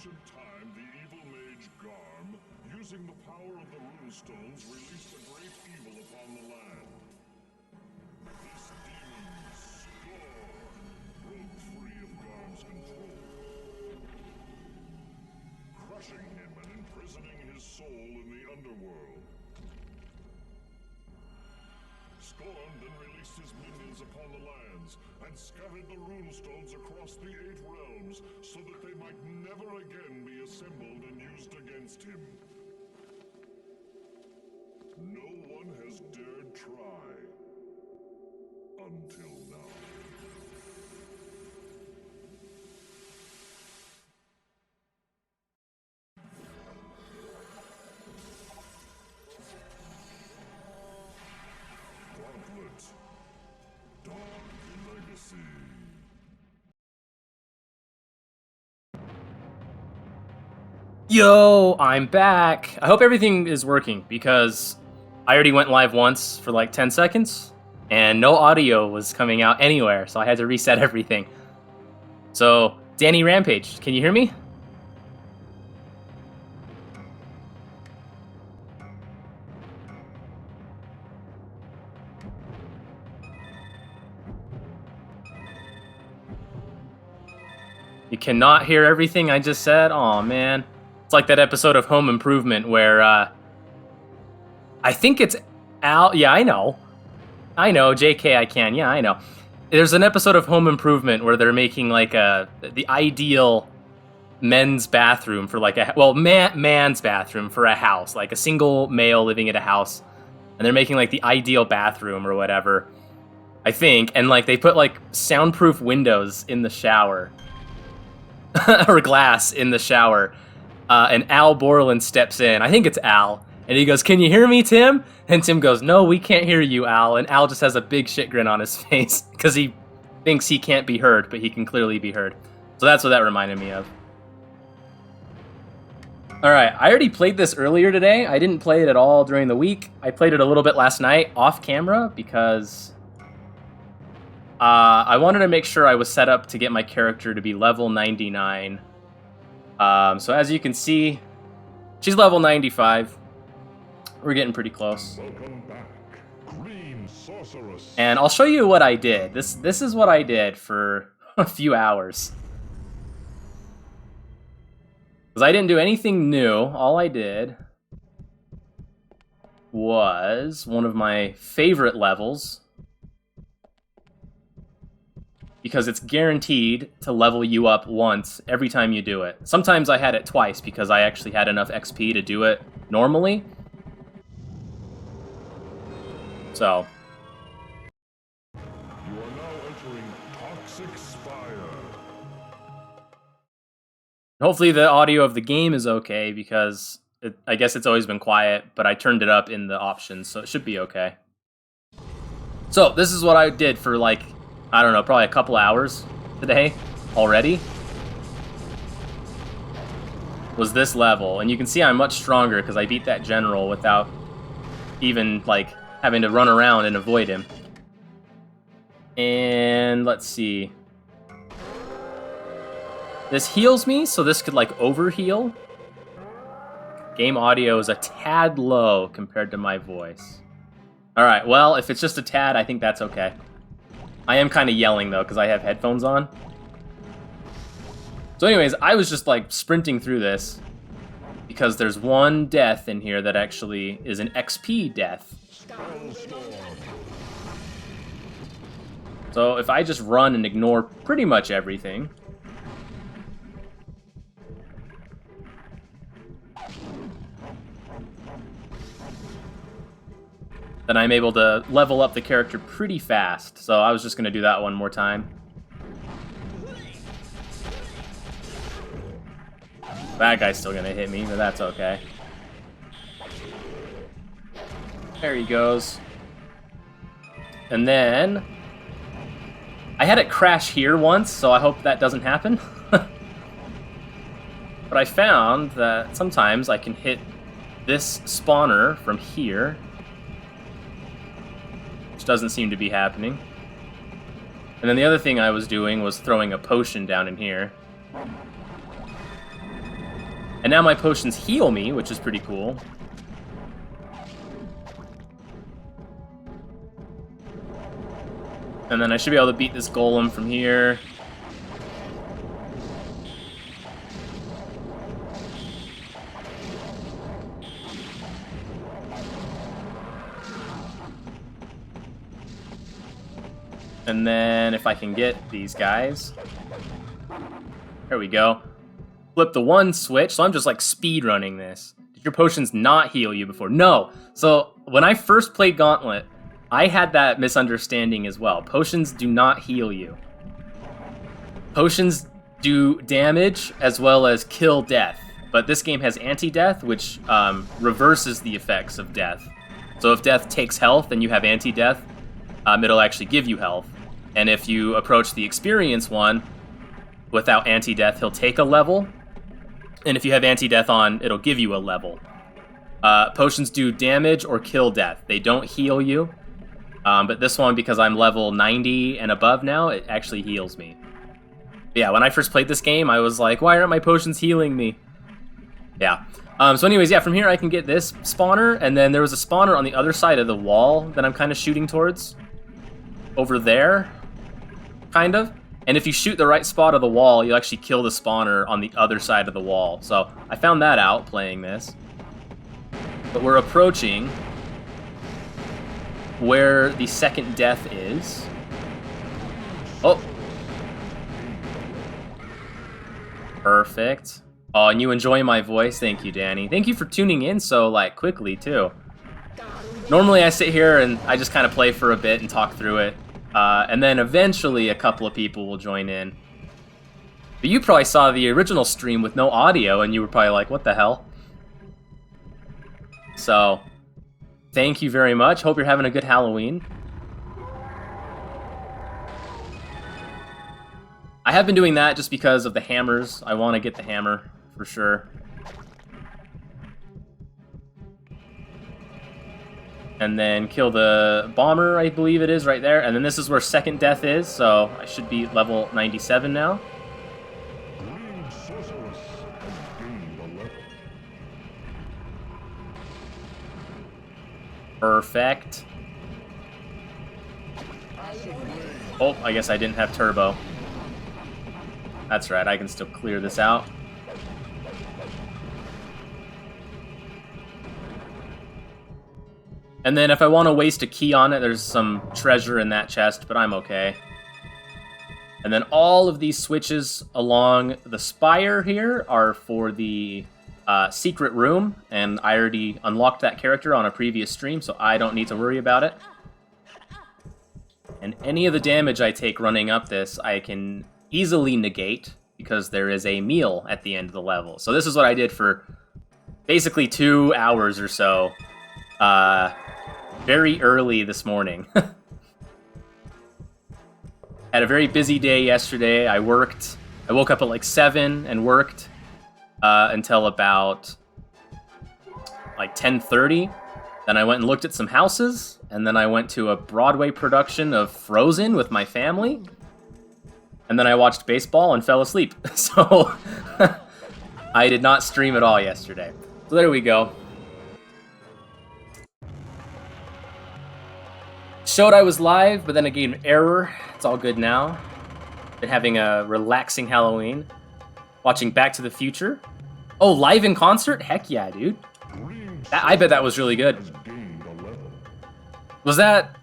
ancient time, the evil mage Garm, using the power of the Rune Stones, released a great evil upon the land. This demon, Scorn, broke free of Garm's control, crushing him and imprisoning his soul in the Underworld. Scorn then released his minions upon the lands and scattered the Rune Stones across the 8 realms so that they might never again be assembled and used against him. No one has dared try until now. Gauntlet. Dark Legacy. Yo, I'm back. I hope everything is working because I already went live once for like 10 seconds and no audio was coming out anywhere, so I had to reset everything. So, Danny Rampage, can you hear me? You cannot hear everything I just said? Aw, man. It's like that episode of Home Improvement where, I think it's Al. Yeah, I know. JK, I can. Yeah, I know. There's an episode of Home Improvement where they're making like the ideal men's bathroom for like man's bathroom for a house, like a single male living at a house, and they're making like the ideal bathroom or whatever, I think, and like they put like soundproof windows in the shower or glass in the shower, and Al Borland steps in. I think it's Al. And he goes, "Can you hear me, Tim?" And Tim goes, "No, we can't hear you, Al." And Al just has a big shit grin on his face because he thinks he can't be heard, but he can clearly be heard. So that's what that reminded me of. Alright, I already played this earlier today. I didn't play it at all during the week. I played it a little bit last night off camera because I wanted to make sure I was set up to get my character to be level 99. So as you can see, she's level 95. We're getting pretty close. Welcome back, Green Sorceress. And I'll show you what I did. This is what I did for a few hours. Because I didn't do anything new. All I did was one of my favorite levels. Because it's guaranteed to level you up once every time you do it. Sometimes I had it twice because I actually had enough XP to do it normally. So. You are now entering Toxic Spire. Hopefully the audio of the game is okay because I guess it's always been quiet, but I turned it up in the options, so it should be okay. So this is what I did for like, I don't know, probably a couple hours today already. Was this level, and you can see I'm much stronger because I beat that general without even like having to run around and avoid him. And let's see. This heals me, so this could like overheal. Game audio is a tad low compared to my voice. Alright, well, if it's just a tad, I think that's okay. I am kind of yelling though, because I have headphones on. So anyways, I was just like sprinting through this because there's one death in here that actually is an XP death. So if I just run and ignore pretty much everything, then I'm able to level up the character pretty fast. So I was just going to do that one more time. That guy's still going to hit me, but that's okay. There he goes. And then I had it crash here once, so I hope that doesn't happen. But I found that sometimes I can hit this spawner from here, which doesn't seem to be happening. And then the other thing I was doing was throwing a potion down in here. And now my potions heal me, which is pretty cool. And then I should be able to beat this golem from here. And then if I can get these guys. There we go. Flip the one switch, so I'm just like speed running this. Did your potions not heal you before? No. So when I first played Gauntlet, I had that misunderstanding as well. Potions do not heal you. Potions do damage as well as kill death. But this game has anti-death, which reverses the effects of death. So if death takes health and you have anti-death, it'll actually give you health. And if you approach the experience one without anti-death, he'll take a level. And if you have anti-death on, it'll give you a level. Potions do damage or kill death. They don't heal you. But this one, because I'm level 90 and above now, it actually heals me. But yeah, when I first played this game, I was like, why aren't my potions healing me? Yeah. So anyways, yeah, from here I can get this spawner, and then there was a spawner on the other side of the wall that I'm kind of shooting towards. Over there, kind of. And if you shoot the right spot of the wall, you'll actually kill the spawner on the other side of the wall. So I found that out playing this. But we're approaching where the second death is. Oh. Perfect. Oh, and you enjoy my voice? Thank you, Danny. Thank you for tuning in so, like, quickly, too. Normally I sit here and I just kind of play for a bit and talk through it. And then eventually a couple of people will join in. But you probably saw the original stream with no audio and you were probably like, what the hell? So, thank you very much. Hope you're having a good Halloween. I have been doing that just because of the hammers. I want to get the hammer, for sure. And then kill the bomber, I believe it is, right there. And then this is where second death is, so I should be level 97 now. Perfect. Oh, I guess I didn't have turbo. That's right, I can still clear this out. And then if I want to waste a key on it, there's some treasure in that chest, but I'm okay. And then all of these switches along the spire here are for the secret room, and I already unlocked that character on a previous stream, so I don't need to worry about it. And any of the damage I take running up this, I can easily negate, because there is a meal at the end of the level. So this is what I did for basically 2 hours or so. Very early this morning. Had a very busy day yesterday. I worked. I woke up at like 7 and worked until about like 10:30. Then I went and looked at some houses, and then I went to a Broadway production of Frozen with my family. And then I watched baseball and fell asleep. So I did not stream at all yesterday. So there we go. Showed I was live, but then it gave an error. It's all good now. Been having a relaxing Halloween. Watching Back to the Future. Oh, live in concert? Heck yeah, dude. I bet that was really good. Was that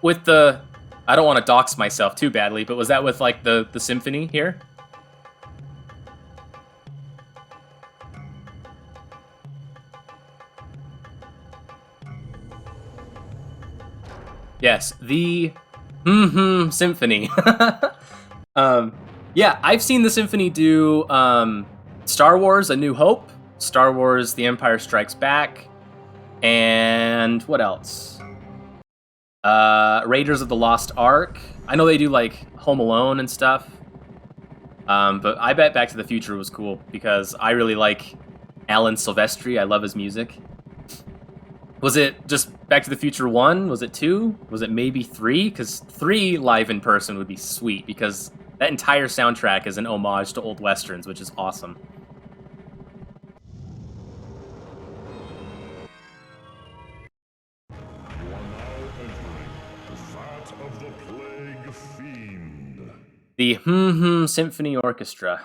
with the... I don't want to dox myself too badly, but was that with like the symphony here? Yes, the symphony. Yeah, I've seen the symphony do Star Wars: A New Hope, Star Wars: The Empire Strikes Back, and what else? Raiders of the Lost Ark. I know they do like Home Alone and stuff. But I bet Back to the Future was cool because I really like Alan Silvestri. I love his music. Was it just Back to the Future 1? Was it 2? Was it maybe 3? Because 3 live in person would be sweet because that entire soundtrack is an homage to old westerns, which is awesome. fiend. The Symphony Orchestra.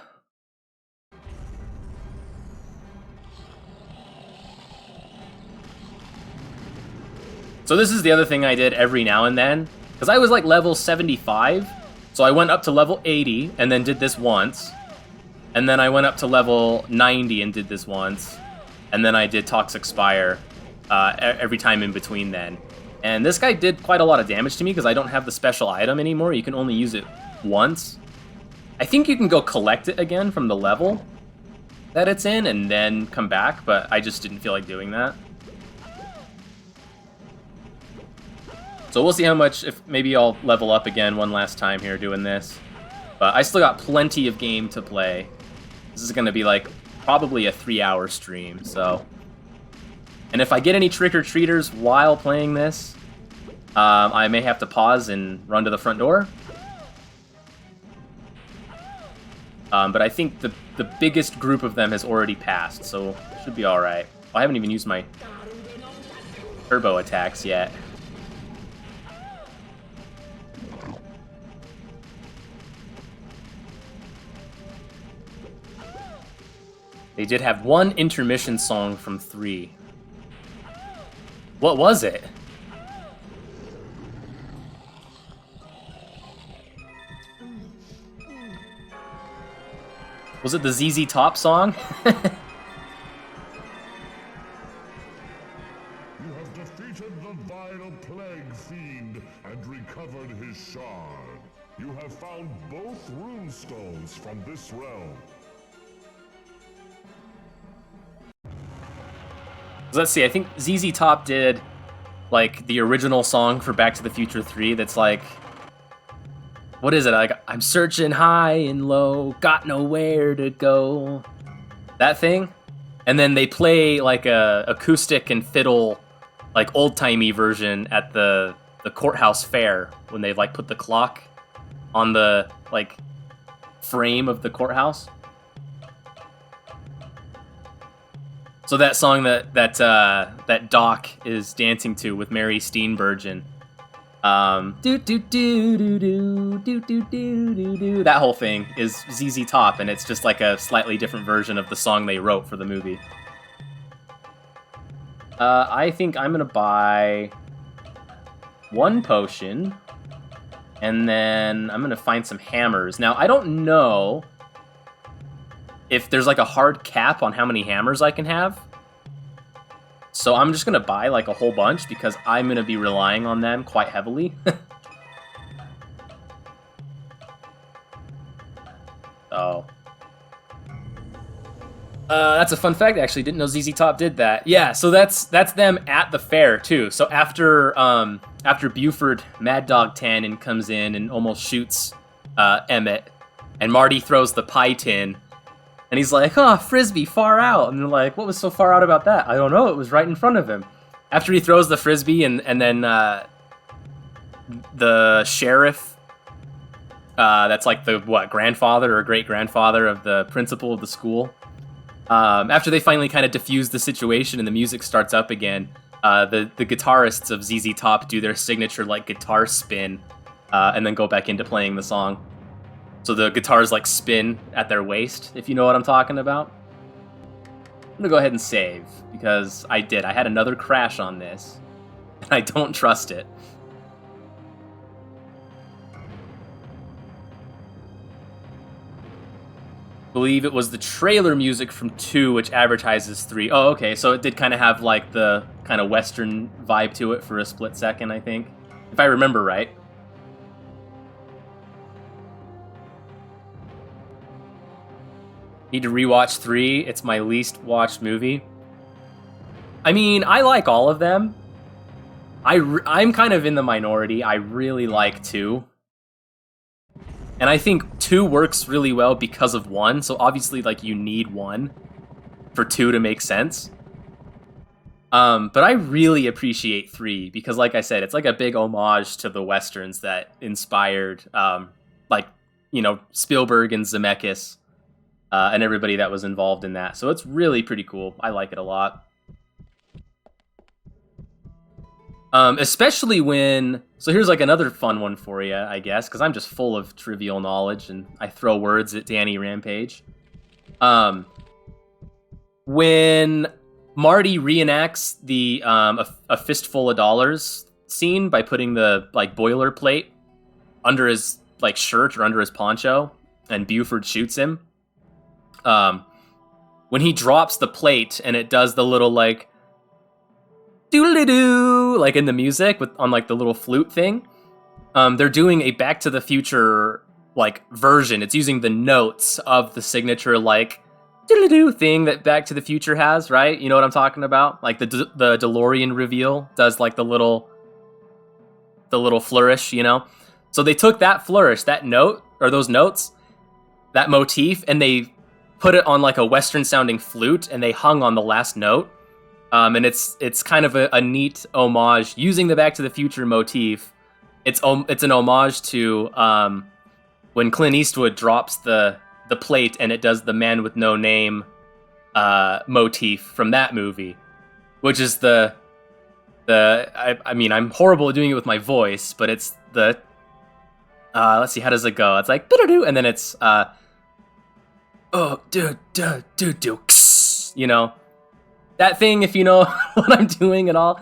So this is the other thing I did every now and then, because I was like level 75, so I went up to level 80 and then did this once, and then I went up to level 90 and did this once, and then I did Toxic Spire every time in between then. And this guy did quite a lot of damage to me because I don't have the special item anymore. You can only use it once. I think you can go collect it again from the level that it's in and then come back, but I just didn't feel like doing that. So we'll see how much, if maybe I'll level up again one last time here doing this. But I still got plenty of game to play. This is going to be like probably a 3-hour stream, so. And if I get any trick-or-treaters while playing this, I may have to pause and run to the front door. But I think the biggest group of them has already passed, so should be alright. I haven't even used my turbo attacks yet. They did have one intermission song from 3. What was it? Was it the ZZ Top song? You have defeated the vile plague fiend and recovered his shard. You have found both Rune Stones from this realm. Let's see, I think ZZ Top did, like, the original song for Back to the Future 3 that's like... What is it? Like, I'm searching high and low, got nowhere to go. That thing? And then they play, like, a acoustic and fiddle, like, old-timey version at the courthouse fair when they, like, put the clock on the, like, frame of the courthouse. So that song that Doc is dancing to with Mary Steenburgen, that whole thing is ZZ Top, and it's just like a slightly different version of the song they wrote for the movie. I think I'm gonna buy 1 potion, and then I'm gonna find some hammers. Now I don't know if there's like a hard cap on how many hammers I can have. So I'm just gonna buy like a whole bunch because I'm gonna be relying on them quite heavily. Oh. That's a fun fact, actually. Didn't know ZZ Top did that. Yeah, so that's them at the fair too. So after Buford Mad Dog Tannen comes in and almost shoots Emmett, and Marty throws the pie tin. And he's like, oh, frisbee, far out. And they're like, what was so far out about that? I don't know, it was right in front of him. After he throws the frisbee and then the sheriff, that's like the, grandfather or great-grandfather of the principal of the school. After they finally kind of defuse the situation and the music starts up again, the guitarists of ZZ Top do their signature, like, guitar spin, and then go back into playing the song. So the guitars like spin at their waist, if you know what I'm talking about. I'm gonna go ahead and save, because I did. I had another crash on this, and I don't trust it. I believe it was the trailer music from 2 which advertises 3. Oh, okay, so it did kind of have like the kind of Western vibe to it for a split second, I think. If I remember right. Need to rewatch 3. It's my least watched movie. I mean, I like all of them. I'm kind of in the minority. I really like 2. And I think 2 works really well because of 1. So obviously, like, you need 1 for 2 to make sense. But I really appreciate 3 because, like I said, it's like a big homage to the Westerns that inspired, like, you know, Spielberg and Zemeckis. And everybody that was involved in that. So it's really pretty cool. I like it a lot. Especially when... So here's like another fun one for you, I guess, because I'm just full of trivial knowledge and I throw words at Danny Rampage. When Marty reenacts the a fistful of dollars scene by putting the like boilerplate under his like shirt or under his poncho, and Buford shoots him. When he drops the plate and it does the little like doodle-doo, like in the music with on like the little flute thing. They're doing a Back to the Future like version. It's using the notes of the signature like doodle-doo thing that Back to the Future has, right? You know what I'm talking about? Like the DeLorean reveal does like the little flourish, you know? So they took that flourish, that note, or those notes, that motif, and they put it on like a Western sounding flute, and they hung on the last note. And it's kind of a neat homage using the Back to the Future motif. It's an homage to when Clint Eastwood drops the plate and it does the Man with No Name motif from that movie, which is I mean, I'm horrible at doing it with my voice, but it's the let's see, how does it go? It's like doo, and then it's oh do, you know. That thing, if you know what I'm doing at all.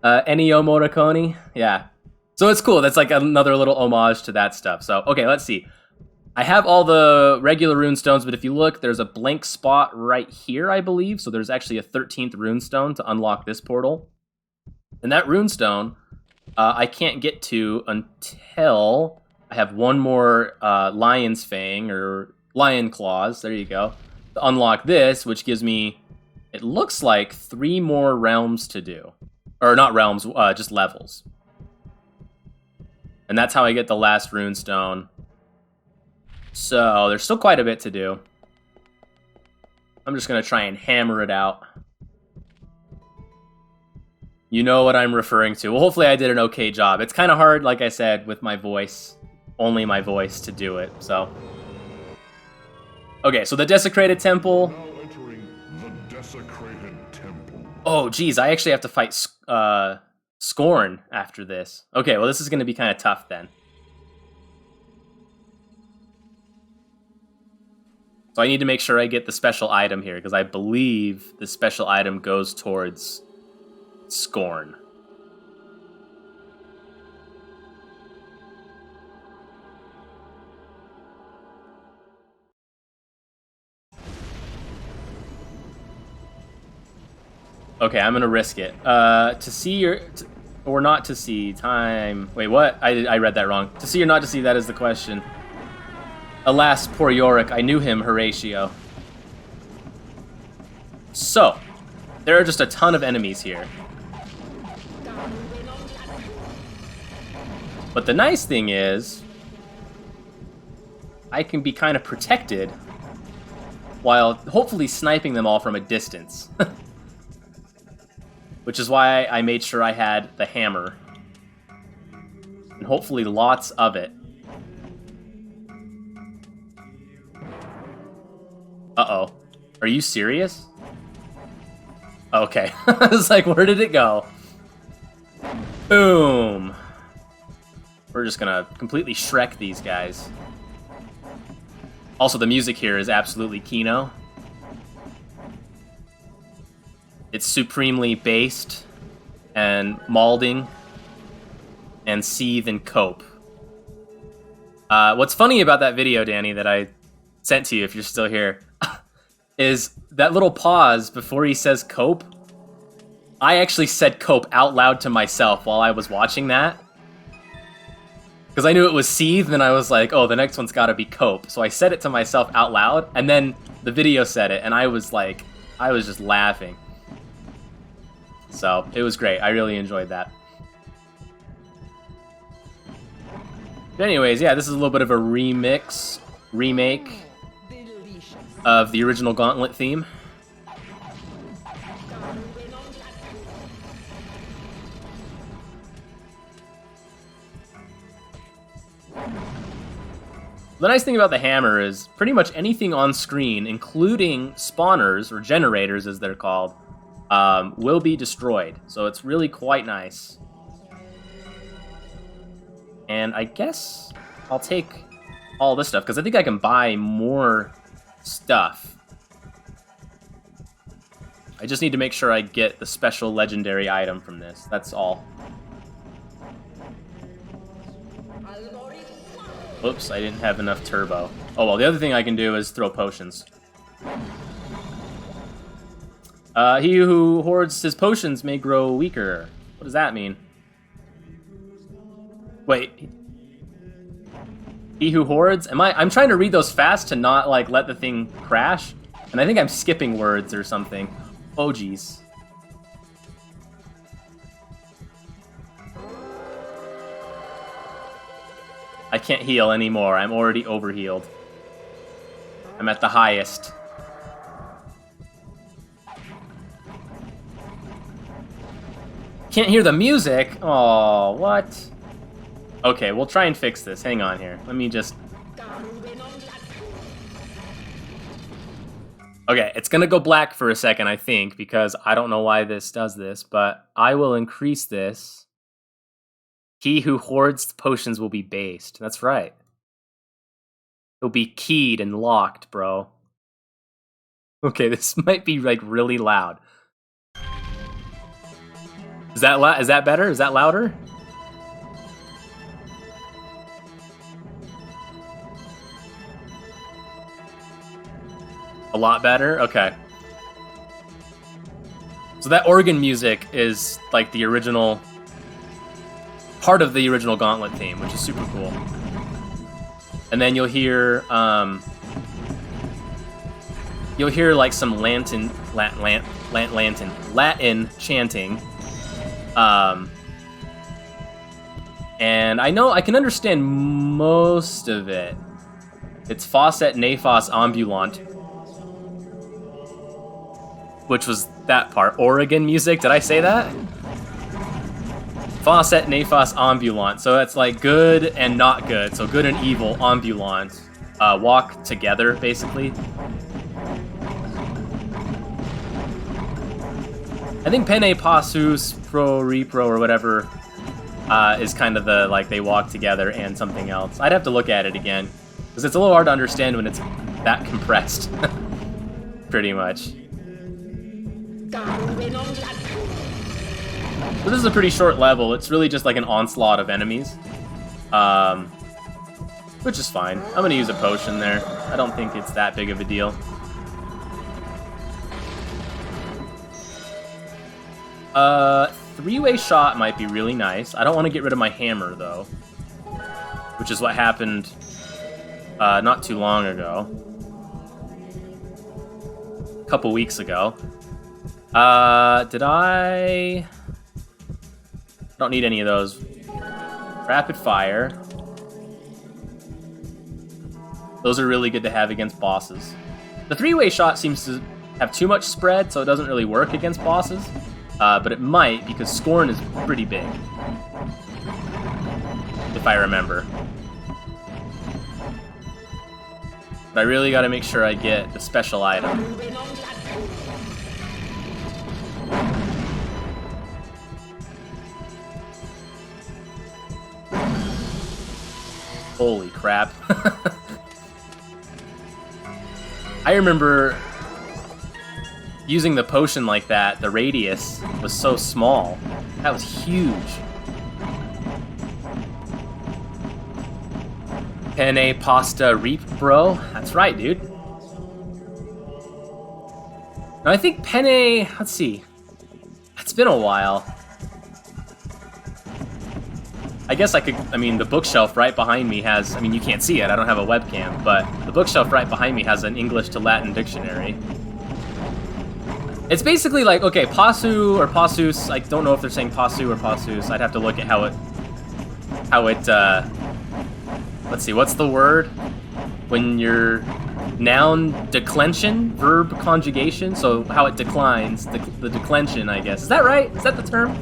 Ennio Morricone. Yeah. So it's cool. That's like another little homage to that stuff. So, okay, let's see. I have all the regular rune stones, but if you look, there's a blank spot right here, I believe. So there's actually a 13th rune stone to unlock this portal. And that rune stone, I can't get to until I have one more lion's fang or lion claws. There you go. To unlock this, which gives me... It looks like 3 more realms to do. Or not realms, just levels. And that's how I get the last rune stone. So, there's still quite a bit to do. I'm just going to try and hammer it out. You know what I'm referring to. Well, hopefully I did an okay job. It's kind of hard, like I said, with my voice. Only my voice to do it, so... Okay, so the Desecrated Temple... Desecrated Temple. Oh, geez, I actually have to fight Scorn after this. Okay, well, this is going to be kind of tough then. So I need to make sure I get the special item here, because I believe the special item goes towards Scorn. Okay, I'm gonna risk it. To see or not to see, time... Wait, what? I read that wrong. To see or not to see, that is the question. Alas, poor Yorick, I knew him, Horatio. So, there are just a ton of enemies here. But the nice thing is, I can be kind of protected while hopefully sniping them all from a distance. Which is why I made sure I had the hammer. And hopefully lots of it. Uh-oh. Are you serious? Okay. I was like, where did it go? Boom. We're just gonna completely Shrek these guys. Also, the music here is absolutely Kino. It's supremely based and malding and seethe and cope. What's funny about that video, Danny, that I sent to you, if you're still here, is that little pause before he says cope. I actually said cope out loud to myself while I was watching that. Because I knew it was seethe, and I was like, oh, the next one's gotta be cope. So I said it to myself out loud, and then the video said it, and I was like, I was just laughing. So, it was great. I really enjoyed that. But anyways, yeah, this is a little bit of a remake of the original Gauntlet theme. The nice thing about the hammer is pretty much anything on screen, including spawners, or generators as they're called, will be destroyed. So it's really quite nice. And I guess I'll take all this stuff, because I think I can buy more stuff. I just need to make sure I get the special legendary item from this. That's all. Oops, I didn't have enough turbo. Oh, well, the other thing I can do is throw potions. He who hoards his potions may grow weaker. What does that mean? Wait. He who hoards? I'm trying to read those fast to not, like, let the thing crash. And I think I'm skipping words or something. Oh, geez. I can't heal anymore. I'm already overhealed. I'm at the highest. Can't hear the music? Oh, what? Okay, we'll try and fix this. Hang on here. Let me just... Okay, it's gonna go black for a second, I think, because I don't know why this does this, but I will increase this. He who hoards potions will be based. That's right. He'll be keyed and locked, bro. Okay, this might be, like, really loud. Is that better? Is that louder? A lot better? Okay. So that organ music is like the original... part of the original Gauntlet theme, which is super cool. And then you'll hear like some Latin chanting. And I know I can understand most of it. It's Faucet Nefas Ambulant, which was that part. Oregon music, did I say that? Faucet Nefas Ambulant, so that's like good and not good. So good and evil, ambulant. Walk together, basically. I think Pene Passus Pro Repro or whatever is kind of the, like, they walk together and something else. I'd have to look at it again, because it's a little hard to understand when it's that compressed. Pretty much. So this is a pretty short level. It's really just like an onslaught of enemies. Which is fine. I'm going to use a potion there. I don't think it's that big of a deal. Three-way shot might be really nice. I don't want to get rid of my hammer, though. Which is what happened not too long ago. A couple weeks ago. Did I don't need any of those. Rapid fire. Those are really good to have against bosses. The three-way shot seems to have too much spread, so it doesn't really work against bosses. But it might, because Scorn is pretty big. If I remember. But I really gotta make sure I get the special item. Holy crap. I remember using the potion like that, the radius was so small. That was huge. Penne Pasta Reap, bro. That's right, dude. Now, I think Penne... Let's see. It's been a while. I guess I could... I mean, the bookshelf right behind me has... I mean, you can't see it. I don't have a webcam. But the bookshelf right behind me has an English to Latin dictionary. It's basically like, okay, Passu or Passus. I don't know if they're saying Passu or Passus. I'd have to look at how it... Let's see, what's the word? When your noun declension, verb conjugation, so how it declines, the declension, I guess. Is that right? Is that the term?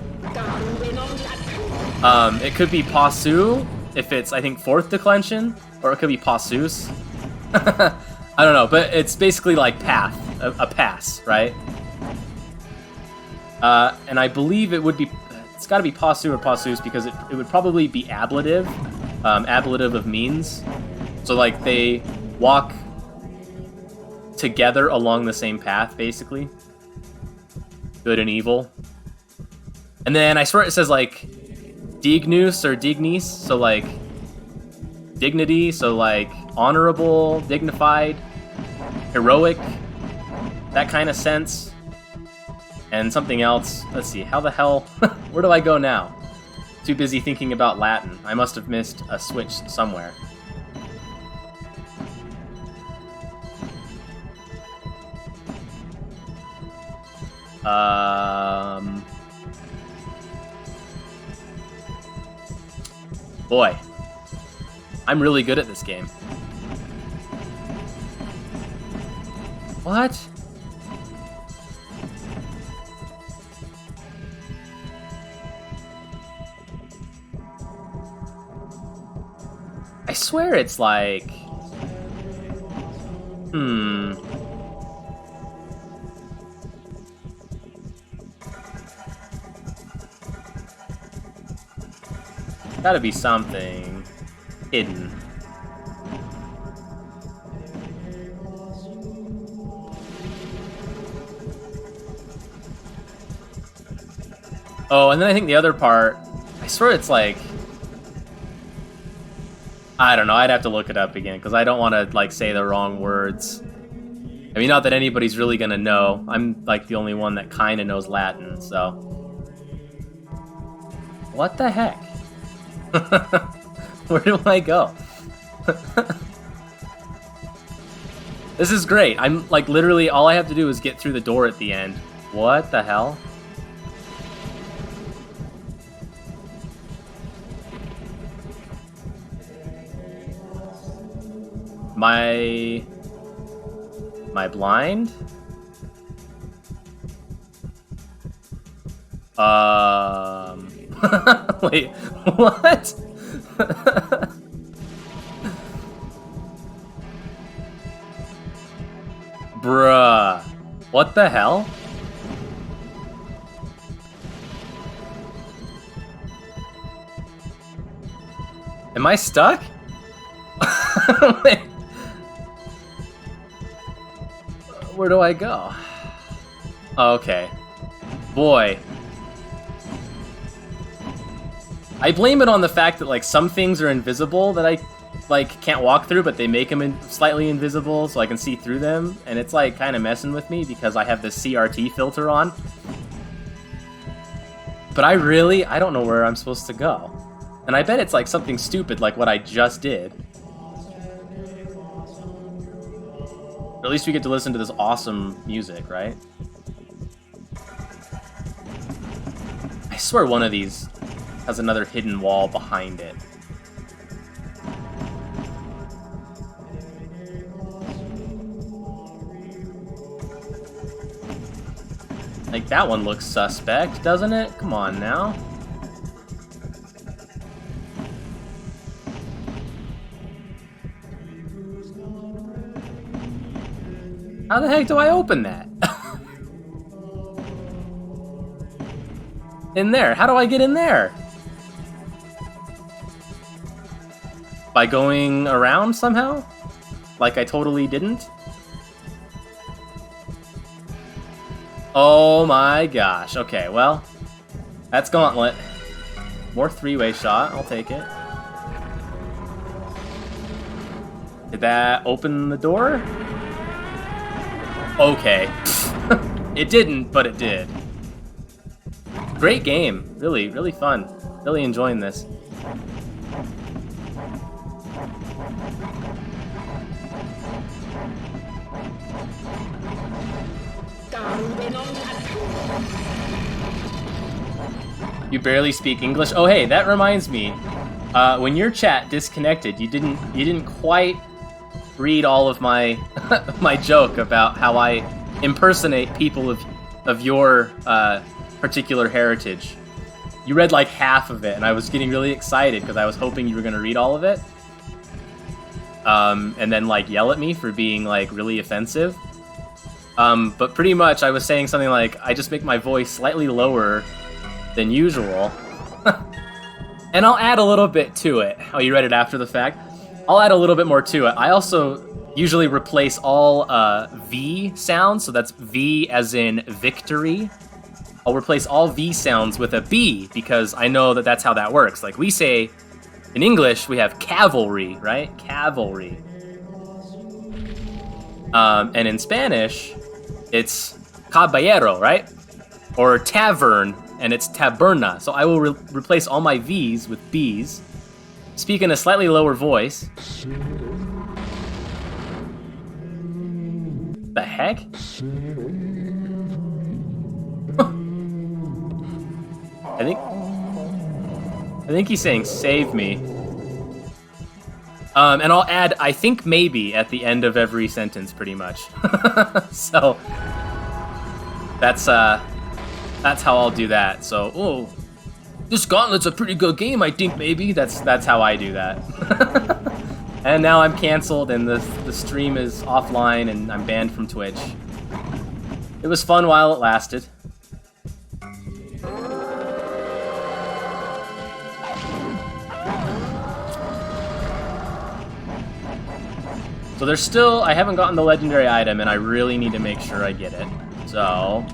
It could be Passu, if it's, I think, fourth declension, or it could be Passus. I don't know, but it's basically like path, a pass, right? And I believe it would be, it's gotta be Passu or Passus, because it would probably be ablative. ablative of means. So like they walk together along the same path, basically. Good and evil. And then I swear it says like dignus or dignis, so like dignity, so like honorable, dignified, heroic, that kind of sense. And something else. Let's see, how the hell, where do I go now? Too busy thinking about Latin. I must have missed a switch somewhere. Boy, I'm really good at this game. What? I swear it's like... Gotta be something hidden. Oh, and then I think the other part, I swear it's like... I don't know, I'd have to look it up again, because I don't want to, like, say the wrong words. I mean, not that anybody's really gonna know. I'm, like, the only one that kind of knows Latin, so... What the heck? Where do I go? This is great. I'm, like, literally, all I have to do is get through the door at the end. What the hell? Am I blind? Wait, what? Bruh. What the hell? Am I stuck? Wait. Where do I go? Okay. Boy. I blame it on the fact that, like, some things are invisible that I, like, can't walk through, but they make them slightly invisible so I can see through them, and it's, like, kind of messing with me because I have this CRT filter on. But I don't know where I'm supposed to go. And I bet it's, like, something stupid like what I just did. Or at least we get to listen to this awesome music, right? I swear one of these has another hidden wall behind it. Like, that one looks suspect, doesn't it? Come on now. How the heck do I open that? In there. How do I get in there? By going around somehow? Like I totally didn't? Oh my gosh. Okay, well, that's Gauntlet. More three-way shot. I'll take it. Did that open the door? Okay. It didn't, but it did. Great game. Really, really fun. Really enjoying this. You barely speak English? Oh hey, that reminds me. When your chat disconnected, you didn't quite read all of my my joke about how I impersonate people of your particular heritage. You read like half of it, and I was getting really excited because I was hoping you were gonna read all of it. And then like yell at me for being like really offensive. But pretty much I was saying something like, I just make my voice slightly lower than usual. And I'll add a little bit to it. Oh, you read it after the fact? I'll add a little bit more to it. I also usually replace all V sounds, so that's V as in victory. I'll replace all V sounds with a B because I know that that's how that works. Like we say, in English, we have cavalry, right? Cavalry. And in Spanish, it's caballero, right? Or tavern, and it's taberna. So I will replace all my V's with B's. Speak in a slightly lower voice. The heck? I think he's saying save me. And I'll add I think maybe at the end of every sentence pretty much. So that's how I'll do that. So, oh, this Gauntlet's a pretty good game, I think maybe. That's how I do that. And now I'm canceled and the stream is offline and I'm banned from Twitch. It was fun while it lasted. So there's still, I haven't gotten the legendary item and I really need to make sure I get it. So,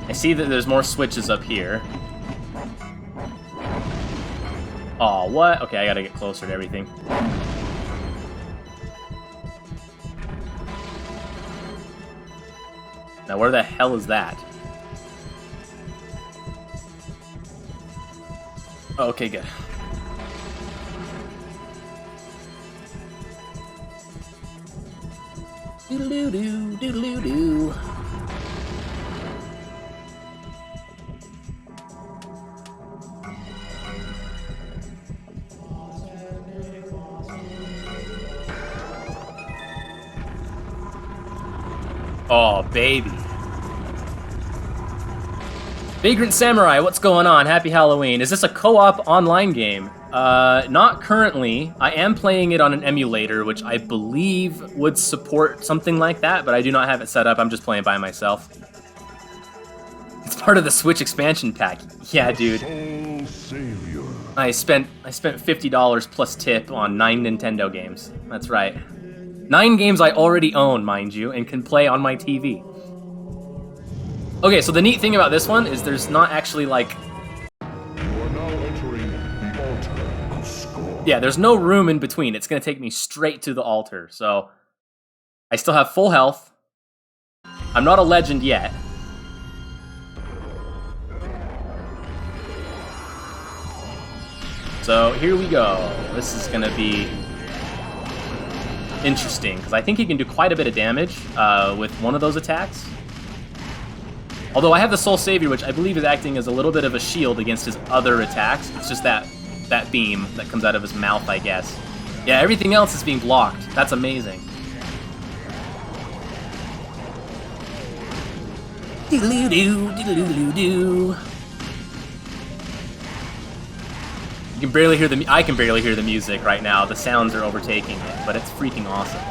I see that there's more switches up here. Oh, what? Okay, I gotta get closer to everything. Now, where the hell is that? Oh, okay, good. Doodle-doo-doo, doodle-doo-doo. Oh, baby. Vagrant Samurai, what's going on? Happy Halloween. Is this a co-op online game? Not currently. I am playing it on an emulator, which I believe would support something like that, but I do not have it set up. I'm just playing by myself. It's part of the Switch expansion pack. Yeah, dude. I spent $50 plus tip on 9 Nintendo games. That's right. 9 games I already own, mind you, and can play on my TV. Okay, so the neat thing about this one is there's not actually, like... Yeah, there's no room in between. It's going to take me straight to the altar, so... I still have full health. I'm not a legend yet. So, here we go. This is going to be... interesting, because I think he can do quite a bit of damage with one of those attacks. Although I have the Soul Savior, which I believe is acting as a little bit of a shield against his other attacks. It's just that beam that comes out of his mouth, I guess. Yeah, everything else is being blocked. That's amazing. Diddle-doo, diddle-doo-doo-doo. You can barely hear I can barely hear the music right now. The sounds are overtaking it, but it's freaking awesome.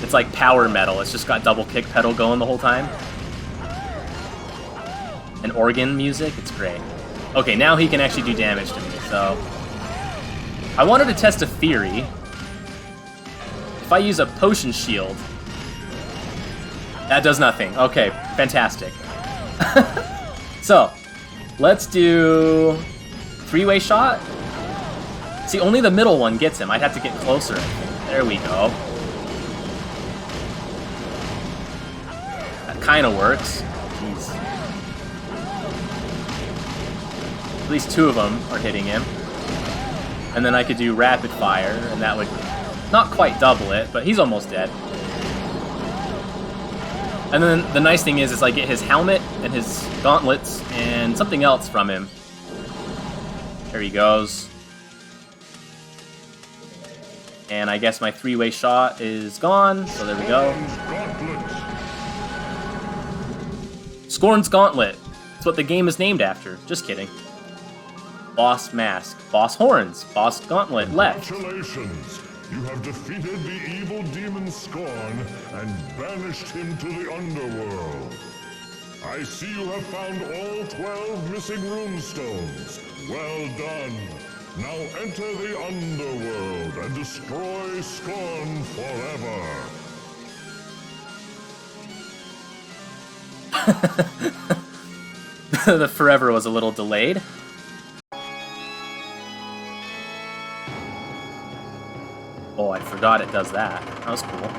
It's like power metal. It's just got double kick pedal going the whole time. And organ music. It's great. Okay, now he can actually do damage to me, so... I wanted to test a theory. If I use a potion shield... That does nothing. Okay, fantastic. So... Let's do 3-way shot. See, only the middle one gets him. I'd have to get closer. There we go. That kind of works. Jeez. At least 2 of them are hitting him. And then I could do rapid fire, and that would not quite double it, but he's almost dead. And then the nice thing is I get his helmet and his gauntlets and something else from him. There he goes. And I guess my 3-way shot is gone, so there we go. Scorn's Gauntlet. That's what the game is named after. Just kidding. Boss Mask. Boss Horns. Boss Gauntlet left. Congratulations! You have defeated the evil demon Scorn and banished him to the Underworld. I see you have found all 12 missing Rune Stones. Well done. Now enter the Underworld and destroy Scorn forever. The forever was a little delayed. Oh, I forgot it does that. That was cool.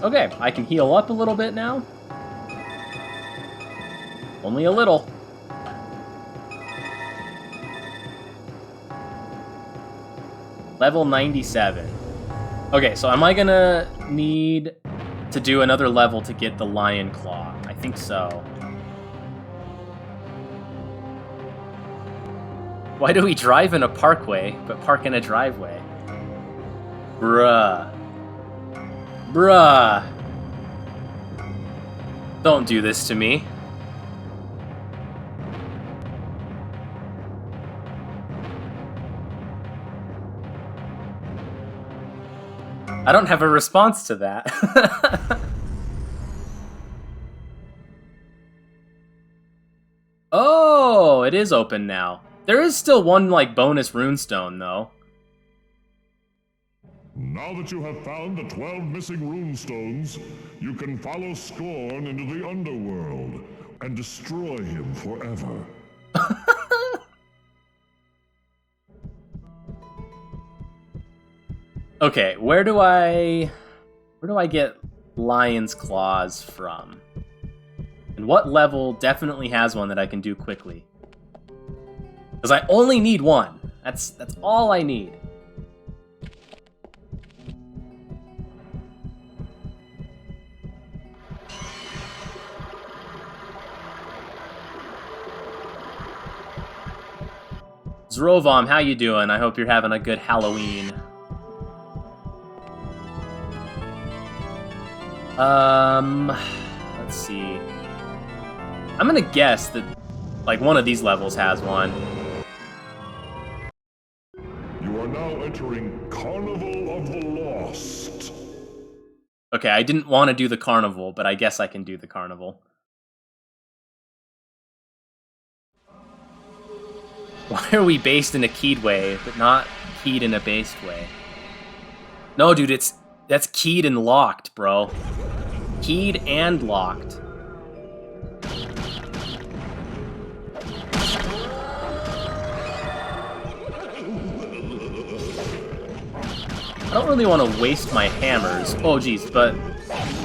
Okay, I can heal up a little bit now. Only a little. Level 97. Okay, so am I gonna need to do another level to get the Lion Claw? I think so. Why do we drive in a parkway, but park in a driveway? Bruh. Bruh. Don't do this to me. I don't have a response to that. Oh, it is open now. There is still one, like, bonus Rune Stone, though. Now that you have found the 12 missing Rune Stones, you can follow Scorn into the Underworld and destroy him forever. Okay, where do I get Lion's Claws from? And what level definitely has one that I can do quickly? Because I only need one. That's all I need. Zrovom, how you doing? I hope you're having a good Halloween. Let's see. I'm gonna guess that, like, one of these levels has one. You are now entering Carnival of the Lost. Okay, I didn't want to do the carnival, but I guess I can do the carnival. Why are we based in a keyed way, but not keyed in a based way? No, dude, that's keyed and locked, bro. Keyed and locked. I don't really want to waste my hammers. Oh, geez, but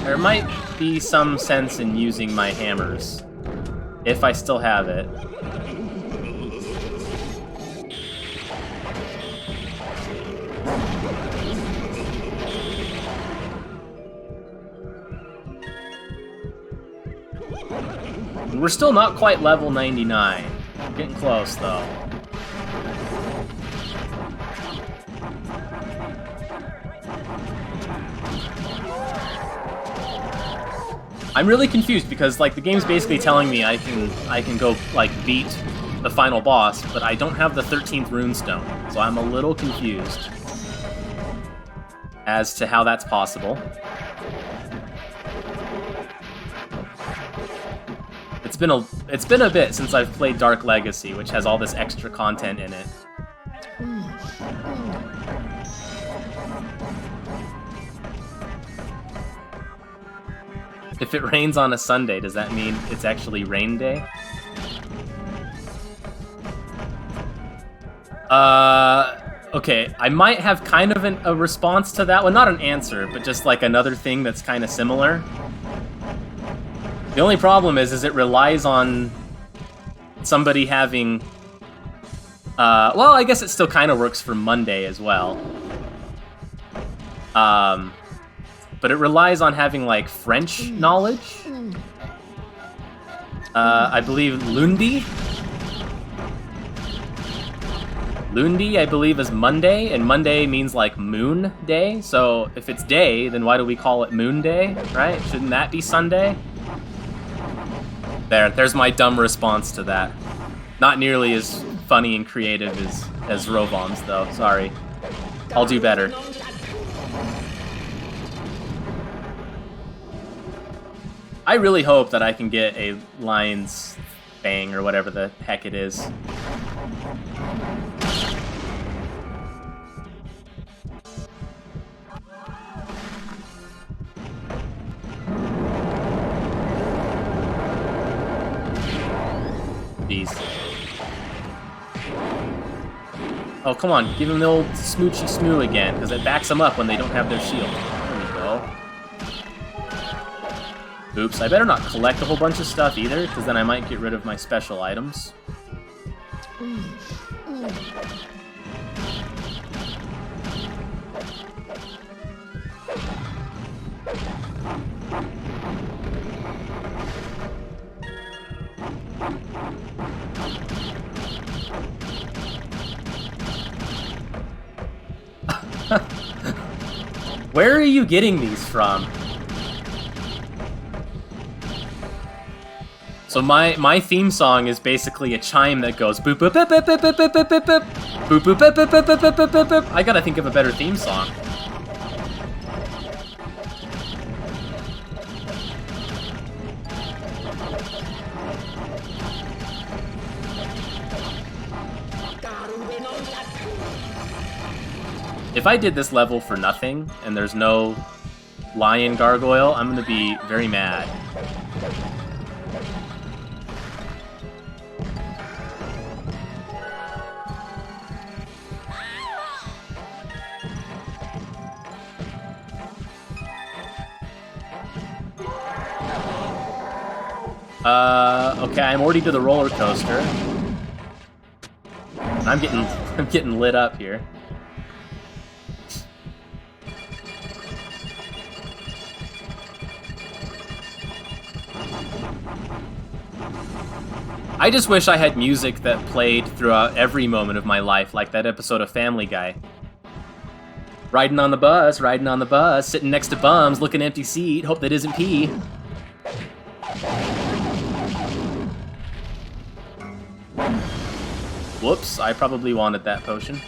there might be some sense in using my hammers. If I still have it. We're still not quite level 99. Getting close, though. I'm really confused because, like, the game's basically telling me I can go, like, beat the final boss, but I don't have the 13th Rune Stone, so I'm a little confused as to how that's possible. It's been a bit since I've played Dark Legacy, which has all this extra content in it. If it rains on a Sunday, does that mean it's actually rain day? Okay, I might have kind of a response to that one. Not an answer, but just like another thing that's kind of similar. The only problem is it relies on somebody having... well, I guess it still kind of works for Monday as well. But it relies on having, like, French knowledge. I believe Lundi. Lundi, I believe, is Monday, and Monday means, like, Moon Day. So if it's day, then why do we call it Moon Day, right? Shouldn't that be Sunday? There's my dumb response to that. Not nearly as funny and creative as Rovom's, though. Sorry. I'll do better. I really hope that I can get a lion's fang or whatever the heck it is. Jeez. Oh, come on, give him the old smoochy smoo again, because it backs them up when they don't have their shield. There we go. Oops, I better not collect a whole bunch of stuff either, because then I might get rid of my special items. Where are you getting these from? So my theme song is basically a chime that goes boop boop boop boop boop boop boop boop boop boop boop boop boop boop boop boop boop boop boop. I gotta think of a better theme song. If I did this level for nothing, and there's no lion gargoyle, I'm gonna be very mad. Okay, I'm already to the roller coaster. I'm getting lit up here. I just wish I had music that played throughout every moment of my life, like that episode of Family Guy. Riding on the bus, sitting next to bums, looking empty seat, hope that isn't pee. Whoops, I probably wanted that potion.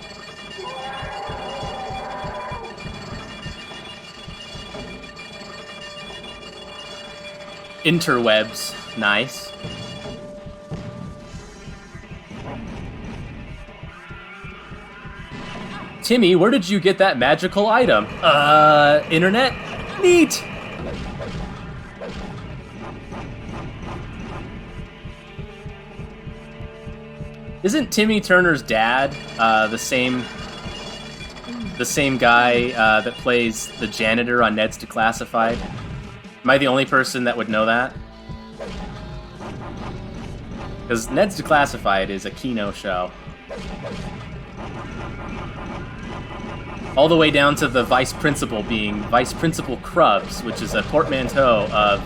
Interwebs, nice. Timmy, where did you get that magical item? Internet? Neat! Isn't Timmy Turner's dad the same guy that plays the janitor on Ned's Declassified? Am I the only person that would know that? Because Ned's Declassified is a Kino show. All the way down to the vice principal being Vice Principal Krubs, which is a portmanteau of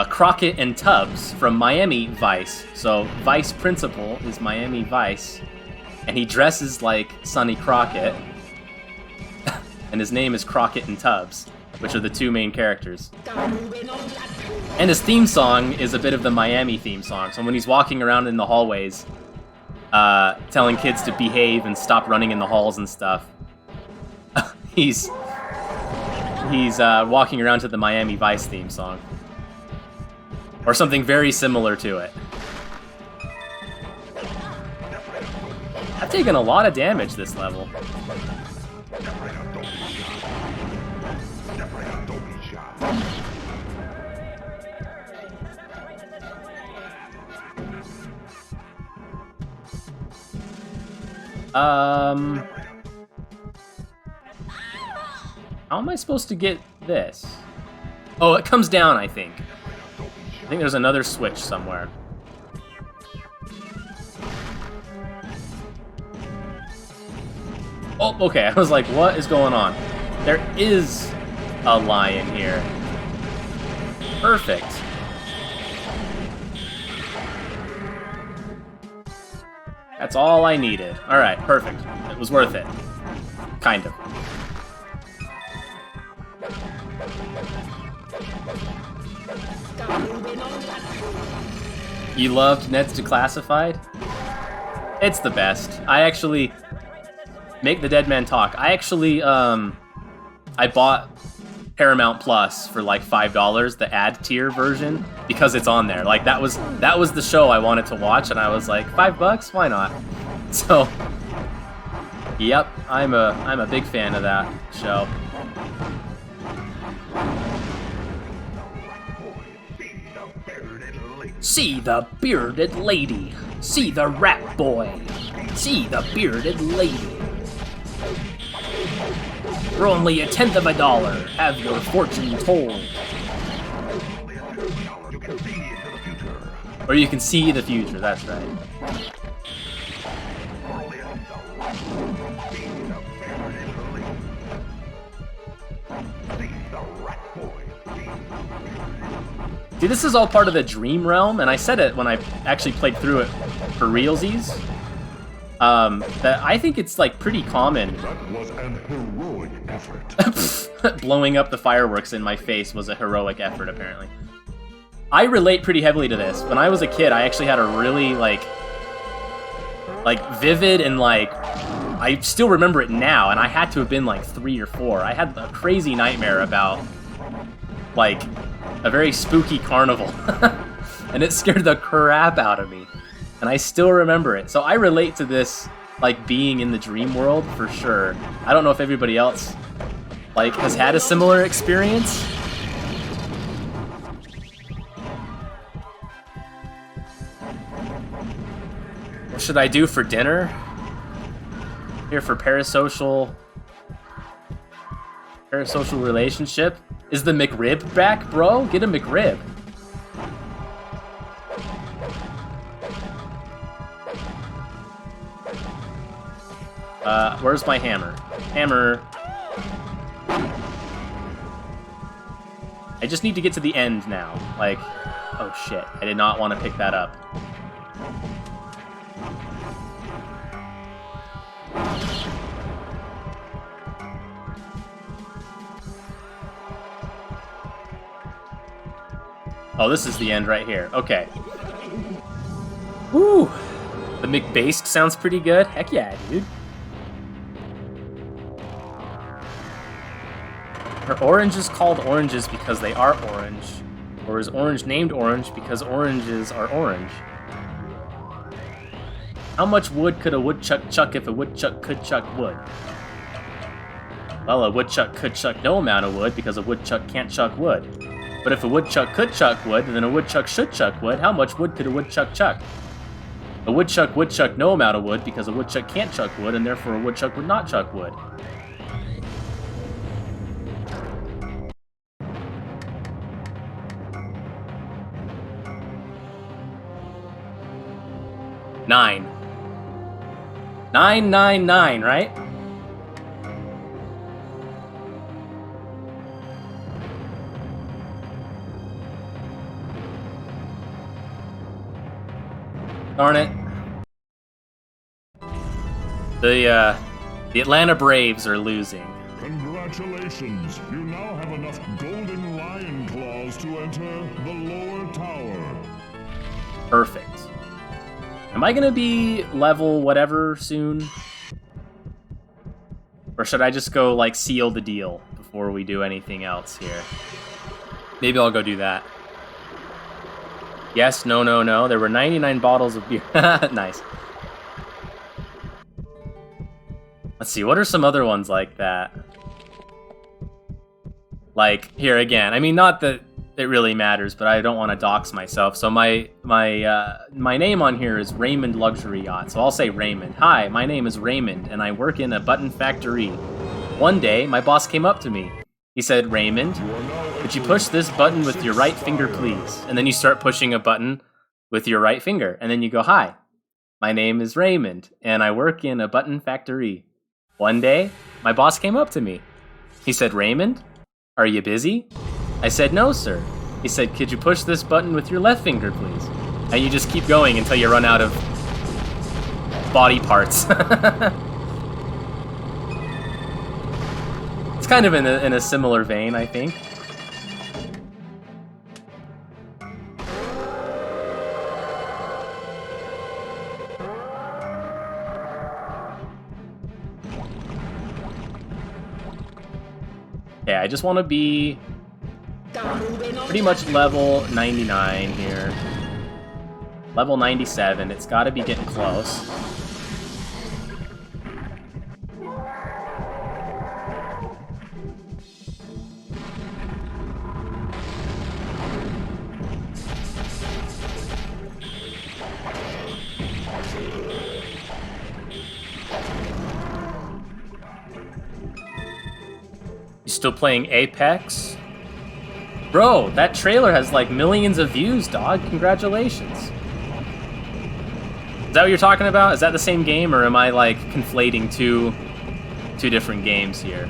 Crockett and Tubbs from Miami Vice. So Vice Principal is Miami Vice, and he dresses like Sonny Crockett, and his name is Crockett and Tubbs, which are the two main characters. And his theme song is a bit of the Miami theme song, so when he's walking around in the hallways, telling kids to behave and stop running in the halls and stuff, he's walking around to the Miami Vice theme song. Or something very similar to it. I've taken a lot of damage this level. How am I supposed to get this? Oh, it comes down, I think. I think there's another switch somewhere. Oh, okay, I was like, what is going on? There is a lion here. Perfect. That's all I needed. Alright, perfect. It was worth it. Kind of. You loved Ned's Declassified? It's the best. I actually... Make the dead man talk. I actually, I bought Paramount Plus for like $5, the ad tier version, because it's on there. Like that was the show I wanted to watch, and I was like, $5? Why not? So, yep, I'm a big fan of that show. See the bearded lady. See the rat boy. See the bearded lady. For only $0.1, have your fortune told. Or you can see the future, that's right. See, this is all part of the dream realm, and I said it when I actually played through it for realsies. That I think it's like pretty common. That was an heroic effort. Blowing up the fireworks in my face was a heroic effort, apparently. I relate pretty heavily to this. When I was a kid, I actually had a really like vivid and like, I still remember it now, and I had to have been like 3 or 4. I had a crazy nightmare about like a very spooky carnival, and it scared the crap out of me, and I still remember it. So I relate to this, like, being in the dream world for sure. I don't know if everybody else like has had a similar experience. What should I do for dinner? Here for parasocial relationship? Is the McRib back, bro? Get a McRib. Where's my hammer? Hammer. I just need to get to the end now. Like, oh shit, I did not want to pick that up. Oh, this is the end right here. Okay. Woo! The McBased sounds pretty good. Heck yeah, dude. Are oranges called oranges because they are orange? Or is orange named orange because oranges are orange? How much wood could a woodchuck chuck if a woodchuck could chuck wood? Well, a woodchuck could chuck no amount of wood because a woodchuck can't chuck wood. But if a woodchuck could chuck wood, then a woodchuck should chuck wood. How much wood could a woodchuck chuck? A woodchuck would chuck no amount of wood because a woodchuck can't chuck wood, and therefore a woodchuck would not chuck wood. Nine. 999, right? Darn it. The Atlanta Braves are losing. Congratulations! You now have enough golden lion claws to enter the lower tower. Perfect. Am I gonna be level whatever soon? Or should I just go, like, seal the deal before we do anything else here? Maybe I'll go do that. Yes, no, no, no. There were 99 bottles of beer. Nice. Let's see, what are some other ones like that? Like, here again. I mean, not that it really matters, but I don't want to dox myself. So my name on here is Raymond Luxury Yacht. So I'll say Raymond. Hi, my name is Raymond, and I work in a button factory. One day, my boss came up to me. He said, Raymond, could you push this button with your right finger, please? And then you start pushing a button with your right finger. And then you go, hi, my name is Raymond, and I work in a button factory. One day, my boss came up to me. He said, Raymond, are you busy? I said, no, sir. He said, could you push this button with your left finger, please? And you just keep going until you run out of body parts. It's kind of in a similar vein, I think. Yeah, I just want to be pretty much level 99 here. Level 97, it's got to be getting close. You still playing Apex? Bro, that trailer has like millions of views, dog. Congratulations. Is that what you're talking about? Is that the same game, or am I like conflating two different games here?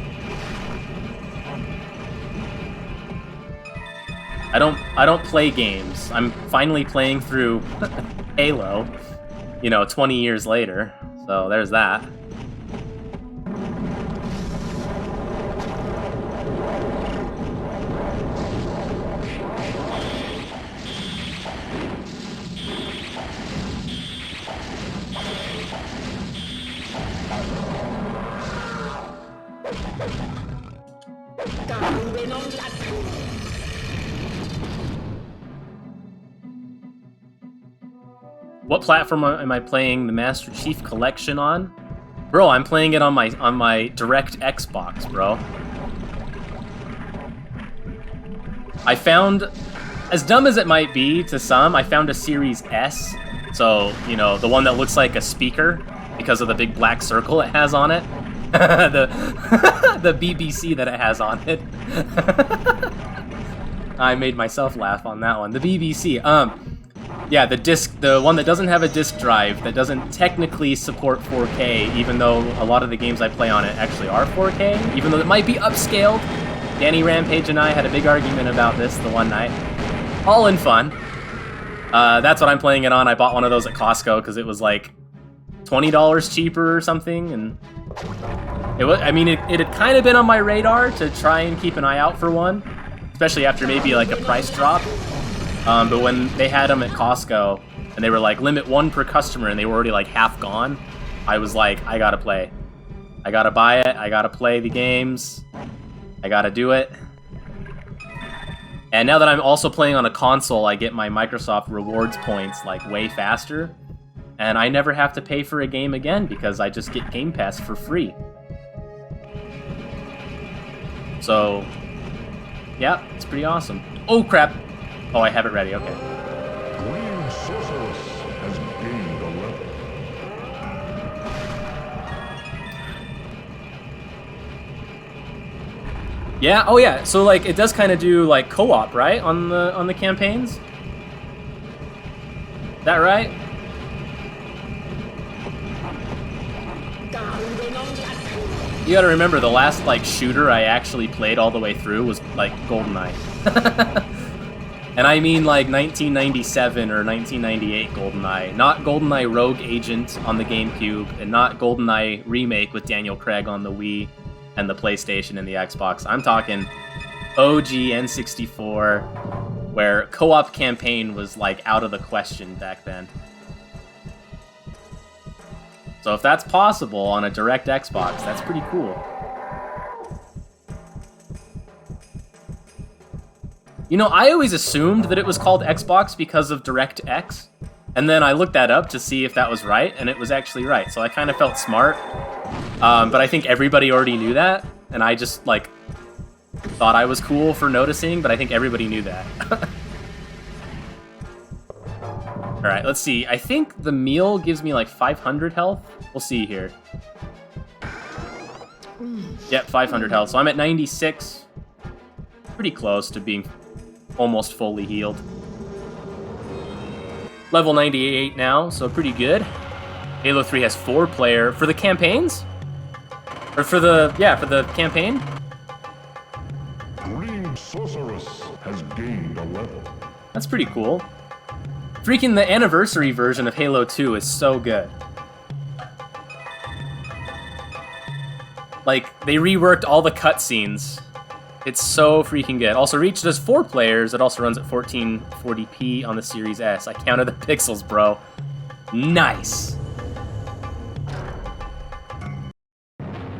I don't play games. I'm finally playing through Halo, 20 years later. So there's that. What platform am I playing the Master Chief Collection on? Bro, I'm playing it on my direct Xbox, bro. I found, as dumb as it might be to some, I found a Series S. So, the one that looks like a speaker because of the big black circle it has on it. the BBC that it has on it. I made myself laugh on that one. The BBC. Yeah, the one that doesn't have a disk drive, that doesn't technically support 4K, even though a lot of the games I play on it actually are 4K, even though it might be upscaled. Danny Rampage and I had a big argument about this the one night. All in fun. That's what I'm playing it on. I bought one of those at Costco because it was like $20 cheaper or something, and it had kind of been on my radar to try and keep an eye out for one, especially after maybe like a price drop. But when they had them at Costco, and they were like, limit one per customer, and they were already like half gone, I was like, I gotta play. I gotta buy it, I gotta play the games, I gotta do it. And now that I'm also playing on a console, I get my Microsoft Rewards points like way faster, and I never have to pay for a game again because I just get Game Pass for free. So, yeah, it's pretty awesome. Oh, crap. Oh, I have it ready, okay. Rune Sorceress has gained a level. Yeah, oh yeah, so like it does kind of do like co-op, right? On the campaigns? Is that right? You gotta remember, the last like shooter I actually played all the way through was like GoldenEye. And I mean like 1997 or 1998 GoldenEye, not GoldenEye Rogue Agent on the GameCube, and not GoldenEye Remake with Daniel Craig on the Wii and the PlayStation and the Xbox. I'm talking OG N64, where co-op campaign was like out of the question back then. So if that's possible on a direct Xbox, that's pretty cool. I always assumed that it was called Xbox because of DirectX, and then I looked that up to see if that was right, and it was actually right, so I kind of felt smart. But I think everybody already knew that, and I just, like, thought I was cool for noticing, but I think everybody knew that. Alright, let's see. I think the meal gives me, like, 500 health. We'll see here. Yep, 500 health, so I'm at 96. Pretty close to being almost fully healed. Level 98 now, so pretty good. Halo 3 has 4-player for the campaigns? Or for the campaign? Rune Sorceress has gained a level. That's pretty cool. Freaking the anniversary version of Halo 2 is so good. Like, they reworked all the cutscenes. It's so freaking good. Also, Reach does 4 players. It also runs at 1440p on the Series S. I counted the pixels, bro.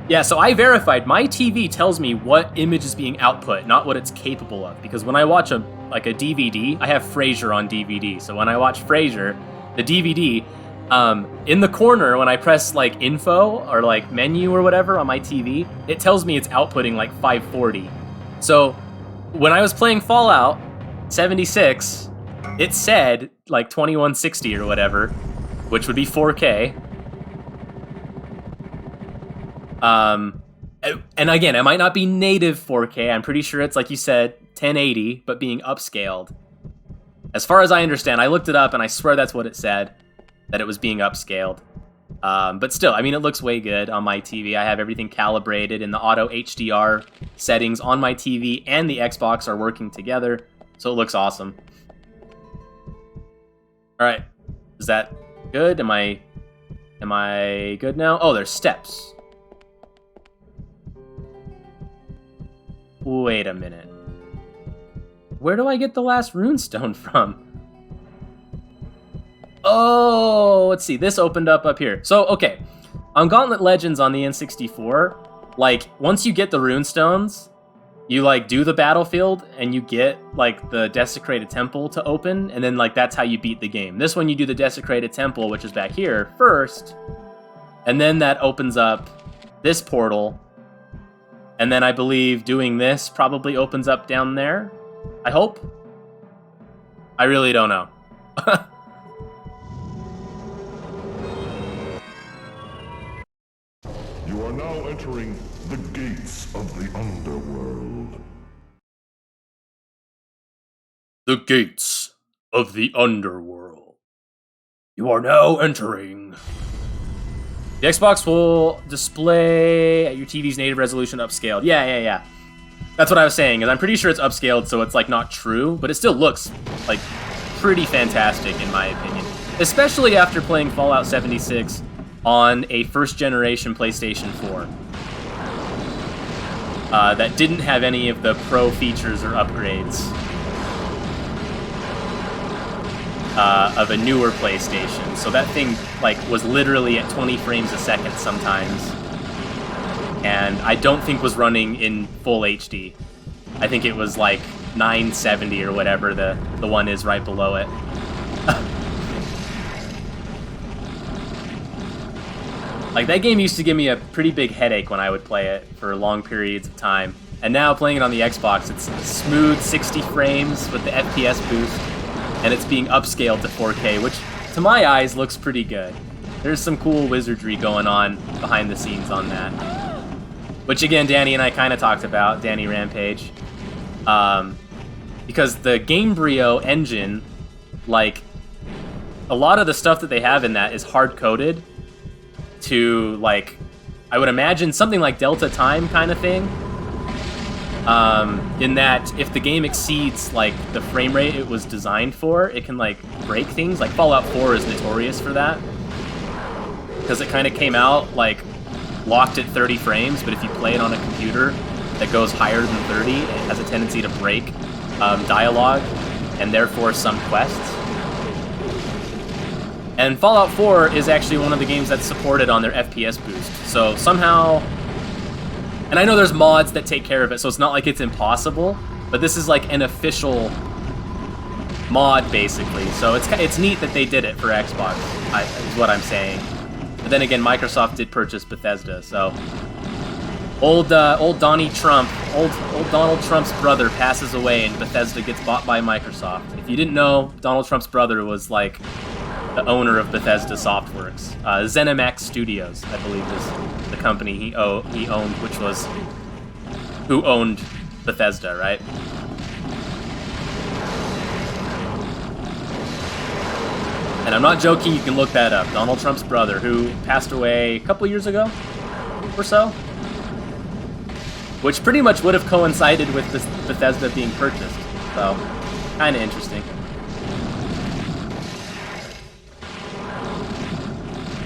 Yeah, so I verified. My TV tells me what image is being output, not what it's capable of. Because when I watch a DVD, I have Frasier on DVD. So when I watch Frasier, the DVD, in the corner when I press like info or like menu or whatever on my TV, it tells me it's outputting like 540. So when I was playing Fallout 76, it said like 2160 or whatever, which would be 4K. And again, it might not be native 4K. I'm pretty sure it's, like you said, 1080, but being upscaled. As far as I understand, I looked it up and I swear that's what it said, that it was being upscaled. But still, I mean, it looks way good on my TV. I have everything calibrated, and the auto HDR settings on my TV and the Xbox are working together, so it looks awesome. All right, is that good? Am I good now? Oh, there's steps. Wait a minute. Where do I get the last Rune Stone from? Oh, let's see. This opened up here. So, okay. On Gauntlet Legends on the N64, like, once you get the Rune Stones, you, like, do the battlefield, and you get, like, the Desecrated Temple to open, and then, like, that's how you beat the game. This one, you do the Desecrated Temple, which is back here, first, and then that opens up this portal, and then I believe doing this probably opens up down there. I hope. I really don't know. You are now entering the gates of the Underworld. The gates of the Underworld. You are now entering. The Xbox will display at your TV's native resolution upscaled. Yeah. That's what I was saying, is I'm pretty sure it's upscaled, so it's, like, not true, but it still looks, like, pretty fantastic, in my opinion. Especially after playing Fallout 76 on a first-generation PlayStation 4. That didn't have any of the pro features or upgrades of a newer PlayStation. So that thing, like, was literally at 20 frames a second sometimes. And I don't think was running in full HD. I think it was, like, 970 or whatever the one is right below it. Like, that game used to give me a pretty big headache when I would play it for long periods of time. And now, playing it on the Xbox, it's smooth 60 frames with the FPS boost, and it's being upscaled to 4K, which, to my eyes, looks pretty good. There's some cool wizardry going on behind the scenes on that. Which, again, Danny and I kind of talked about, Danny Rampage. Because the Gamebryo engine, like, a lot of the stuff that they have in that is hard-coded to, like, I would imagine something like Delta Time kind of thing. In that if the game exceeds, like, the frame rate it was designed for, it can, like, break things. Like, Fallout 4 is notorious for that. Because it kind of came out, like, locked at 30 frames, but if you play it on a computer that goes higher than 30, it has a tendency to break dialogue, and therefore some quests. And Fallout 4 is actually one of the games that's supported on their FPS boost. So somehow, and I know there's mods that take care of it, so it's not like it's impossible, but this is like an official mod, basically. So it's neat that they did it for Xbox, is what I'm saying. But then again, Microsoft did purchase Bethesda, so old Donnie Trump, old Donald Trump's brother passes away, and Bethesda gets bought by Microsoft. If you didn't know, Donald Trump's brother was like the owner of Bethesda Softworks. ZeniMax Studios, I believe, is the company he owned, which was who owned Bethesda, right? And I'm not joking, you can look that up. Donald Trump's brother, who passed away a couple years ago or so. Which pretty much would have coincided with this Bethesda being purchased. So, kind of interesting.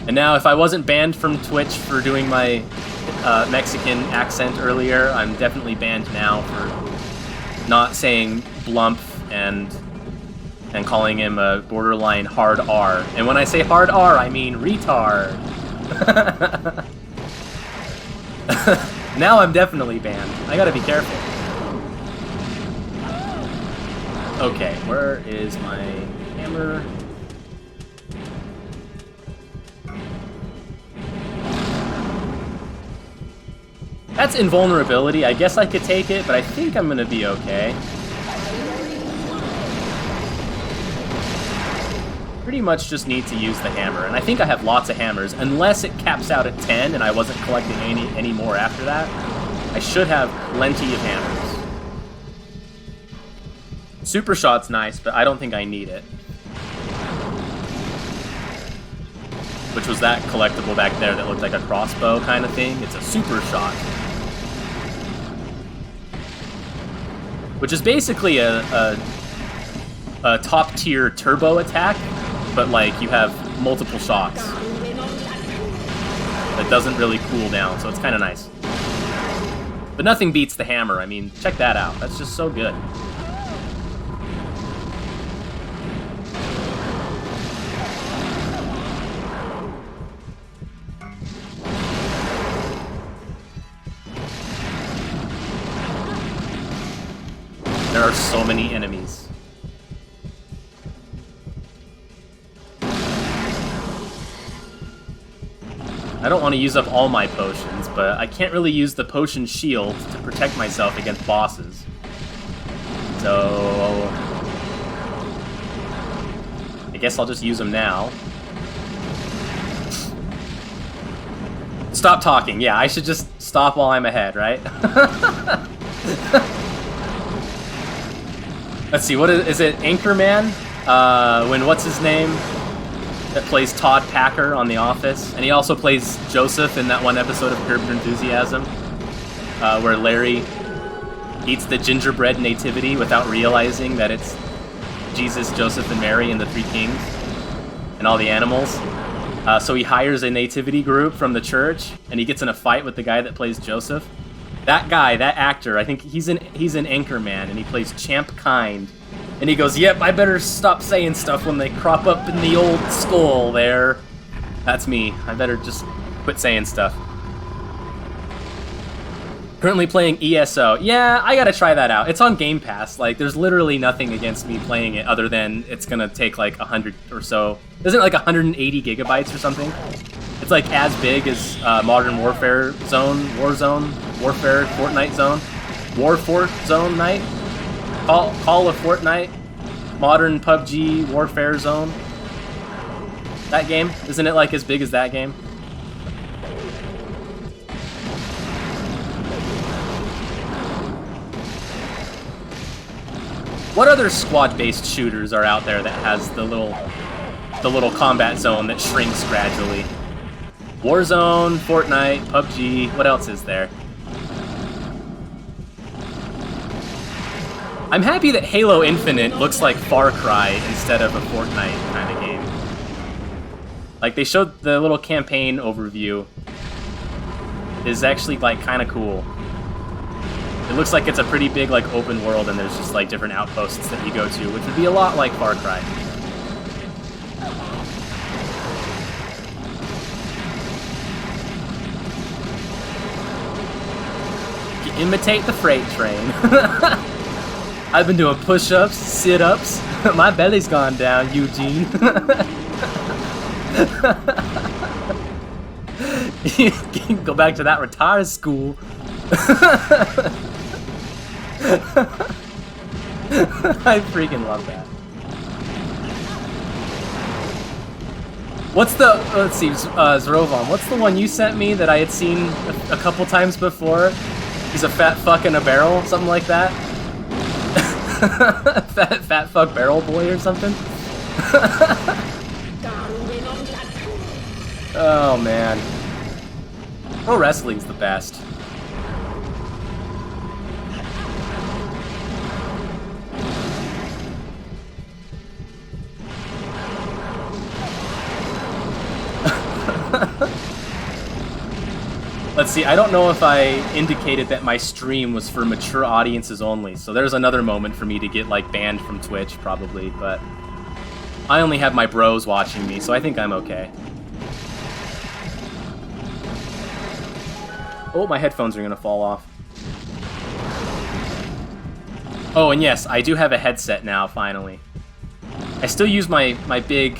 And now, if I wasn't banned from Twitch for doing my Mexican accent earlier, I'm definitely banned now for not saying blump and calling him a borderline hard R. And when I say hard R, I mean retard. Now I'm definitely banned. I gotta be careful. Okay, where is my hammer? That's invulnerability. I guess I could take it, but I think I'm gonna be okay. Pretty much just need to use the hammer, and I think I have lots of hammers, unless it caps out at 10 and I wasn't collecting any more after that. I should have plenty of hammers. Super Shot's nice, but I don't think I need it. Which was that collectible back there that looked like a crossbow kind of thing. It's a Super Shot. Which is basically a top-tier turbo attack, but like you have multiple shots. That doesn't really cool down, so it's kind of nice. But nothing beats the hammer. I mean, check that out. That's just so good. There are so many enemies. I don't want to use up all my potions, but I can't really use the potion shield to protect myself against bosses. So I guess I'll just use them now. Stop talking. Yeah, I should just stop while I'm ahead, right? Let's see, what is it? Anchorman? When what's his name? That plays Todd Packer on The Office, and he also plays Joseph in that one episode of Curb Your Enthusiasm, where Larry eats the gingerbread nativity without realizing that it's Jesus, Joseph, and Mary and the three kings and all the animals. So he hires a nativity group from the church, and he gets in a fight with the guy that plays Joseph. That guy, that actor, I think he's an Anchorman, and he plays Champ Kind. And he goes, yep, I better stop saying stuff when they crop up in the old skull there. That's me. I better just quit saying stuff. Currently playing ESO. Yeah, I gotta try that out. It's on Game Pass. Like, there's literally nothing against me playing it other than it's gonna take like 100 or so. Isn't it like 180 gigabytes or something? It's like as big as Modern Warfare Zone, Warzone, Warfare, Fortnite Zone, Warfort Zone Night. Call of Fortnite, Modern PUBG, Warfare Zone. That game? Isn't it like as big as that game? What other squad-based shooters are out there that has the little combat zone that shrinks gradually? Warzone, Fortnite, PUBG, what else is there? I'm happy that Halo Infinite looks like Far Cry instead of a Fortnite kind of game. Like, they showed the little campaign overview. Is actually, like, kind of cool. It looks like it's a pretty big, like, open world, and there's just, like, different outposts that you go to, which would be a lot like Far Cry. You imitate the freight train. I've been doing push-ups, sit-ups. My belly's gone down, Eugene. You can go back to that retired school. I freaking love that. What's the, let's see, Zrovan, what's the one you sent me that I had seen a couple times before? He's a fat fuck in a barrel, something like that? fat fuck barrel boy or something? Oh man. Pro wrestling's the best. Let's see, I don't know if I indicated that my stream was for mature audiences only, so there's another moment for me to get, like, banned from Twitch, probably, but I only have my bros watching me, so I think I'm okay. Oh, my headphones are gonna fall off. Oh, and yes, I do have a headset now, finally. I still use my big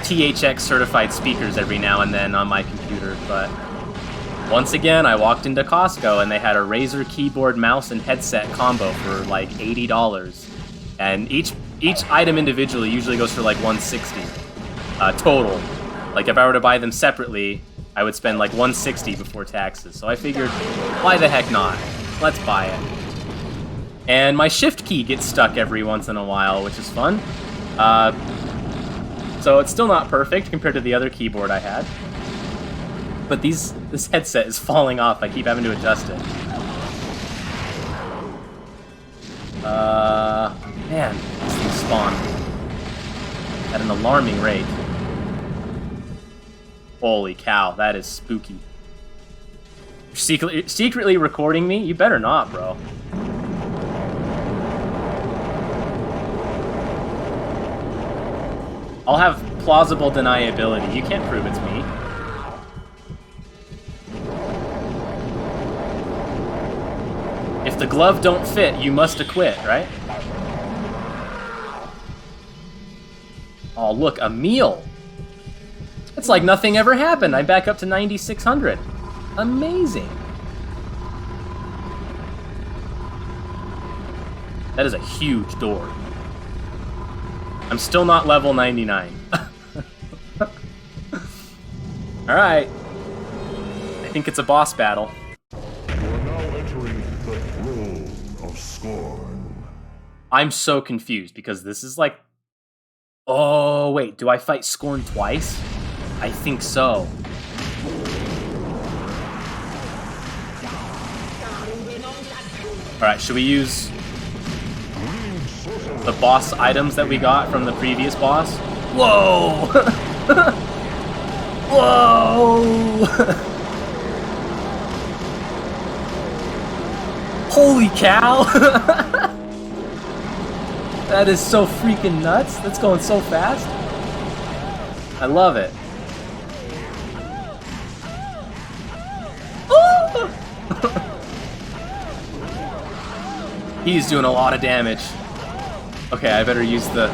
THX certified speakers every now and then on my computer, but once again, I walked into Costco and they had a Razer keyboard, mouse, and headset combo for like $80. And each item individually usually goes for like $160 total. Like if I were to buy them separately, I would spend like $160 before taxes. So I figured, why the heck not? Let's buy it. And my shift key gets stuck every once in a while, which is fun. So it's still not perfect compared to the other keyboard I had. But this headset is falling off. I keep having to adjust it. Man, these things spawn at an alarming rate. Holy cow, that is spooky. You're secretly recording me? You better not, bro. I'll have plausible deniability. You can't prove it's me. If the glove don't fit, you must acquit, right? Oh, look, a meal. It's like nothing ever happened. I'm back up to 9,600. Amazing. That is a huge door. I'm still not level 99. Alright. I think it's a boss battle. You are now entering the throne of Scorn. I'm so confused because this is like... Oh, wait, do I fight Scorn twice? I think so. Alright, should we use the boss items that we got from the previous boss? Whoa! Whoa! Holy cow! That is so freaking nuts. That's going so fast. I love it. He's doing a lot of damage. Okay, I better use the...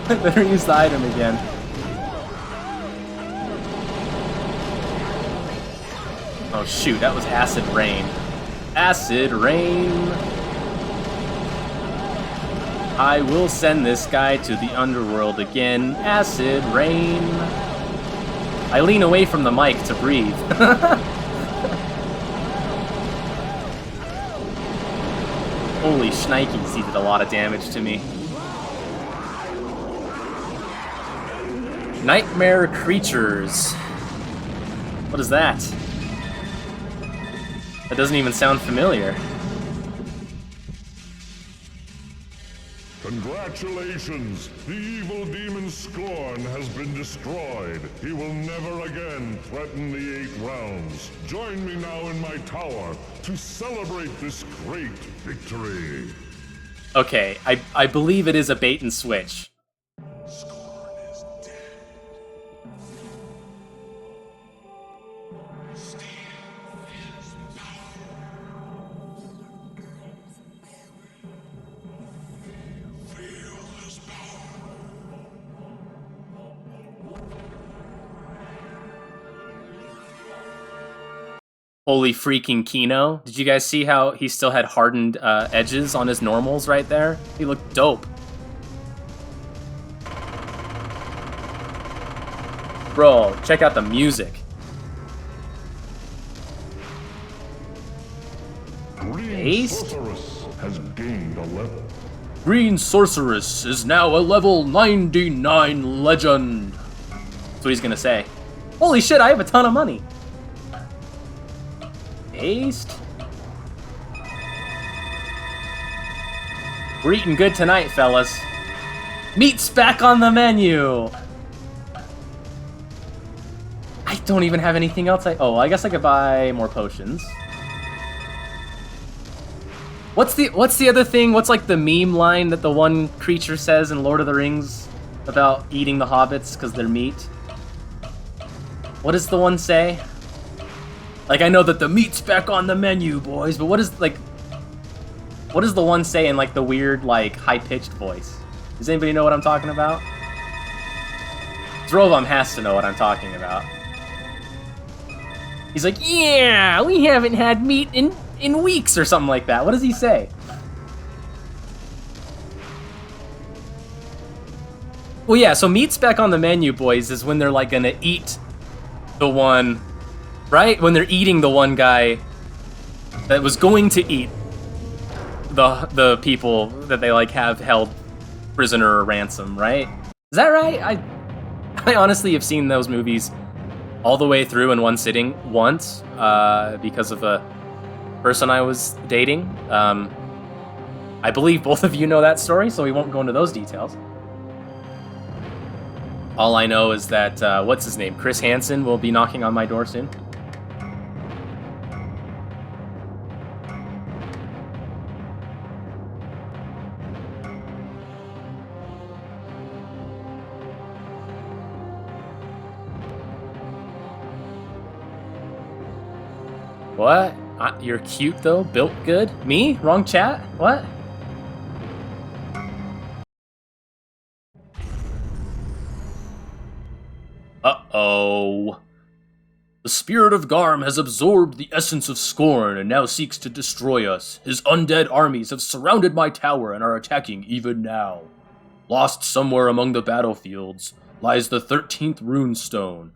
I better use the item again. Oh shoot, that was Acid Rain. Acid Rain! I will send this guy to the Underworld again. Acid Rain! I lean away from the mic to breathe. Holy shnikes, he did a lot of damage to me. Nightmare Creatures. What is that? That doesn't even sound familiar. Congratulations! The evil demon Scorn has been destroyed. He will never again threaten the 8 realms. Join me now in my tower to celebrate this great victory. Okay, I believe it is a bait and switch. Scorn is dead. Steal his power. Feel his power. Holy freaking Kino. Did you guys see how he still had hardened edges on his normals right there? He looked dope. Bro, check out the music. Green Sorceress has gained a level. Green Sorceress is now a level 99 legend. That's what he's gonna say. Holy shit, I have a ton of money. Paste. We're eating good tonight, fellas. Meat's back on the menu. I don't even have anything else. Oh, I guess I could buy more potions. What's the other thing? What's like the meme line that the one creature says in Lord of the Rings about eating the hobbits because they're meat? What does the one say? Like, I know that the meat's back on the menu, boys, but what does the one say in, like, the weird, like, high-pitched voice? Does anybody know what I'm talking about? Drovam has to know what I'm talking about. He's like, yeah, we haven't had meat in weeks or something like that. What does he say? Well, yeah, so meat's back on the menu, boys, is when they're, like, gonna eat the one, right? When they're eating the one guy that was going to eat the people that they, like, have held prisoner or ransom, right? Is that right? I honestly have seen those movies all the way through in one sitting once, because of a person I was dating. I believe both of you know that story, so we won't go into those details. All I know is that, what's his name? Chris Hansen will be knocking on my door soon. What? You're cute, though? Built good? Me? Wrong chat? What? Uh-oh. The spirit of Garm has absorbed the essence of scorn and now seeks to destroy us. His undead armies have surrounded my tower and are attacking even now. Lost somewhere among the battlefields lies the 13th Rune Stone.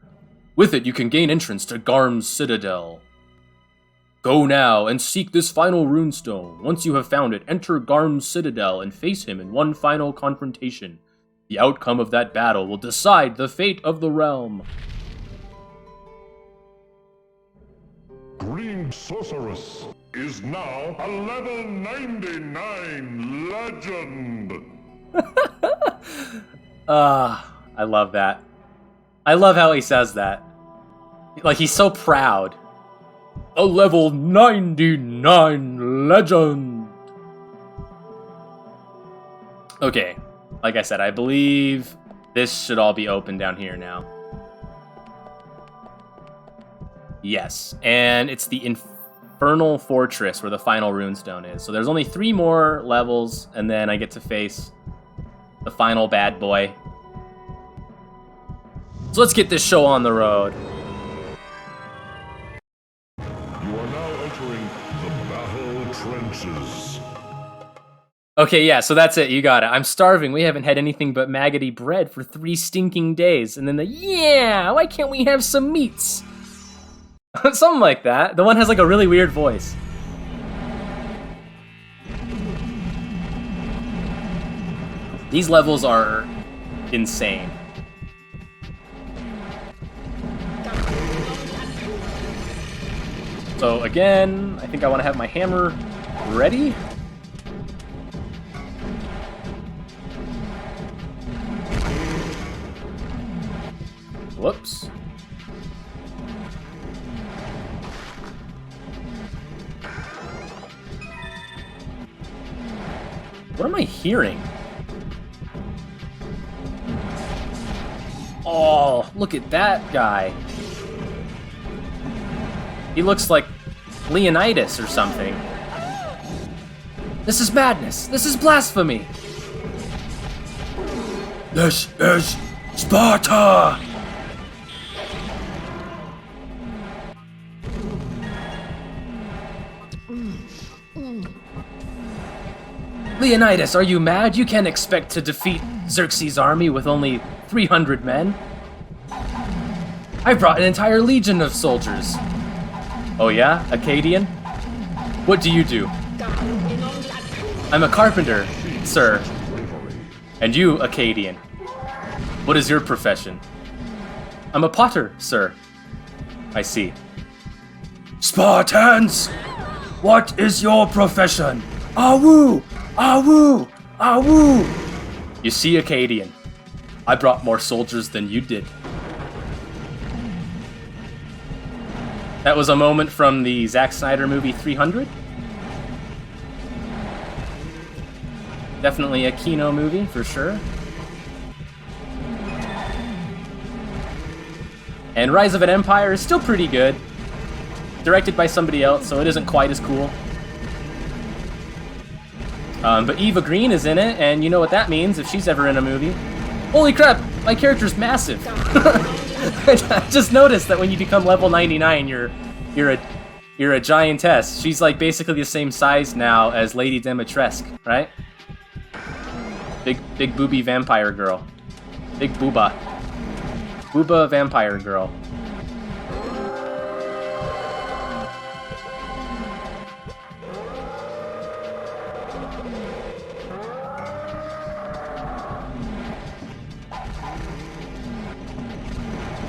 With it, you can gain entrance to Garm's citadel. Go now and seek this final Rune Stone. Once you have found it, enter Garm's citadel and face him in one final confrontation. The outcome of that battle will decide the fate of the realm. Green Sorceress is now a level 99 legend. I love that. I love how he says that. Like, he's so proud. A level 99 legend. Okay, like I said, I believe this should all be open down here now. Yes, and it's the Infernal Fortress where the final runestone is. So there's only 3 more levels, and then I get to face the final bad boy. So let's get this show on the road. You are now entering the battle trenches. Okay, yeah, so that's it. You got it. I'm starving. We haven't had anything but maggoty bread for 3 stinking days. And then yeah, why can't we have some meats? Something like that. The one has like a really weird voice. These levels are insane. So again, I think I want to have my hammer ready. Whoops. What am I hearing? Oh, look at that guy. He looks like Leonidas or something. This is madness. This is blasphemy. This is Sparta! Leonidas, are you mad? You can't expect to defeat Xerxes' army with only 300 men. I brought an entire legion of soldiers. Oh yeah? Akkadian? What do you do? I'm a carpenter, sir. And you, Akkadian? What is your profession? I'm a potter, sir. I see. Spartans! What is your profession? Awoo! Awoo! Awoo! You see, Akkadian, I brought more soldiers than you did. That was a moment from the Zack Snyder movie 300. Definitely a Kino movie, for sure. And Rise of an Empire is still pretty good. directed by somebody else, so it isn't quite as cool. But Eva Green is in it, and you know what that means if she's ever in a movie. Holy crap, my character's massive. I just noticed that when you become level 99, you're a giantess. She's like basically the same size now as Lady Dimitrescu, right? Big booby vampire girl. Big booba. Booba vampire girl.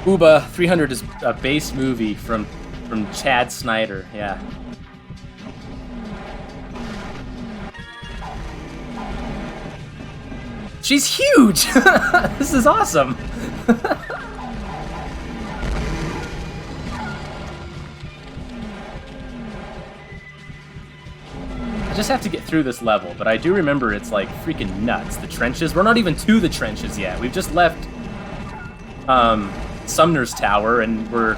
Booba 300 is a base movie from Chad Snyder, yeah. She's huge! This is awesome! I just have to get through this level, but I do remember it's like freaking nuts. The trenches, we're not even to the trenches yet. We've just left Sumner's Tower, and we're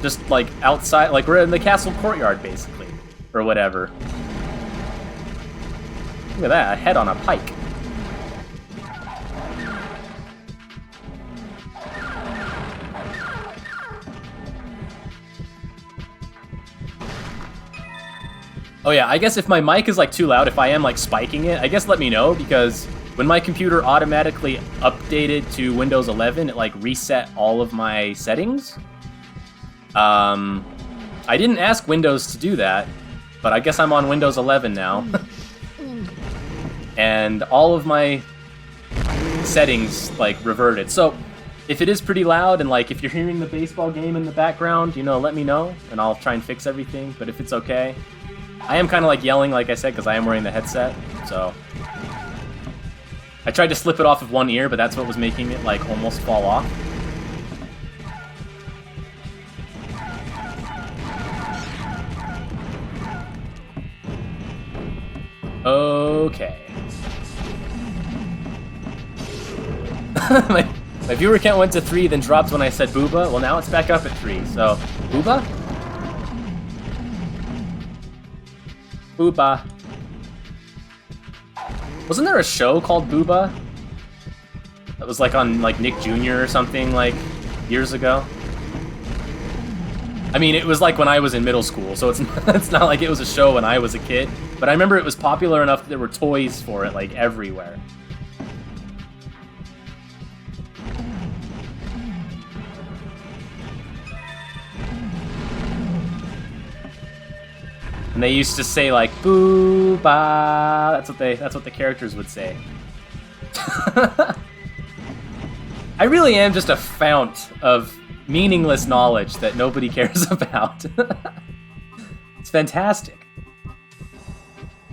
just like outside, like we're in the castle courtyard basically, or whatever. Look at that, a head on a pike. Oh yeah, I guess if my mic is like too loud, if I am like spiking it, I guess let me know, because when my computer automatically updated to Windows 11, it like reset all of my settings. I didn't ask Windows to do that, but I guess I'm on Windows 11 now. And all of my settings like reverted. So if it is pretty loud, and like if you're hearing the baseball game in the background, you know, let me know and I'll try and fix everything. But if it's okay, I am kind of like yelling, like I said, because I am wearing the headset, so I tried to slip it off of one ear, but that's what was making it like almost fall off. Okay. my viewer count went to 3, then dropped when I said booba. Well, now it's back up at 3, so booba? Booba. Wasn't there a show called Booba? That was like on like Nick Jr. or something like years ago? I mean, it was like when I was in middle school, so it's not like it was a show when I was a kid. But I remember it was popular enough that there were toys for it like everywhere. And they used to say like "boo-ba." That's what the characters would say. I really am just a fount of meaningless knowledge that nobody cares about. It's fantastic.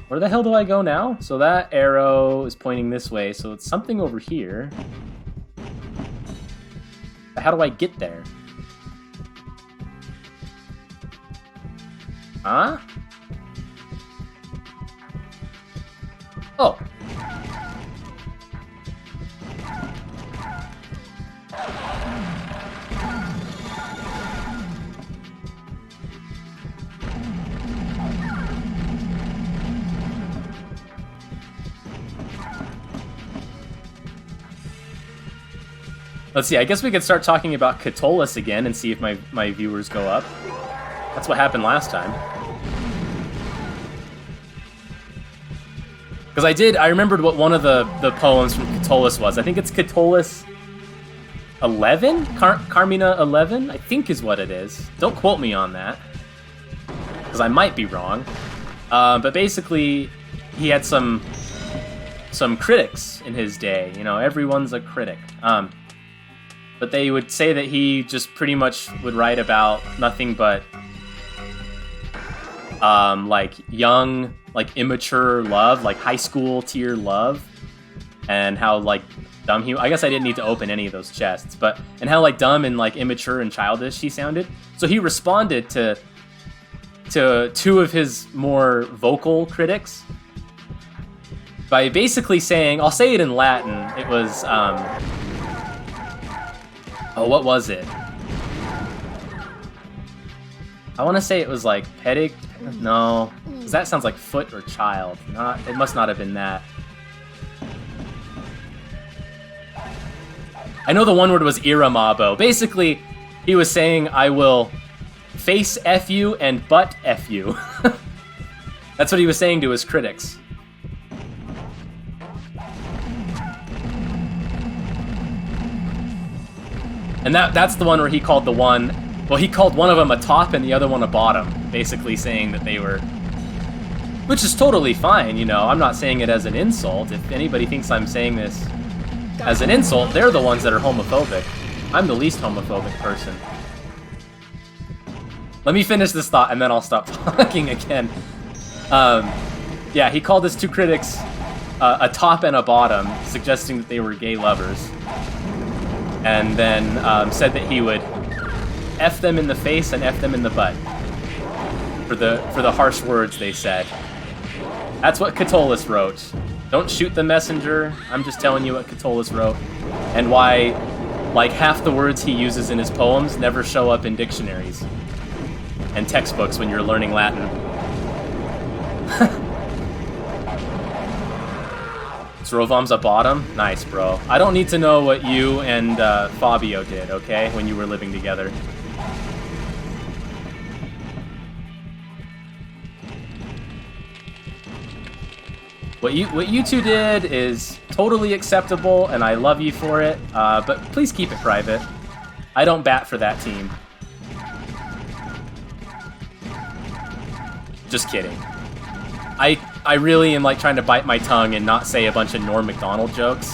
Where the hell do I go now? So that arrow is pointing this way, so it's something over here. But how do I get there? Huh? Oh. Let's see, I guess we could start talking about Catullus again and see if my viewers go up. That's what happened last time. Because I remembered what one of the poems from Catullus was. I think it's Catullus 11? Carmina 11? I think is what it is. Don't quote me on that, because I might be wrong. But basically, he had some critics in his day. You know, everyone's a critic. But they would say that he just pretty much would write about nothing but like young, like immature love, like high school tier love, and how like dumb he. I guess I didn't need to open any of those chests, and how like dumb and like immature and childish he sounded. So he responded to two of his more vocal critics by basically saying, I'll say it in Latin. It was oh, what was it? I want to say it was like Pedig. No, 'cause that sounds like foot or child. It must not have been that. I know the one word was Iramabo. Basically, he was saying, I will face F you and butt F you. That's what he was saying to his critics. And that's the one where he called he called one of them a top and the other one a bottom, basically saying that they were... Which is totally fine, you know, I'm not saying it as an insult. If anybody thinks I'm saying this as an insult, they're the ones that are homophobic. I'm the least homophobic person. Let me finish this thought and then I'll stop talking again. Yeah, he called his two critics a top and a bottom, suggesting that they were gay lovers. And then said that he would F them in the face and F them in the butt for the harsh words they said. That's what Catullus wrote. Don't shoot the messenger. I'm just telling you what Catullus wrote and why, like, half the words he uses in his poems never show up in dictionaries and textbooks when you're learning Latin. Rovom's a bottom? Nice, bro. I don't need to know what you and Fabio did, okay, when you were living together. What you two did is totally acceptable, and I love you for it, but please keep it private. I don't bat for that team. Just kidding. I really am like trying to bite my tongue and not say a bunch of Norm Macdonald jokes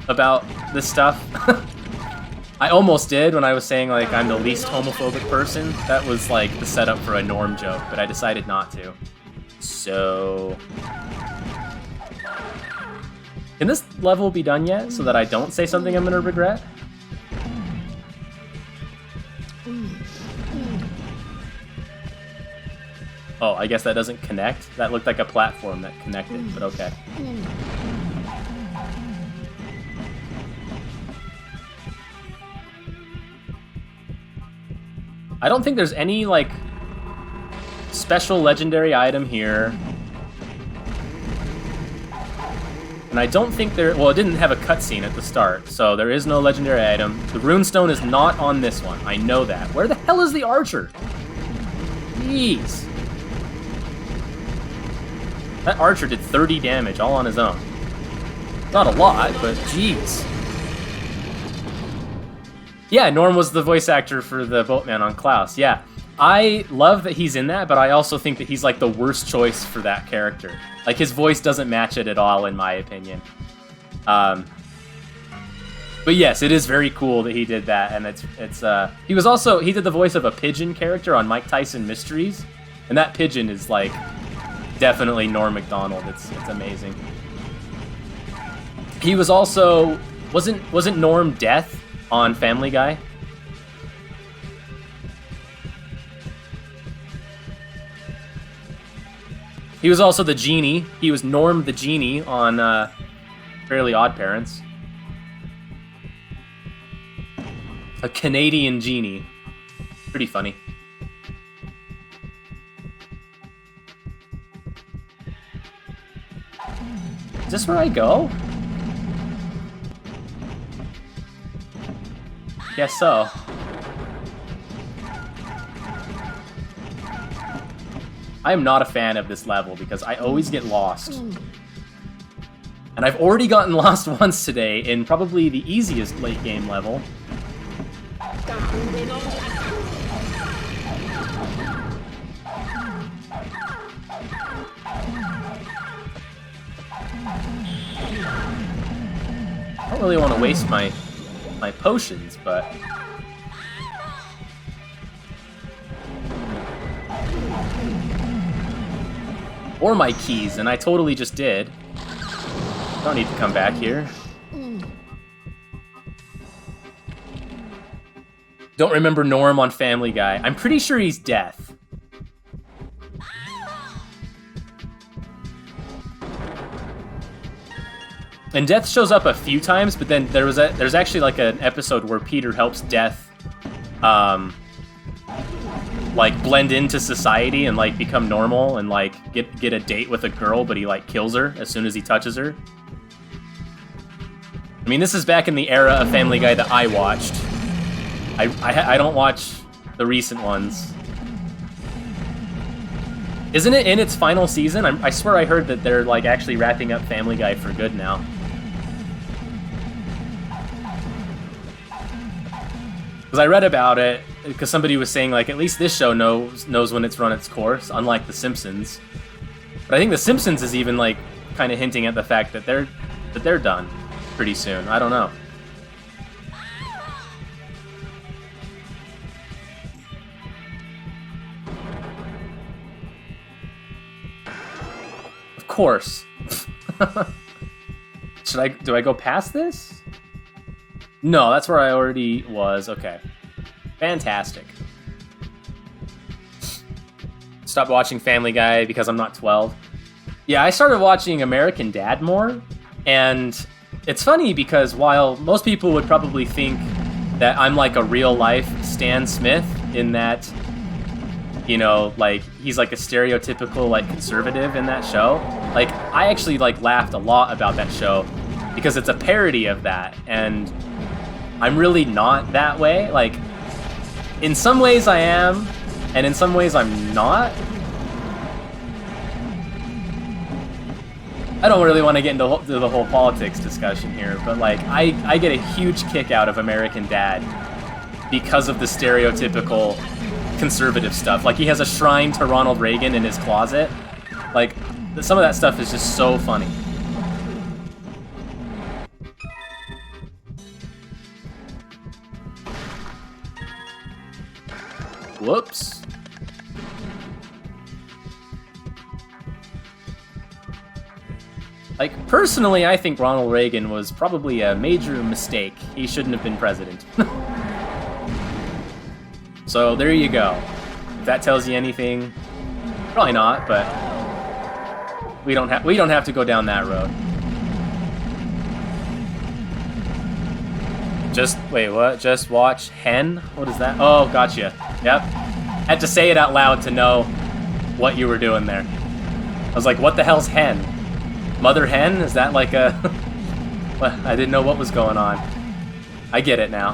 about this stuff. I almost did when I was saying like I'm the least homophobic person. That was like the setup for a Norm joke, but I decided not to. So... Can this level be done yet so that I don't say something I'm gonna regret? Oh, I guess that doesn't connect? That looked like a platform that connected, but okay. I don't think there's any, like, special legendary item here. And I don't think there... Well, it didn't have a cutscene at the start, so there is no legendary item. The Rune Stone is not on this one. I know that. Where the hell is the archer? Jeez. That archer did 30 damage all on his own. Not a lot, but jeez. Yeah, Norm was the voice actor for the boatman on Klaus. Yeah, I love that he's in that, but I also think that he's like the worst choice for that character. Like, his voice doesn't match it at all, in my opinion. But yes, it is very cool that he did that, and he did the voice of a pigeon character on Mike Tyson Mysteries, and that pigeon is like definitely Norm Macdonald. It's amazing. He was also wasn't Norm Death on Family Guy? He was also the genie. He was Norm the genie on Fairly Odd Parents. A Canadian genie. Pretty funny. Is this where I go? Guess so. I am not a fan of this level because I always get lost. And I've already gotten lost once today in probably the easiest late game level. I don't really want to waste my potions, but... Or my keys, and I totally just did. Don't need to come back here. Don't remember Norm on Family Guy. I'm pretty sure he's Death. And Death shows up a few times, but then there's actually like an episode where Peter helps Death like blend into society and like become normal and like get a date with a girl, but he like kills her as soon as he touches her. I mean, this is back in the era of Family Guy that I watched. I don't watch the recent ones. Isn't it in its final season? I swear I heard that they're like actually wrapping up Family Guy for good now. Because I read about it, because somebody was saying like at least this show knows when it's run its course, unlike The Simpsons. But I think The Simpsons is even like kind of hinting at the fact that they're done pretty soon. I don't know. Of course. Do I go past this? No, that's where I already was. Okay. Fantastic. Stopped watching Family Guy because I'm not 12. Yeah, I started watching American Dad more, and it's funny because while most people would probably think that I'm like a real-life Stan Smith in that, you know, like, he's like a stereotypical, like, conservative in that show, like, I actually, like, laughed a lot about that show because it's a parody of that, and I'm really not that way. Like, in some ways I am, and in some ways I'm not. I don't really want to get into the whole politics discussion here, but like, I get a huge kick out of American Dad because of the stereotypical conservative stuff. Like, he has a shrine to Ronald Reagan in his closet. Like, some of that stuff is just so funny. Whoops. Like, personally, I think Ronald Reagan was probably a major mistake. He shouldn't have been president. So, there you go. If that tells you anything, probably not, but we don't have to go down that road. Wait, what? Just watch Hen? What is that? Oh, gotcha. Yep. Had to say it out loud to know what you were doing there. I was like, what the hell's Hen? Mother Hen? Is that like a... I didn't know what was going on. I get it now.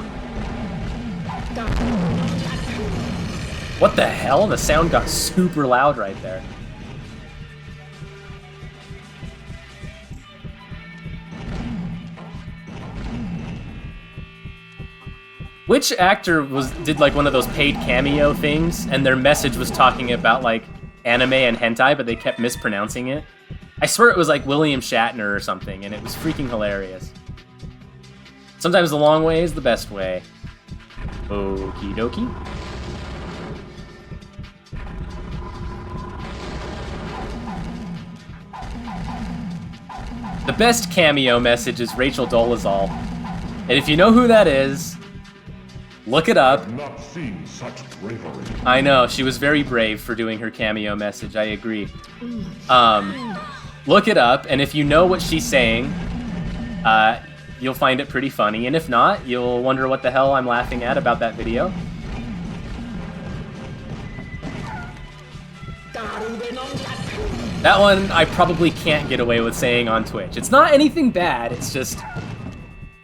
What the hell? The sound got super loud right there. Which actor did like one of those paid cameo things, and their message was talking about like anime and hentai, but they kept mispronouncing it? I swear it was like William Shatner or something, and it was freaking hilarious. Sometimes the long way is the best way. Okie dokie. The best cameo message is Rachel Dolezal. And if you know who that is, look it up. I've not seen such bravery. I know, she was very brave for doing her cameo message, I agree. Look it up, and if you know what she's saying, you'll find it pretty funny, and if not, you'll wonder what the hell I'm laughing at about that video. That one I probably can't get away with saying on Twitch. It's not anything bad, it's just...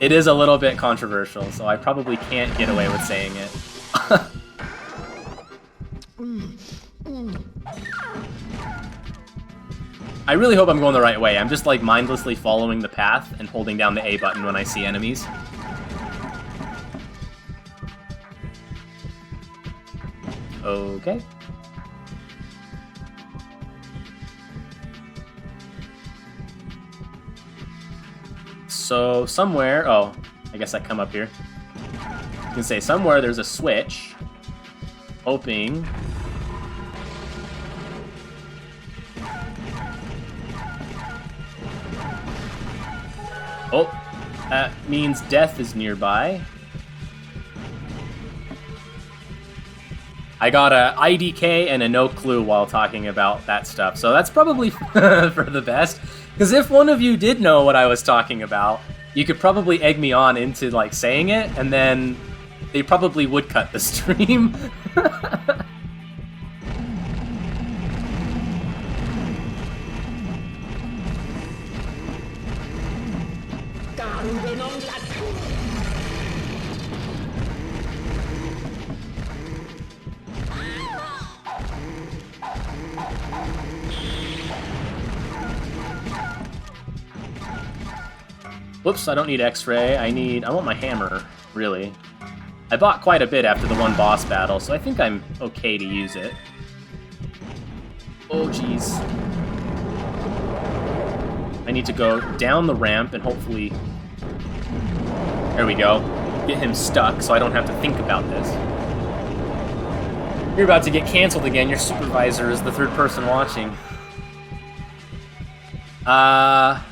it is a little bit controversial, so I probably can't get away with saying it. I really hope I'm going the right way. I'm just like mindlessly following the path and holding down the A button when I see enemies. Okay. So somewhere, oh, I guess I come up here. You can say somewhere there's a switch. Hoping. Oh, that means death is nearby. I got a IDK and a no clue while talking about that stuff, so that's probably for the best. Because if one of you did know what I was talking about, you could probably egg me on into like saying it, and then they probably would cut the stream. Whoops, I don't need X-ray. I want my hammer, really. I bought quite a bit after the one boss battle, so I think I'm okay to use it. Oh, jeez. I need to go down the ramp and hopefully... There we go. Get him stuck so I don't have to think about this. You're about to get canceled again. Your supervisor is the third person watching. I'd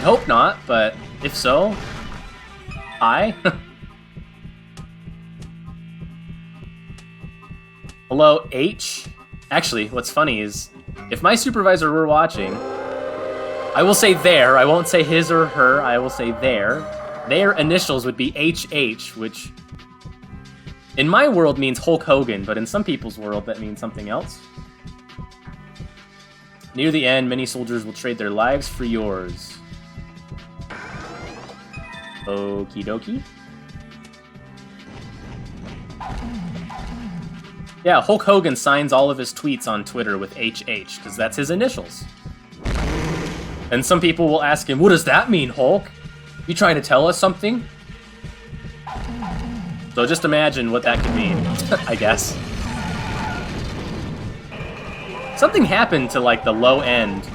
hope not, but if so, hi. Hello, H? Actually, what's funny is, if my supervisor were watching, I will say their, I won't say his or her, I will say their. Their initials would be HH, which in my world means Hulk Hogan, but in some people's world that means something else. Near the end, many soldiers will trade their lives for yours. Okie dokie. Yeah, Hulk Hogan signs all of his tweets on Twitter with HH, because that's his initials. And some people will ask him, what does that mean, Hulk? You trying to tell us something? So just imagine what that could mean, I guess. Something happened to, like, the low end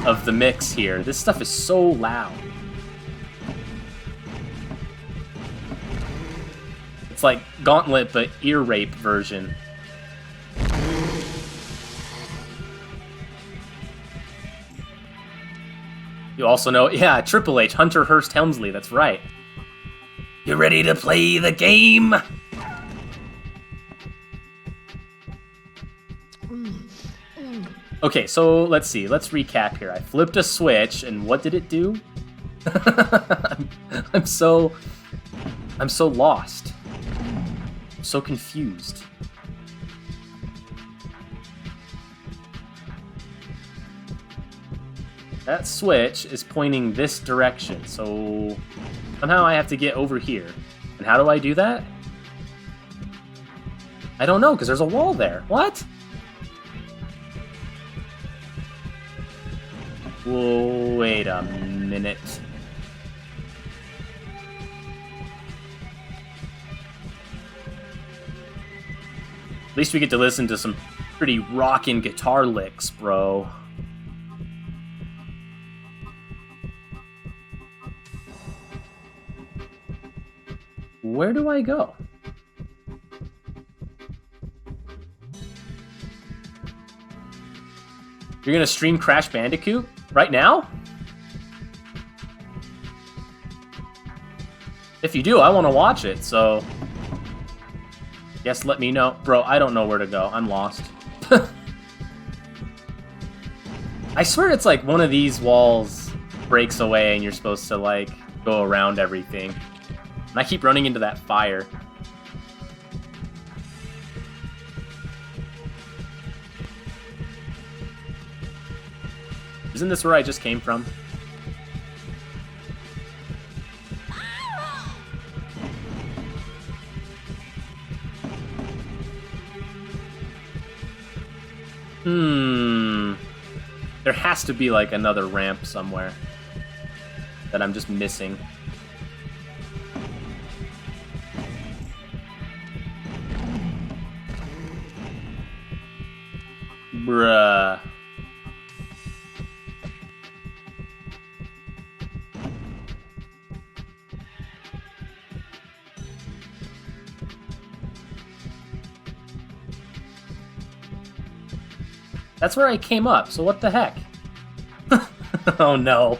of the mix here. This stuff is so loud. It's like Gauntlet, but ear rape version. You also know, yeah, Triple H, Hunter Hearst Helmsley, that's right. You ready to play the game? Okay, so let's see, let's recap here. I flipped a switch, and what did it do? I'm so lost. I'm so confused. That switch is pointing this direction, so somehow I have to get over here. And how do I do that? I don't know, because there's a wall there. What? Whoa, wait a minute. At least we get to listen to some pretty rockin' guitar licks, bro. Where do I go? You're gonna stream Crash Bandicoot right now? If you do, I want to watch it, so... Yes, let me know. Bro, I don't know where to go. I'm lost. I swear it's like one of these walls breaks away and you're supposed to, like, go around everything. And I keep running into that fire. Isn't this where I just came from? There has to be, like, another ramp somewhere that I'm just missing. Bruh. That's where I came up, so what the heck? Oh no.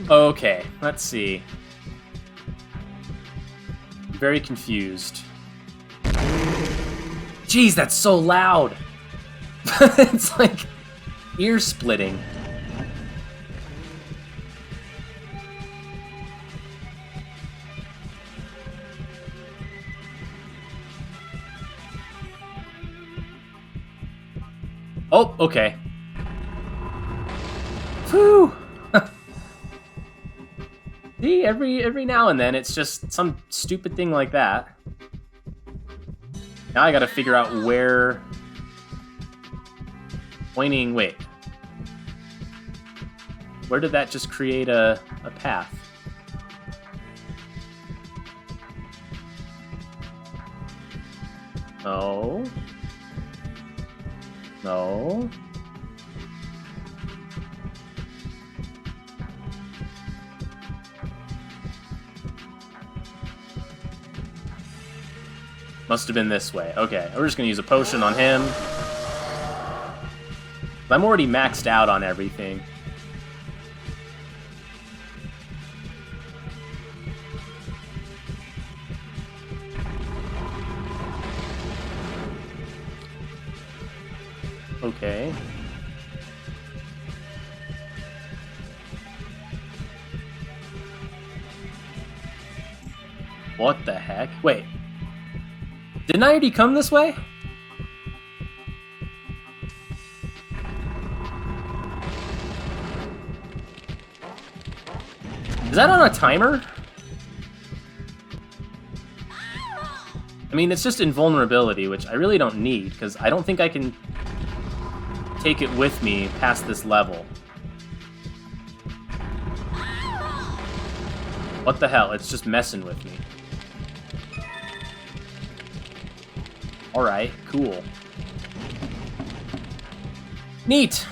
Okay, let's see. I'm very confused. Jeez, that's so loud! It's like ear splitting. Oh, okay. Whew! See, every now and then, it's just some stupid thing like that. Now I gotta figure out where... Pointing... Wait. Where did that just create a path? No. No. Must have been this way. Okay, we're just gonna use a potion on him. I'm already maxed out on everything. Okay. What the heck? Wait. Didn't I already come this way? Is that on a timer? I mean, it's just invulnerability, which I really don't need, because I don't think I can take it with me past this level. What the hell? It's just messing with me. Alright, cool. Neat!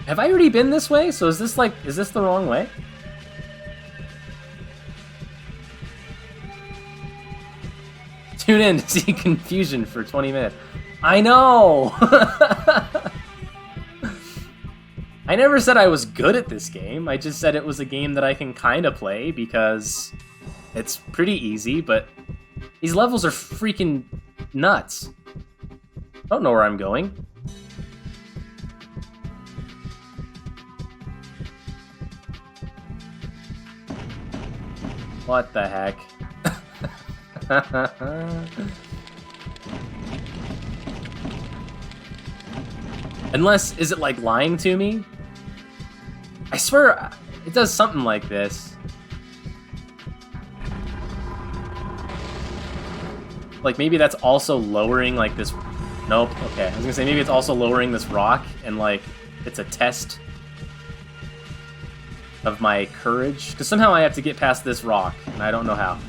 Have I already been this way? So is this the wrong way? Tune in to see confusion for 20 minutes. I know! I never said I was good at this game. I just said it was a game that I can kind of play because it's pretty easy, but these levels are freaking nuts. I don't know where I'm going. What the heck? Unless, is it like lying to me? I swear it does something like this. Like maybe that's also lowering like this... Nope, okay. I was gonna say maybe it's also lowering this rock and like it's a test of my courage. Because somehow I have to get past this rock and I don't know how.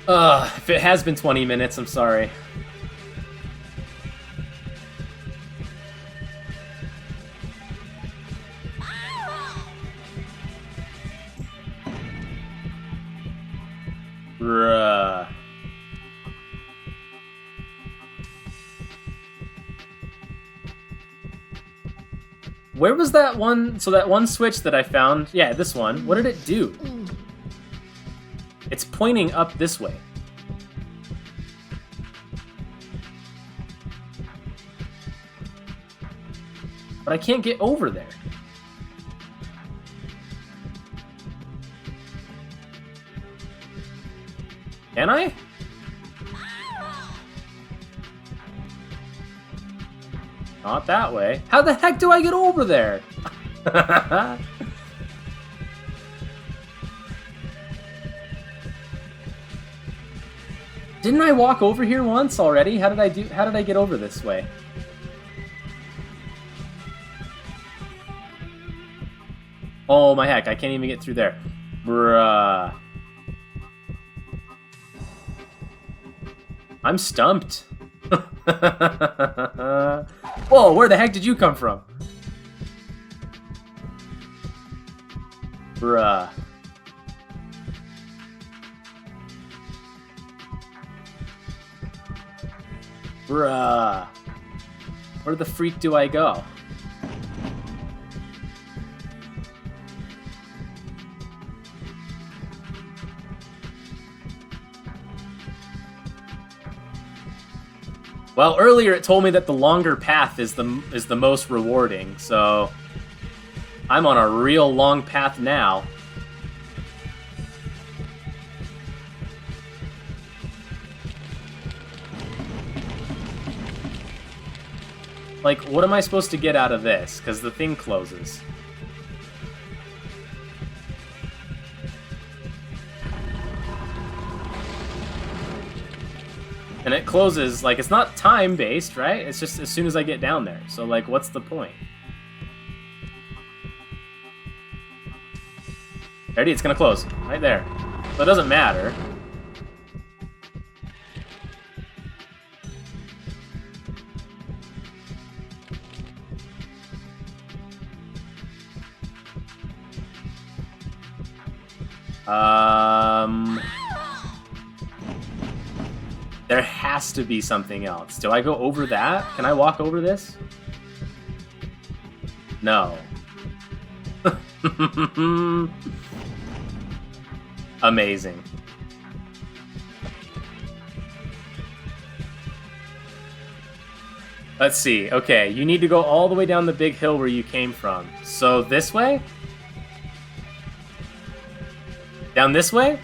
If it has been 20 minutes, I'm sorry. Bruh. Where was that one? So that one switch that I found, yeah, this one. What did it do? It's pointing up this way. But I can't get over there. Can I? Not that way. How the heck do I get over there? Didn't I walk over here once already? How did I get over this way? Oh my heck, I can't even get through there. Bruh. I'm stumped. Whoa, where the heck did you come from? Bruh. Bruh. Where the freak do I go? Well, earlier it told me that the longer path is the most rewarding, so I'm on a real long path now. Like, what am I supposed to get out of this? Because the thing closes. And it closes, like, it's not time-based, right? It's just as soon as I get down there. So, like, what's the point? Ready? It's gonna close. Right there. So it doesn't matter. There has to be something else. Do I go over that? Can I walk over this? No. Amazing. Let's see. Okay, you need to go all the way down the big hill where you came from. So this way? Down this way?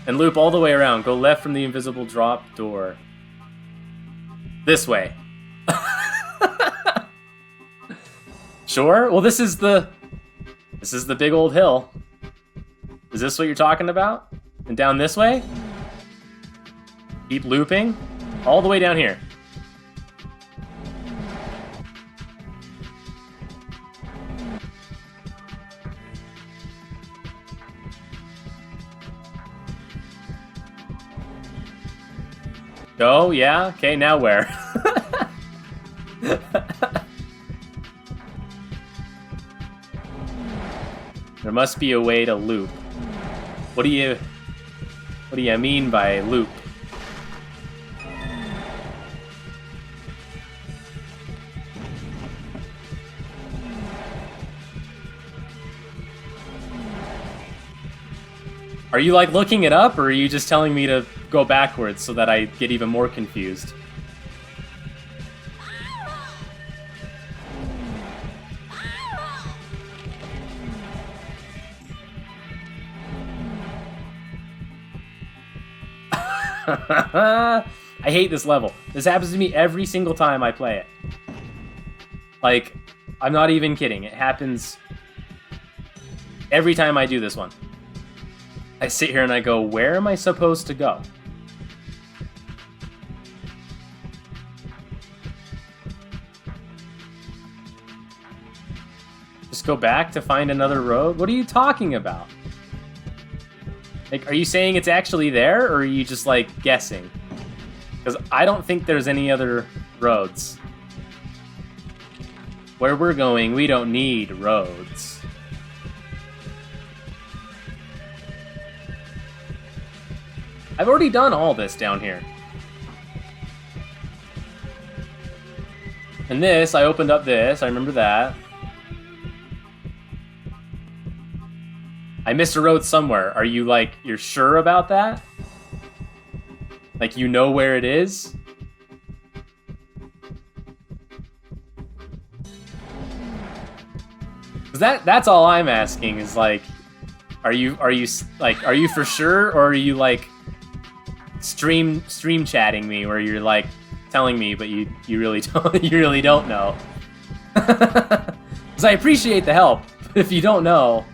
And loop all the way around. Go left from the invisible drop door. This way. Sure? Well, this is the big old hill. Is this what you're talking about? And down this way? Keep looping. All the way down here. Go, yeah. Okay, now where? There must be a way to loop. What do you mean by loop? Are you like looking it up, or are you just telling me to go backwards so that I get even more confused? I hate this level. This happens to me every single time I play it. Like, I'm not even kidding. It happens every time I do this one. I sit here and I go, where am I supposed to go? Just go back to find another road? What are you talking about? Like, are you saying it's actually there, or are you just, like, guessing? Because I don't think there's any other roads. Where we're going, we don't need roads. I've already done all this down here. And this, I opened up this, I remember that. I missed a road somewhere. Are you like, you're sure about that? Like, you know where it is? Cause that's all I'm asking is like, are you for sure, or are you like stream chatting me where you're like telling me but you really don't know? Cause I appreciate the help. If you don't know,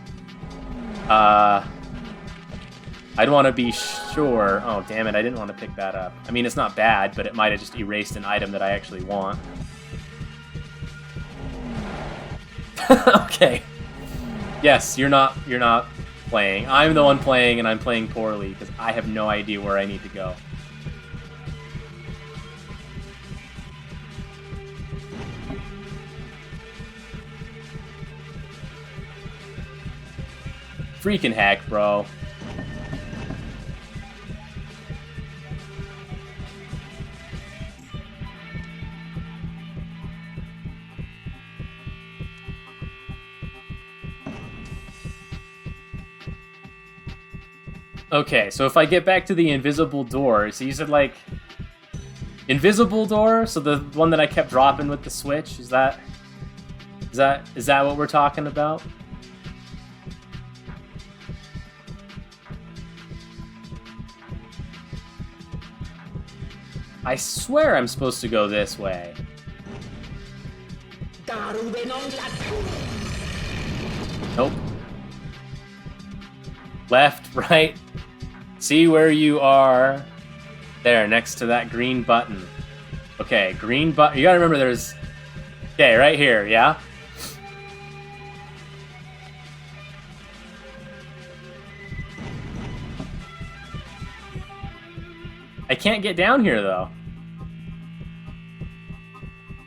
I'd want to be sure. Oh, damn it, I didn't want to pick that up. I mean, it's not bad, but it might have just erased an item that I actually want. Okay. Yes, you're not playing. I'm the one playing, and I'm playing poorly, because I have no idea where I need to go. Freaking heck, bro. Okay, so if I get back to the invisible door, so you said like invisible door, so the one that I kept dropping with the switch, is that what we're talking about? I swear I'm supposed to go this way. Nope. Left, right. See where you are. There, next to that green button. Okay, green button. You gotta remember there's... Okay, right here, yeah? I can't get down here, though.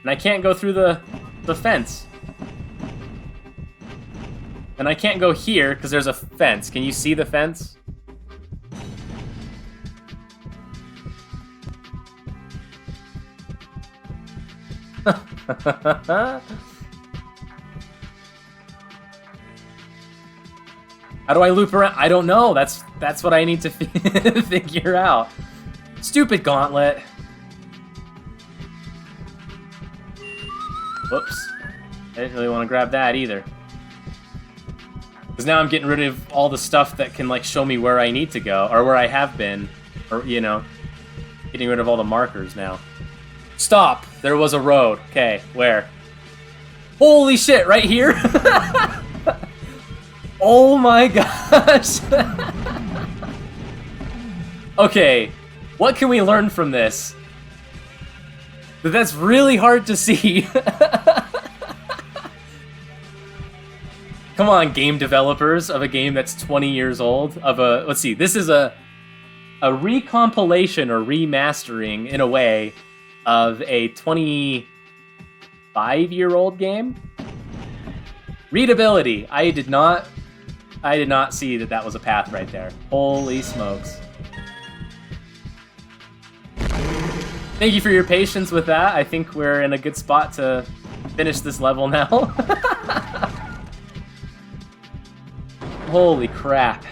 And I can't go through the fence. And I can't go here, because there's a fence. Can you see the fence? How do I loop around? I don't know. That's what I need to figure out. Stupid Gauntlet. Whoops. I didn't really want to grab that either. Because now I'm getting rid of all the stuff that can, like, show me where I need to go, or where I have been, or, you know, getting rid of all the markers now. Stop! There was a road. Okay, where? Holy shit, right here? Oh my gosh! Okay, what can we learn from this? That's really hard to see. Come on, game developers of a game that's 20 years old. Let's see, this is a recompilation or remastering, in a way, of a 25-year-old game. Readability. I did not see that was a path right there. Holy smokes. Thank you for your patience with that. I think we're in a good spot to finish this level now. Holy crap.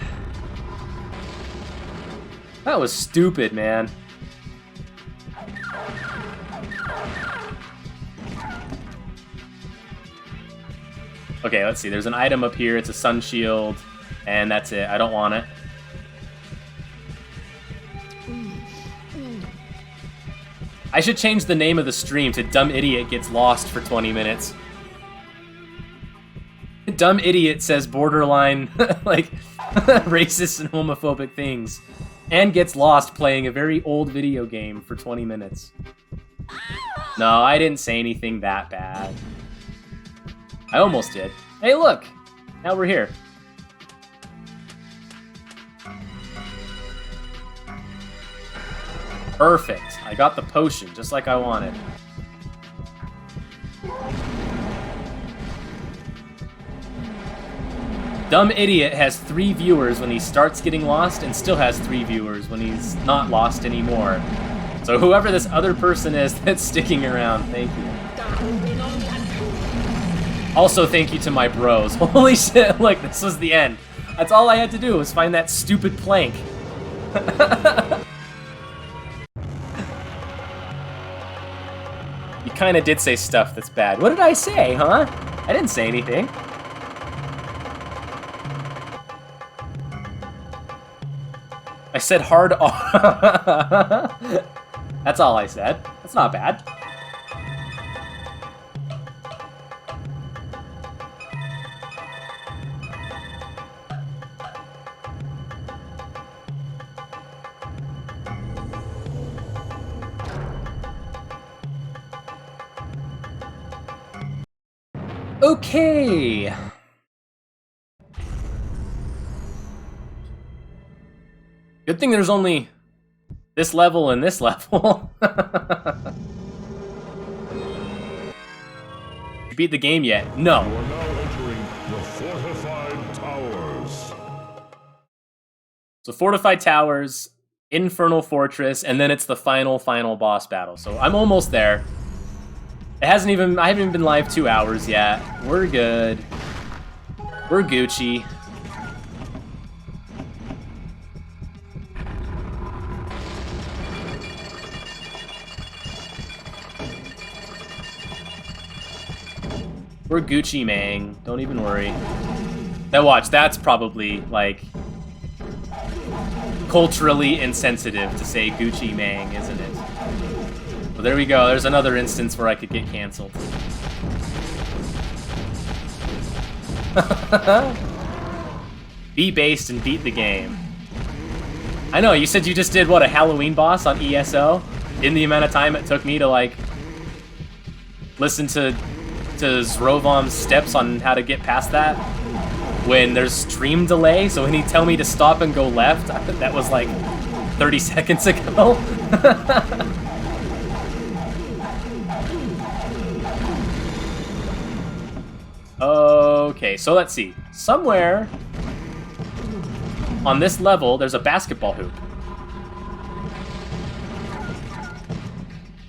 That was stupid, man. Okay, let's see. There's an item up here. It's a sun shield, and that's it. I don't want it. I should change the name of the stream to Dumb Idiot Gets Lost for 20 minutes. Dumb Idiot says borderline, like, racist and homophobic things, and gets lost playing a very old video game for 20 minutes. No, I didn't say anything that bad. I almost did. Hey, look! Now we're here. Perfect. I got the potion, just like I wanted. Dumb Idiot has 3 viewers when he starts getting lost, and still has 3 viewers when he's not lost anymore. So whoever this other person is that's sticking around, thank you. Also, thank you to my bros. Holy shit, look, this was the end. That's all I had to do, was find that stupid plank. You kinda did say stuff that's bad. What did I say, huh? I didn't say anything. I said hard R. That's all I said. That's not bad. Okay. Good thing there's only this level and this level. You beat the game yet? No. You are now entering the fortified towers. So fortified towers, infernal fortress, and then it's the final boss battle. So I'm almost there. I haven't even been live 2 hours yet. We're good. We're Gucci. We're Gucci Mang. Don't even worry. Now watch, that's probably, like, culturally insensitive to say Gucci Mang, isn't it? there we go. There's another instance where I could get canceled. Be based and beat the game. I know, you said you just did, what, a Halloween boss on ESO? In the amount of time it took me to, like, listen to Zrovom's steps on how to get past that when there's stream delay, so when he tell me to stop and go left, that was like 30 seconds ago. Okay, so let's see. Somewhere on this level, there's a basketball hoop.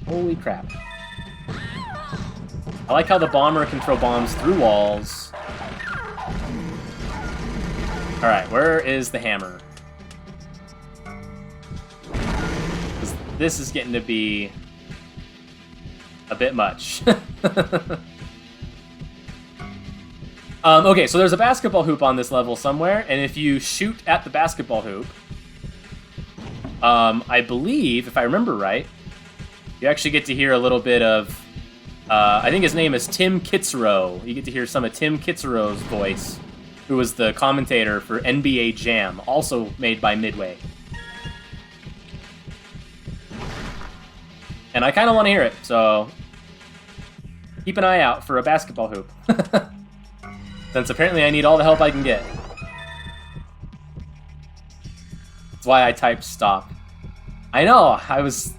Holy crap. I like how the bomber can throw bombs through walls. Alright, where is the hammer? This is getting to be a bit much. Okay, so there's a basketball hoop on this level somewhere, and if you shoot at the basketball hoop, I believe, if I remember right, you actually get to hear a little bit of, I think his name is Tim Kitzrow. You get to hear some of Tim Kitzrow's voice, who was the commentator for NBA Jam, also made by Midway. And I kind of want to hear it, so keep an eye out for a basketball hoop. Since apparently I need all the help I can get. That's why I typed stop. I know, I was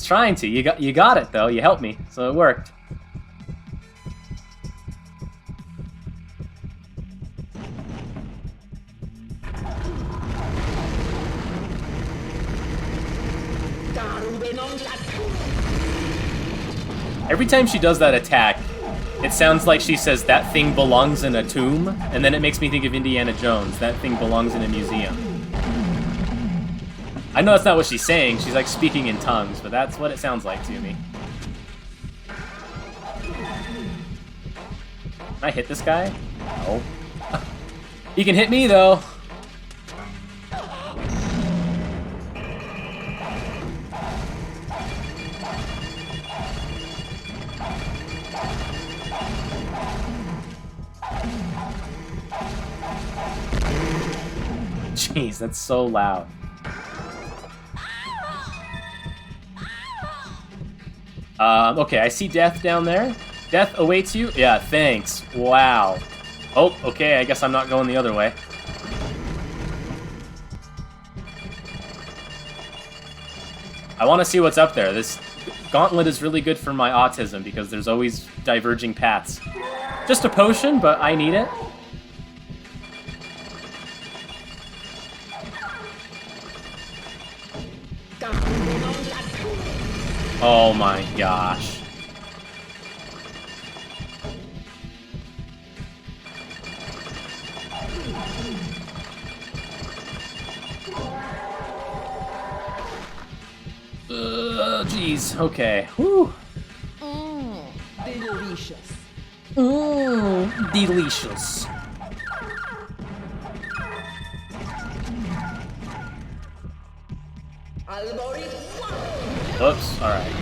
trying to. You got it though. You helped me, so it worked. Every time she does that attack, it sounds like she says, "That thing belongs in a tomb," and then it makes me think of Indiana Jones. That thing belongs in a museum. I know that's not what she's saying. She's like speaking in tongues, but that's what it sounds like to me. Can I hit this guy? No. He can hit me, though. Jeez, that's so loud. Okay, I see death down there. Death awaits you? Yeah, thanks. Wow. Oh, okay, I guess I'm not going the other way. I want to see what's up there. This Gauntlet is really good for my autism because there's always diverging paths. Just a potion, but I need it. Oh my gosh. Jeez. Okay. Whew. Delicious. Delicious. Oops, alright.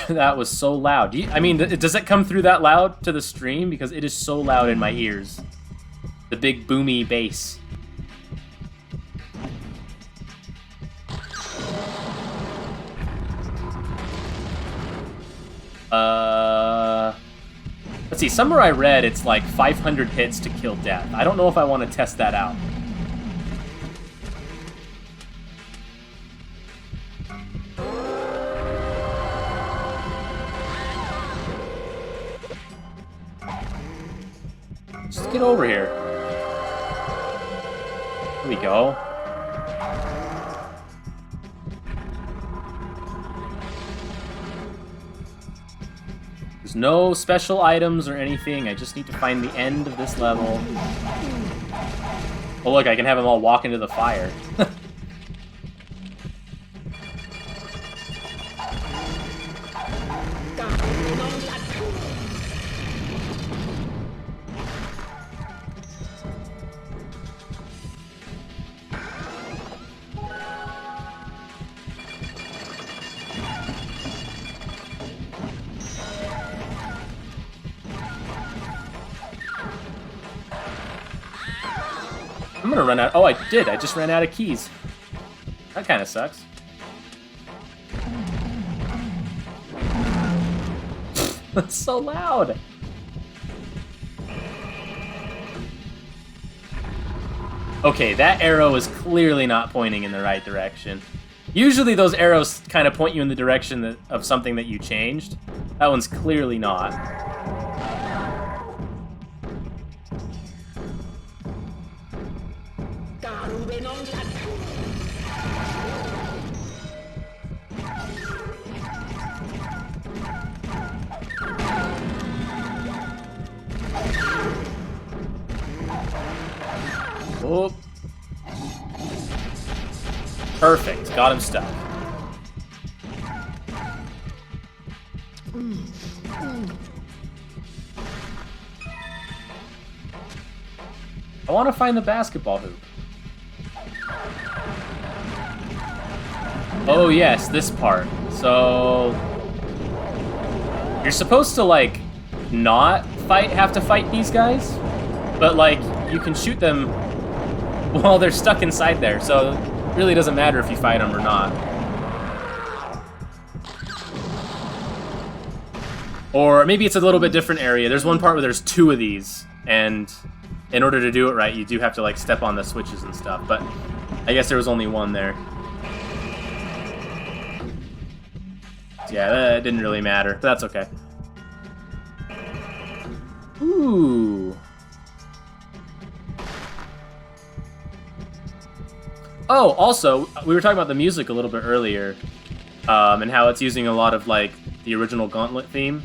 That was so loud. I mean, does it come through that loud to the stream? Because it is so loud in my ears. The big boomy bass. Let's see, somewhere I read it's like 500 hits to kill death. I don't know if I want to test that out. Just get over here. There we go. There's no special items or anything. I just need to find the end of this level. Oh look, I can have them all walk into the fire. I'm gonna run out. Oh, I did. I just ran out of keys. That kind of sucks. That's so loud. Okay, that arrow is clearly not pointing in the right direction. Usually those arrows kind of point you in the direction of something that you changed. That one's clearly not. Oh. Perfect. Got him stuck. I want to find the basketball hoop. Oh yes, this part. So you're supposed to like not have to fight these guys, but like you can shoot them while they're stuck inside there. So it really doesn't matter if you fight them or not. Or maybe it's a little bit different area. There's one part where there's 2 of these, and in order to do it right, you do have to like step on the switches and stuff. But I guess there was only one there. Yeah, that didn't really matter, but that's okay. Ooh. Oh, also, we were talking about the music a little bit earlier, and how it's using a lot of like the original Gauntlet theme.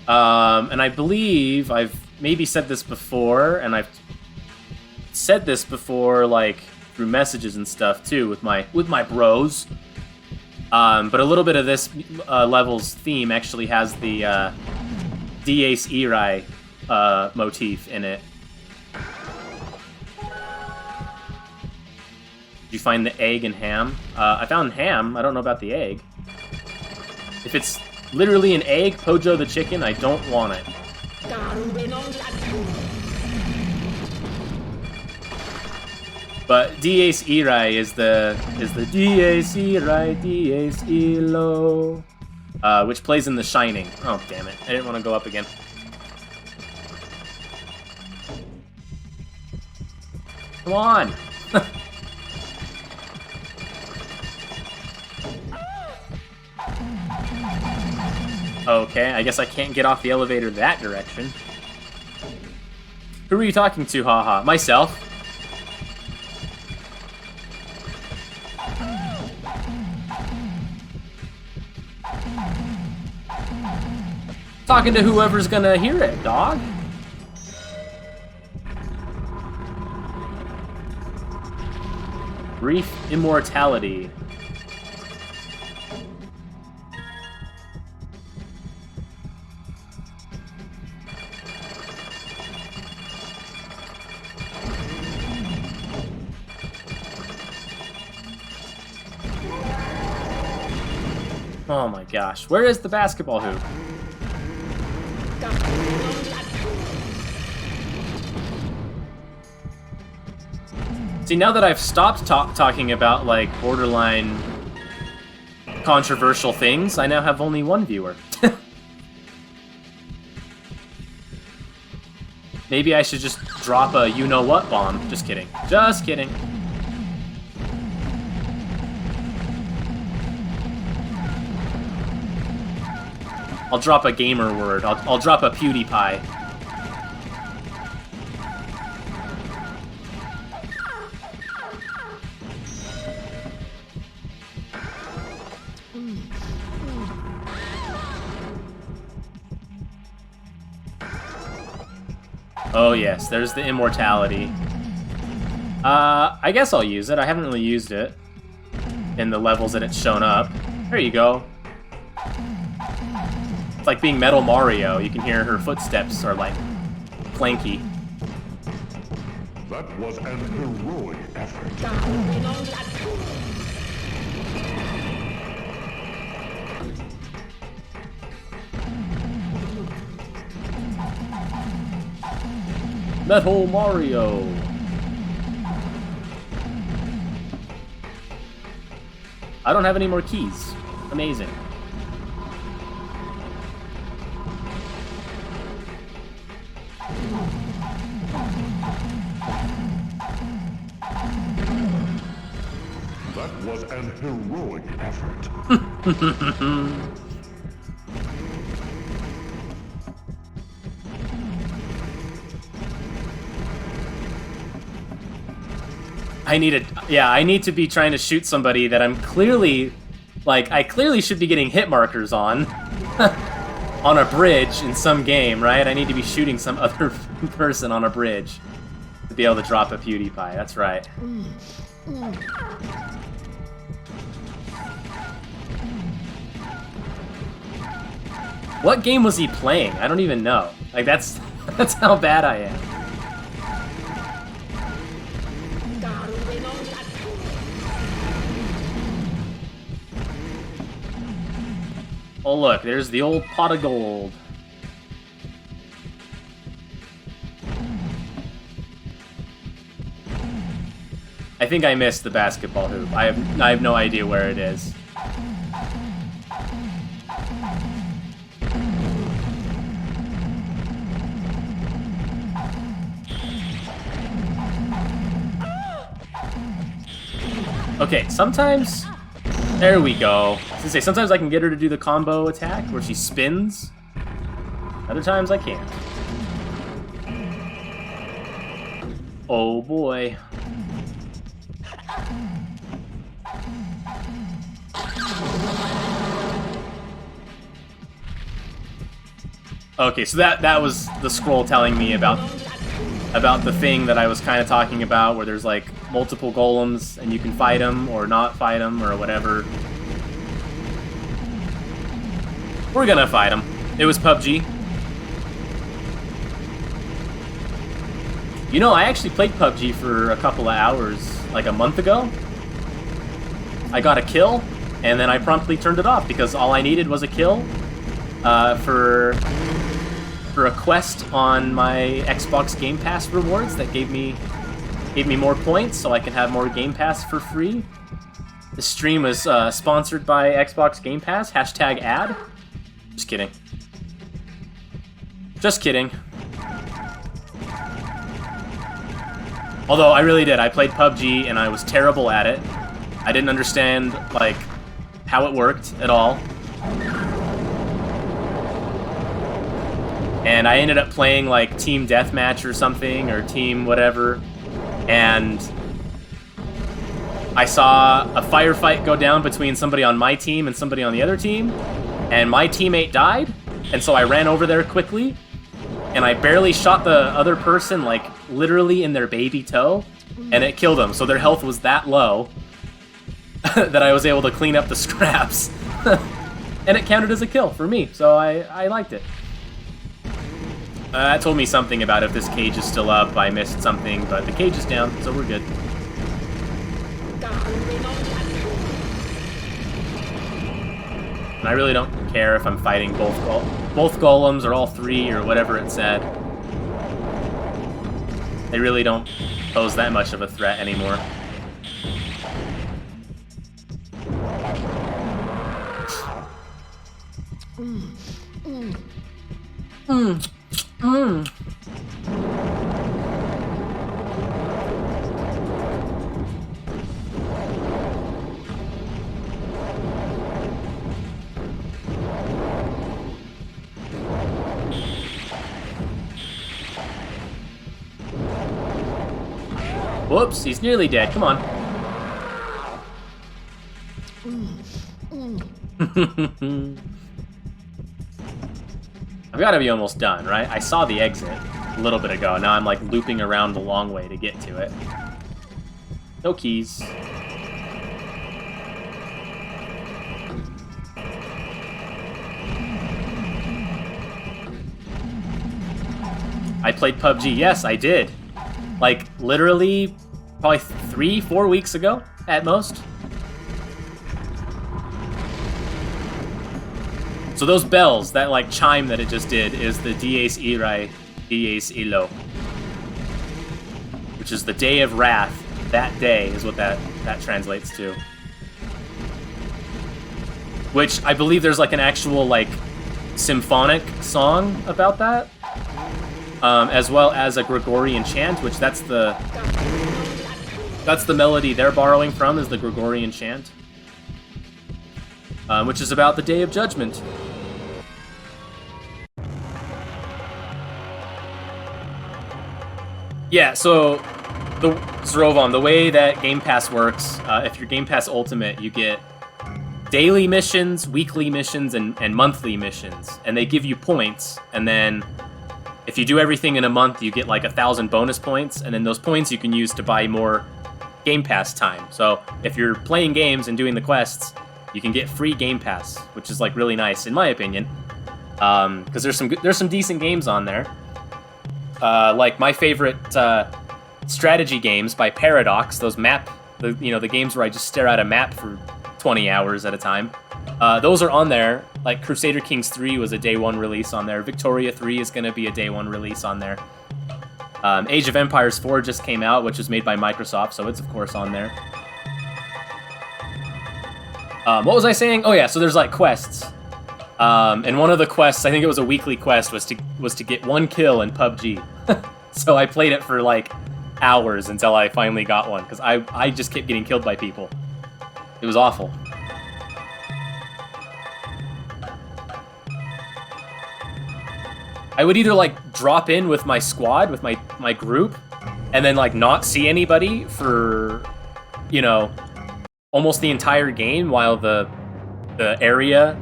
And I believe I've maybe said this before, and I've said this before, like through messages and stuff too, with my bros. But a little bit of this level's theme actually has the Dies Irae motif in it. Did you find the egg and ham? I found ham. I don't know about the egg. If it's literally an egg, Pojo the chicken, I don't want it. But Dies Irae is the Dies Irae, Dies Ilo, which plays in The Shining. Oh damn it! I didn't want to go up again. Come on! Okay, I guess I can't get off the elevator that direction. Who are you talking to, haha? Myself. Talking to whoever's gonna hear it, dog. Brief immortality. Oh my gosh, where is the basketball hoop? See, now that I've stopped talking about, like, borderline controversial things, I now have only one viewer. Maybe I should just drop a you-know-what bomb. Just kidding. Just kidding. I'll drop a gamer word. I'll drop a PewDiePie. Oh yes, there's the immortality. I guess I'll use it. I haven't really used it in the levels that it's shown up. There you go. It's like being Metal Mario. You can hear her footsteps are like clanky. That was an heroic effort. Metal Mario. I don't have any more keys. Amazing. That was an heroic effort. I need to be trying to shoot somebody that I'm clearly, like, I clearly should be getting hit markers on. On a bridge in some game, right? I need to be shooting some other person on a bridge to be able to drop a PewDiePie, that's right. What game was he playing? I don't even know. Like, that's how bad I am. Oh look, there's the old pot of gold. I think I missed the basketball hoop. I have no idea where it is. Okay, sometimes... There we go. I was gonna say, sometimes I can get her to do the combo attack where she spins. Other times I can't. Oh boy. Okay, so that was the scroll telling me about the thing that I was kind of talking about, where there's like multiple golems and you can fight them or not fight them or whatever. We're gonna fight them. It was PUBG. You know, I actually played PUBG for a couple of hours, like a month ago. I got a kill, and then I promptly turned it off because all I needed was a kill for a quest on my Xbox Game Pass rewards that gave me more points so I can have more Game Pass for free. The stream was sponsored by Xbox Game Pass, #ad. Just kidding. Just kidding. Although I really did. I played PUBG and I was terrible at it. I didn't understand, like, how it worked at all. And I ended up playing, like, Team Deathmatch or something, or Team whatever. And I saw a firefight go down between somebody on my team and somebody on the other team. And my teammate died. And so I ran over there quickly. And I barely shot the other person, like, literally in their baby toe. And it killed them. So their health was that low that I was able to clean up the scraps. And it counted as a kill for me. So I liked it. That told me something about if this cage is still up. I missed something, but the cage is down, so we're good. And I really don't care if I'm fighting both golems or all three or whatever it said. They really don't pose that much of a threat anymore. Whoops, he's nearly dead. Come on. I've got to be almost done, right? I saw the exit a little bit ago. Now I'm like looping around the long way to get to it. No keys. I played PUBG. Yes, I did. Like, literally, probably 3-4 weeks ago, at most. So those bells, that, like, chime that it just did, is the Dies Irae, Dies Ilo. which is the day of wrath. That day is what that translates to. Which I believe there's like an actual like symphonic song about that, as well as a Gregorian chant, which that's the melody they're borrowing from, is the Gregorian chant, which is about the Day of Judgment. Yeah, so Zrovan, the way that Game Pass works, if you're Game Pass Ultimate, you get daily missions, weekly missions, and monthly missions, and they give you points, and then if you do everything in a month, you get like 1,000 bonus points, and then those points you can use to buy more Game Pass time. So if you're playing games and doing the quests, you can get free Game Pass, which is like really nice in my opinion, because there's some decent games on there. Like my favorite strategy games by Paradox, those the games where I just stare at a map for 20 hours at a time. Those are on there. Like Crusader Kings 3 was a day one release on there. Victoria 3 is going to be a day one release on there. Age of Empires 4 just came out, which was made by Microsoft, so it's of course on there. What was I saying? Oh yeah, so there's like quests. And one of the quests, I think it was a weekly quest, was to get 1 kill in PUBG. So I played it for like hours until I finally got one, because I just kept getting killed by people. It was awful. I would either like drop in with my squad, with my group, and then like not see anybody for, almost the entire game while the area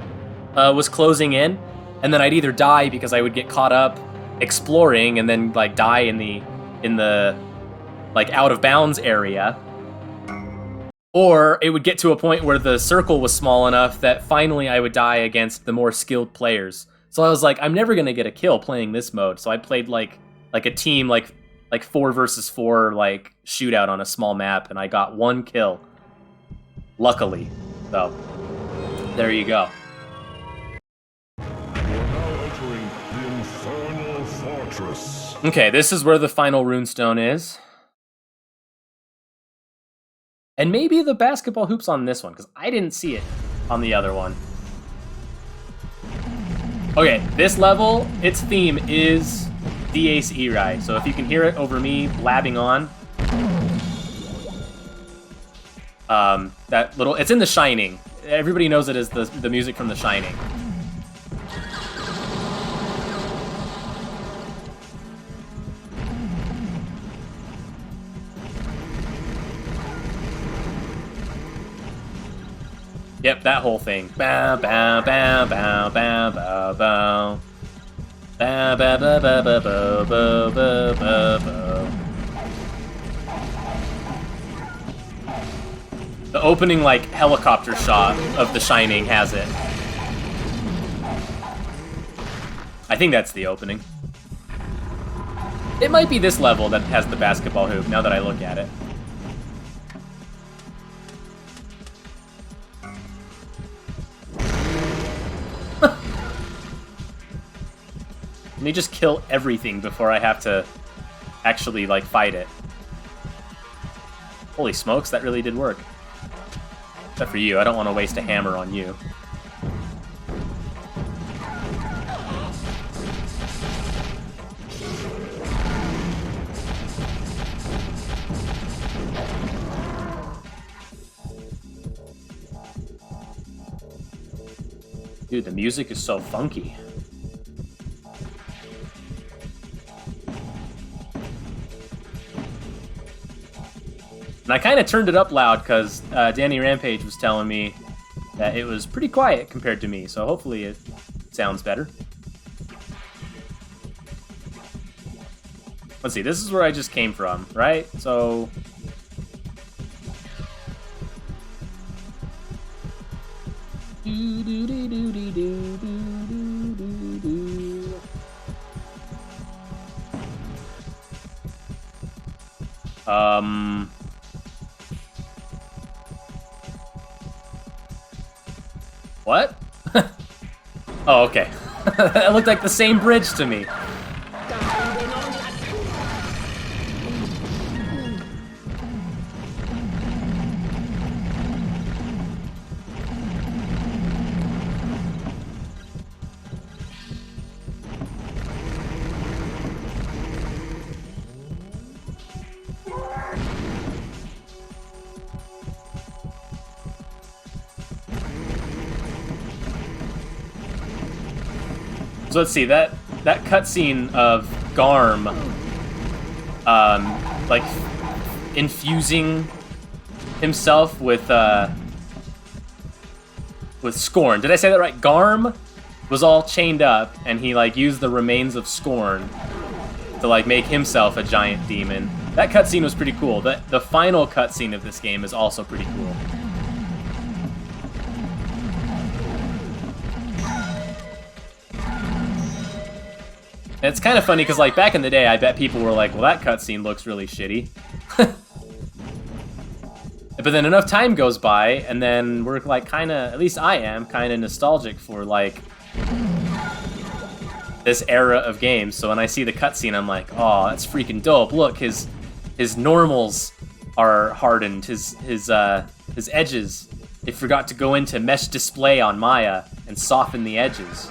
was closing in, and then I'd either die because I would get caught up exploring and then like die in the like out of bounds area, or it would get to a point where the circle was small enough that finally I would die against the more skilled players. So I was like, I'm never gonna get a kill playing this mode. So I played like a team like 4 versus 4 like shootout on a small map, and I got 1 kill. Luckily, so there you go. Okay, this is where the final Rune Stone is. And maybe the basketball hoop's on this one, because I didn't see it on the other one. Okay, this level, its theme is Dies Irae. So if you can hear it over me blabbing on. It's in The Shining. Everybody knows it as the music from The Shining. Yep, that whole thing. Bow, bow, bow, bow, bow, bow, bow. Bow, bow, bow, bow, bow, bow, bow, bow, bow, bow. The opening, like, helicopter shot of The Shining has it. I think that's the opening. It might be this level that has the basketball hoop, now that I look at it. Let me just kill everything before I have to actually, like, fight it. Holy smokes, that really did work. Except for you, I don't want to waste a hammer on you. Dude, the music is so funky. And I kind of turned it up loud because Danny Rampage was telling me that it was pretty quiet compared to me, so hopefully it sounds better. Let's see, this is where I just came from, right? So... What? Oh, okay. That looked like the same bridge to me. So let's see, that cutscene of Garm, like, infusing himself with Scorn. Did I say that right? Garm was all chained up, and he, like, used the remains of Scorn to, like, make himself a giant demon. That cutscene was pretty cool. The final cutscene of this game is also pretty cool. And it's kind of funny, because, like, back in the day, I bet people were like, well, that cutscene looks really shitty. But then enough time goes by, and then we're, like, kind of, at least I am, kind of nostalgic for, like, this era of games. So when I see the cutscene, I'm like, oh, that's freaking dope. Look, his normals are hardened. His edges, they forgot to go into mesh display on Maya and soften the edges.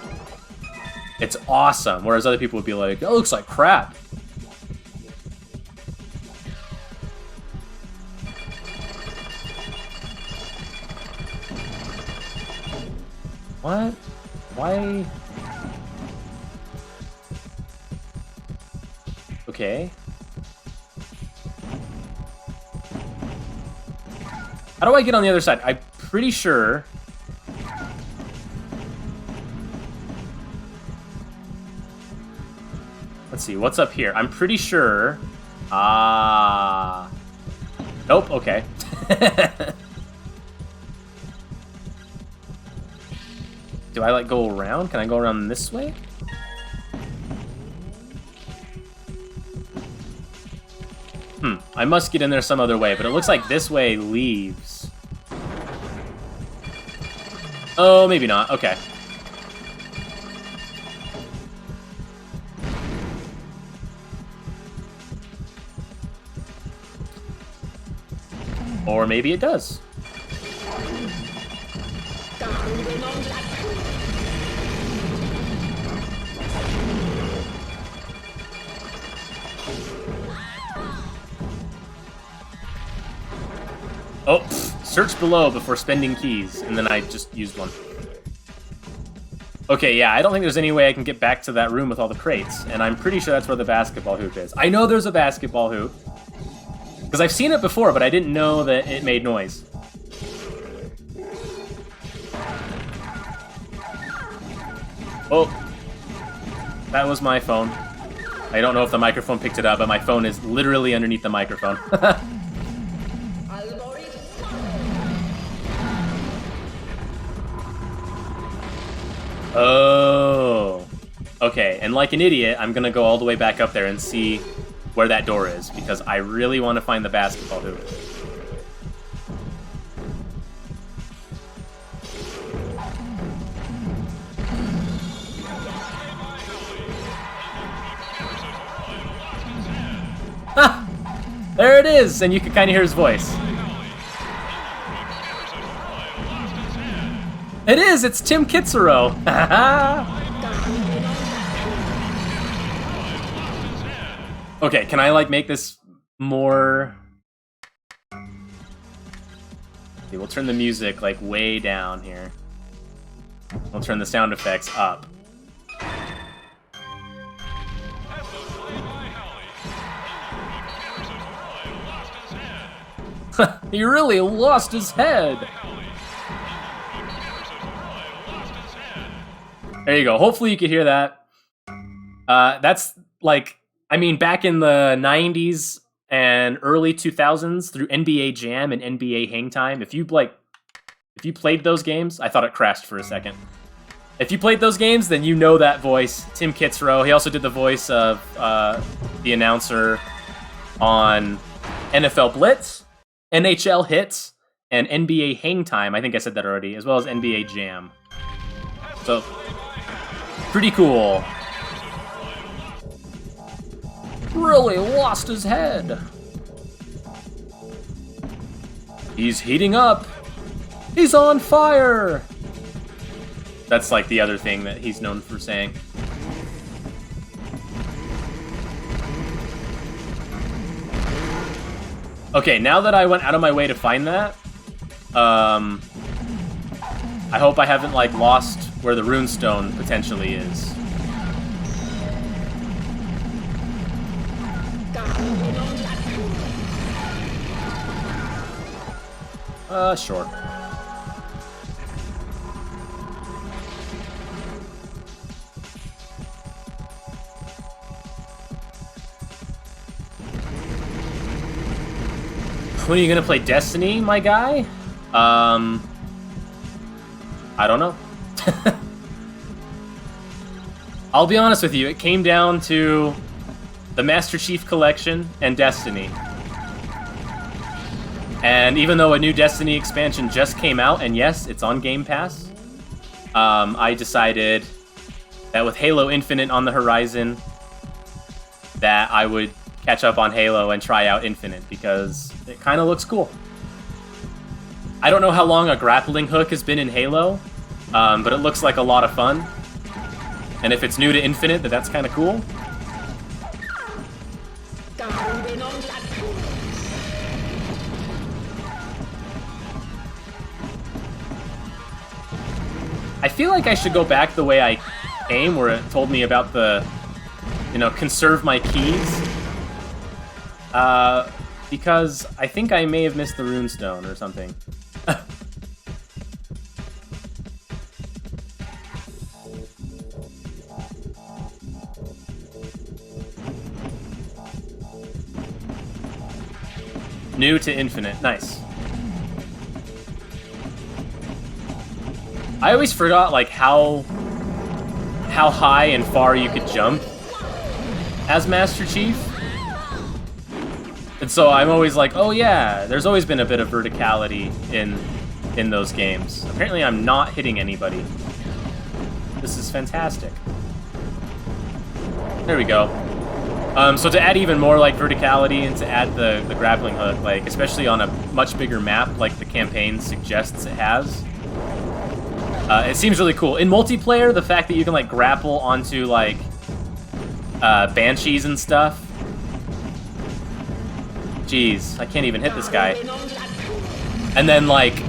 It's awesome. Whereas other people would be like, it looks like crap. What? Why? Okay. How do I get on the other side? I'm pretty sure... Let's see, what's up here? I'm pretty sure... Nope, okay. Do I, like, go around? Can I go around this way? I must get in there some other way, but it looks like this way leaves. Oh, maybe not. Okay. Or maybe it does. Oh, search below before spending keys, and then I just used one. Okay, yeah, I don't think there's any way I can get back to that room with all the crates, and I'm pretty sure that's where the basketball hoop is. I know there's a basketball hoop, because I've seen it before, but I didn't know that it made noise. Oh, that was my phone. I don't know if the microphone picked it up, but my phone is literally underneath the microphone. Oh, okay, and like an idiot, I'm gonna go all the way back up there and see where that door is, because I really want to find the basketball hoop. Ha! There it is, and you can kind of hear his voice. It is! It's Tim Kitsuro! Okay, can I, like, make this more... Okay, we'll turn the music, like, way down here. We'll turn the sound effects up. He really lost his head! There you go. Hopefully you could hear that. That's, like, I mean, back in the 90s and early 2000s through NBA Jam and NBA Hang Time, if you played those games, I thought it crashed for a second. If you played those games, then you know that voice, Tim Kitsuro. He also did the voice of the announcer on NFL Blitz, NHL Hits, and NBA Hang Time. I think I said that already, as well as NBA Jam. So... pretty cool. Really lost his head. He's heating up. He's on fire. That's like the other thing that he's known for saying. Okay, now that I went out of my way to find that, I hope I haven't, like, lost where the Rune Stone potentially is. Sure. When are you gonna play Destiny, my guy? I don't know. I'll be honest with you, it came down to the Master Chief Collection and Destiny. And even though a new Destiny expansion just came out, and yes, it's on Game Pass, I decided that with Halo Infinite on the horizon, that I would catch up on Halo and try out Infinite, because it kind of looks cool. I don't know how long a grappling hook has been in Halo, but it looks like a lot of fun. And if it's new to Infinite, that's kind of cool. I feel like I should go back the way I came, where it told me about the, conserve my keys. Because I think I may have missed the Rune Stone or something. New to Infinite, nice. I always forgot like how high and far you could jump as Master Chief. And so I'm always like, oh yeah, there's always been a bit of verticality in those games. Apparently I'm not hitting anybody. This is fantastic. There we go. So to add even more like verticality and to add the grappling hook, like especially on a much bigger map like the campaign suggests it has, it seems really cool. In multiplayer, the fact that you can like grapple onto like banshees and stuff. Jeez, I can't even hit this guy. And then like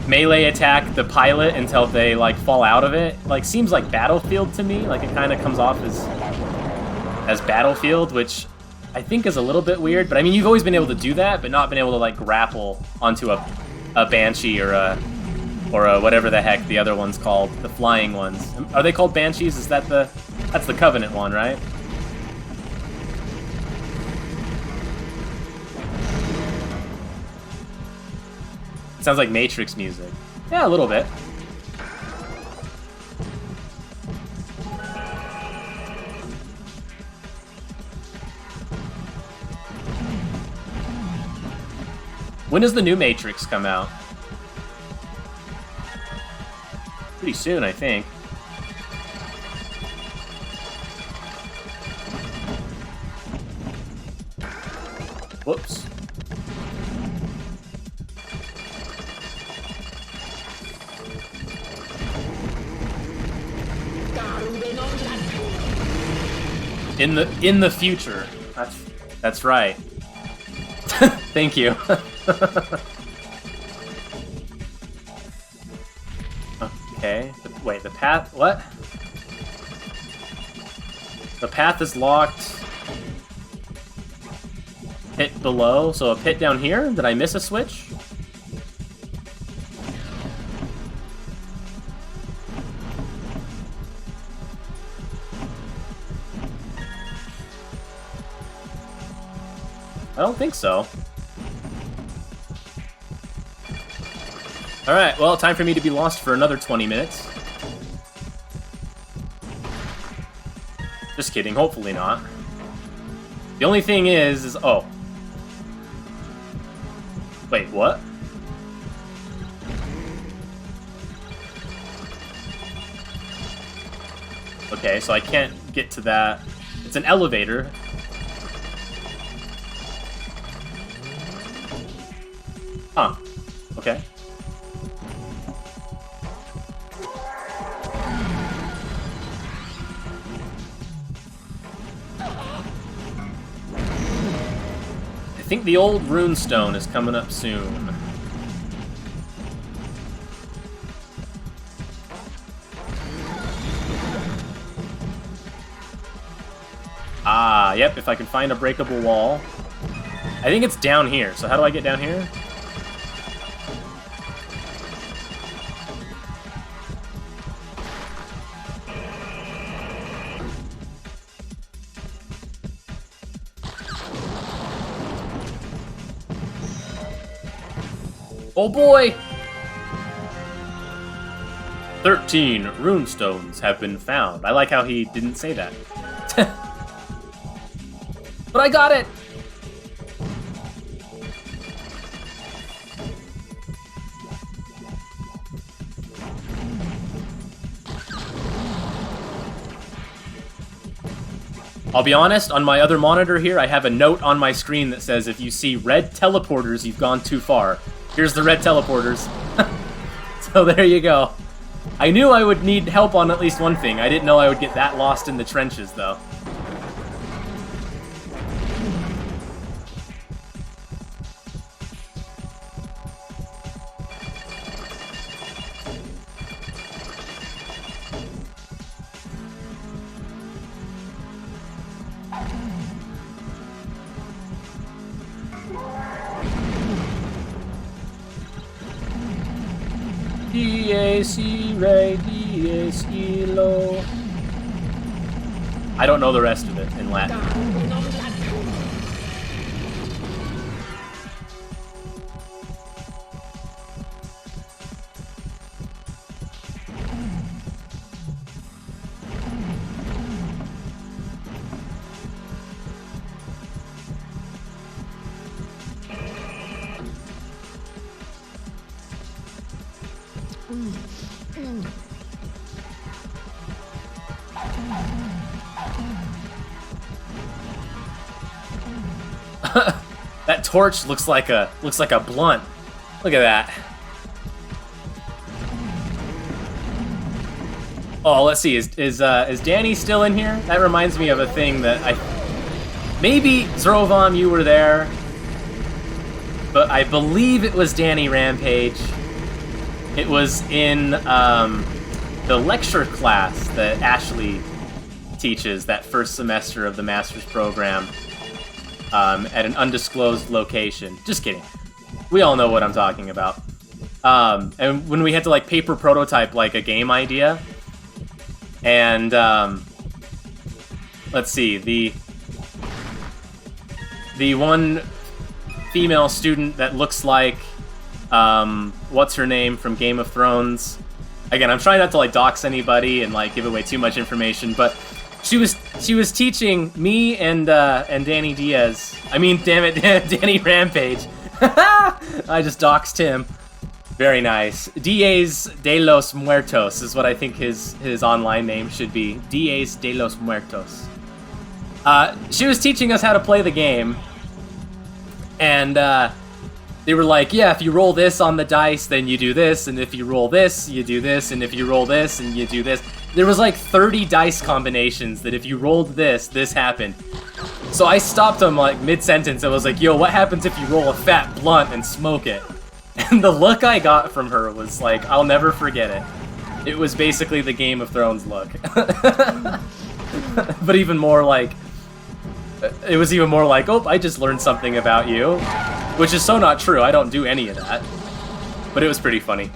melee attack the pilot until they like fall out of it. Like seems like Battlefield to me. Like it kind of comes off as Battlefield, which I think is a little bit weird. But I mean, you've always been able to do that, but not been able to like grapple onto a banshee or a whatever the heck the other one's called, the flying ones. Are they called banshees? Is that that's the Covenant one, right? It sounds like Matrix music. Yeah, a little bit. When does the new Matrix come out? Pretty soon, I think. Whoops. In the future. That's right. Thank you. Okay. Wait, the path... What? The path is locked. Pit below, so a pit down here? Did I miss a switch? I don't think so. Alright, well, time for me to be lost for another 20 minutes. Just kidding, hopefully not. The only thing is oh. Wait, what? Okay, so I can't get to that. It's an elevator. Huh. Okay. I think the old Rune Stone is coming up soon. Ah, Yep, if I can find a breakable wall. I think it's down here, so how do I get down here? Oh boy! 13 Rune Stones have been found. I like how he didn't say that. But I got it! I'll be honest, on my other monitor here, I have a note on my screen that says if you see red teleporters, you've gone too far. Here's the red teleporters. So there you go. I knew I would need help on at least one thing. I didn't know I would get that lost in the trenches, though. D-A-C Ray, D-A-C Lo. I don't know the rest of it in Latin. That torch looks like a blunt. Look at that. Oh, let's see. Is Danny still in here? That reminds me of a thing that maybe Zrovom, you were there, but I believe it was Danny Rampage. It was in the lecture class that Ashley teaches that first semester of the master's program. At an undisclosed location. Just kidding. We all know what I'm talking about. And when we had to like paper prototype like a game idea, and let's see, the one female student that looks like what's her name from Game of Thrones. Again, I'm trying not to like dox anybody and like give away too much information, but she was teaching me and Danny Diaz. I mean, damn it, Danny Rampage. I just doxed him. Very nice. Diaz de los Muertos is what I think his online name should be. Diaz de los Muertos. She was teaching us how to play the game, and they were like, yeah, if you roll this on the dice, then you do this, and if you roll this, you do this, and if you roll this, and you do this. There was like 30 dice combinations that if you rolled this happened. So I stopped him like mid-sentence and was like, yo, what happens if you roll a fat blunt and smoke it? And the look I got from her was like, I'll never forget it. It was basically the Game of Thrones look. But even more like, it was even more like, oh, I just learned something about you. Which is so not true, I don't do any of that. But it was pretty funny.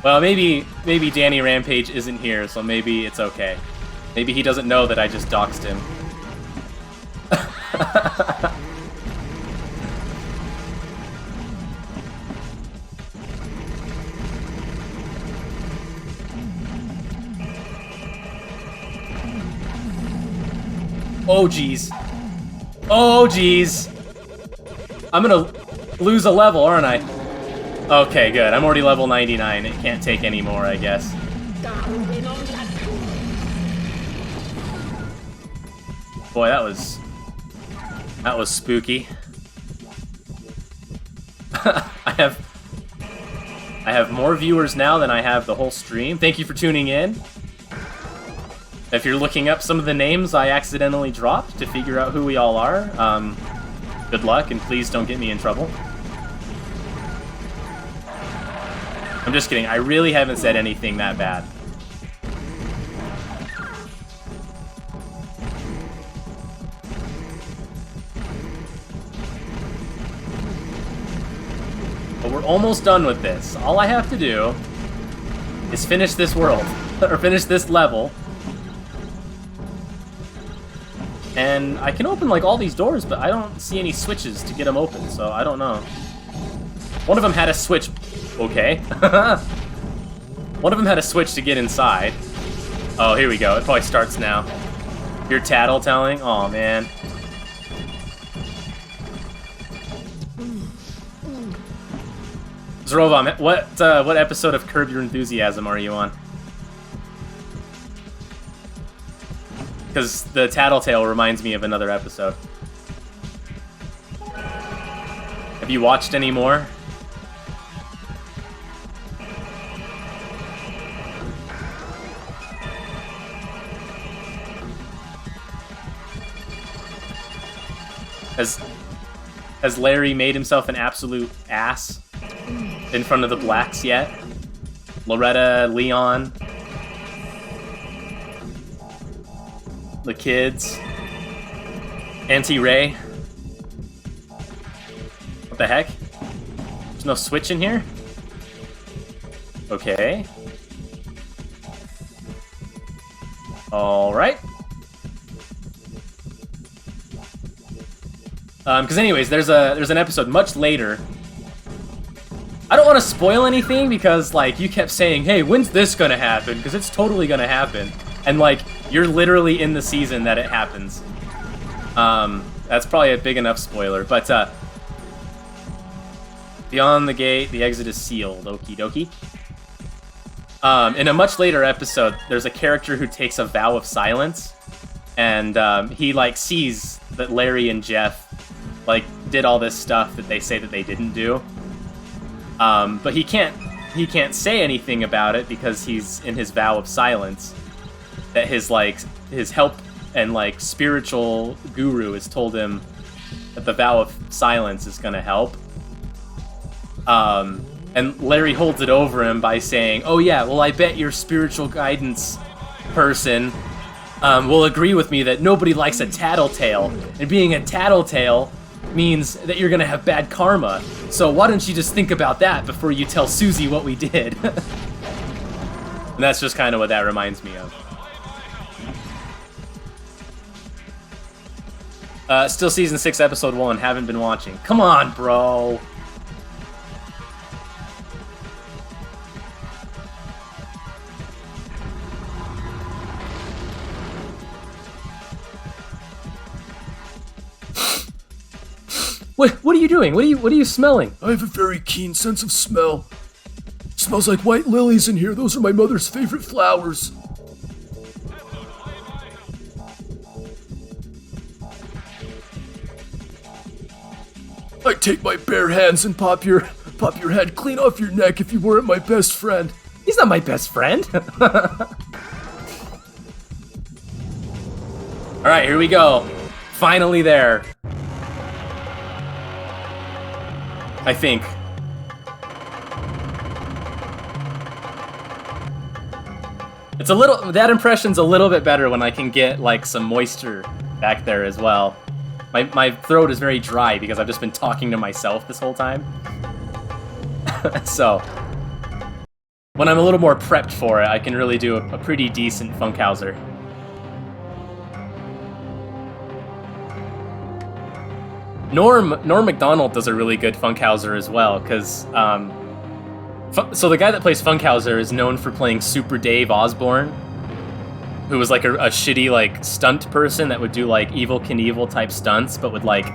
Well, maybe Danny Rampage isn't here, so maybe it's okay. Maybe he doesn't know that I just doxed him. Oh, jeez. Oh, jeez. I'm gonna lose a level, aren't I? Okay, good. I'm already level 99. It can't take any more, I guess. Boy, that was spooky. I have more viewers now than I have the whole stream. Thank you for tuning in. If you're looking up some of the names I accidentally dropped to figure out who we all are, good luck, and please don't get me in trouble. I'm just kidding. I really haven't said anything that bad. We're almost done with this. All I have to do is finish this world, or finish this level. And I can open, like, all these doors, but I don't see any switches to get them open, so I don't know. One of them had a switch. Okay. One of them had a switch to get inside. Oh, here we go. It probably starts now. You're tattletelling? Aw, man. Zrovom, what episode of Curb Your Enthusiasm are you on? Because the tattletale reminds me of another episode. Have you watched any more? Has Larry made himself an absolute ass in front of the blacks yet? Loretta, Leon, the kids, Auntie Ray. What the heck? There's no switch in here? Okay. Alright. Because anyways, there's an episode much later. I don't want to spoil anything because, like, you kept saying, hey, when's this gonna happen? Because it's totally gonna happen. And, like, you're literally in the season that it happens. That's probably a big enough spoiler. But, beyond the gate, the exit is sealed. Okie dokie. In a much later episode, there's a character who takes a vow of silence. And, he, like, sees that Larry and Jeff, like, did all this stuff that they say that they didn't do. But he can't say anything about it because he's in his vow of silence. That his help and, like, spiritual guru has told him that the vow of silence is gonna help. And Larry holds it over him by saying, oh yeah, well, I bet your spiritual guidance person will agree with me that nobody likes a tattletale, and being a tattletale means that you're gonna have bad karma. So why don't you just think about that before you tell Susie what we did? And that's just kind of what that reminds me of. Still season 6, episode 1. Haven't been watching. Come on, bro. What are you doing? What are you smelling? I have a very keen sense of smell. Smells like white lilies in here. Those are my mother's favorite flowers. I'd take my bare hands and pop your head clean off your neck if you weren't my best friend. He's not my best friend. Alright, here we go. Finally there. I think. It's a little, that impression's a little bit better when I can get, like, some moisture back there as well. My throat is very dry because I've just been talking to myself this whole time. So, when I'm a little more prepped for it, I can really do a pretty decent Funkhauser. Norm Macdonald does a really good Funkhauser as well, because, so the guy that plays Funkhauser is known for playing Super Dave Osborne, who was, like, a shitty, like, stunt person that would do, like, Evel Knievel type stunts, but would, like,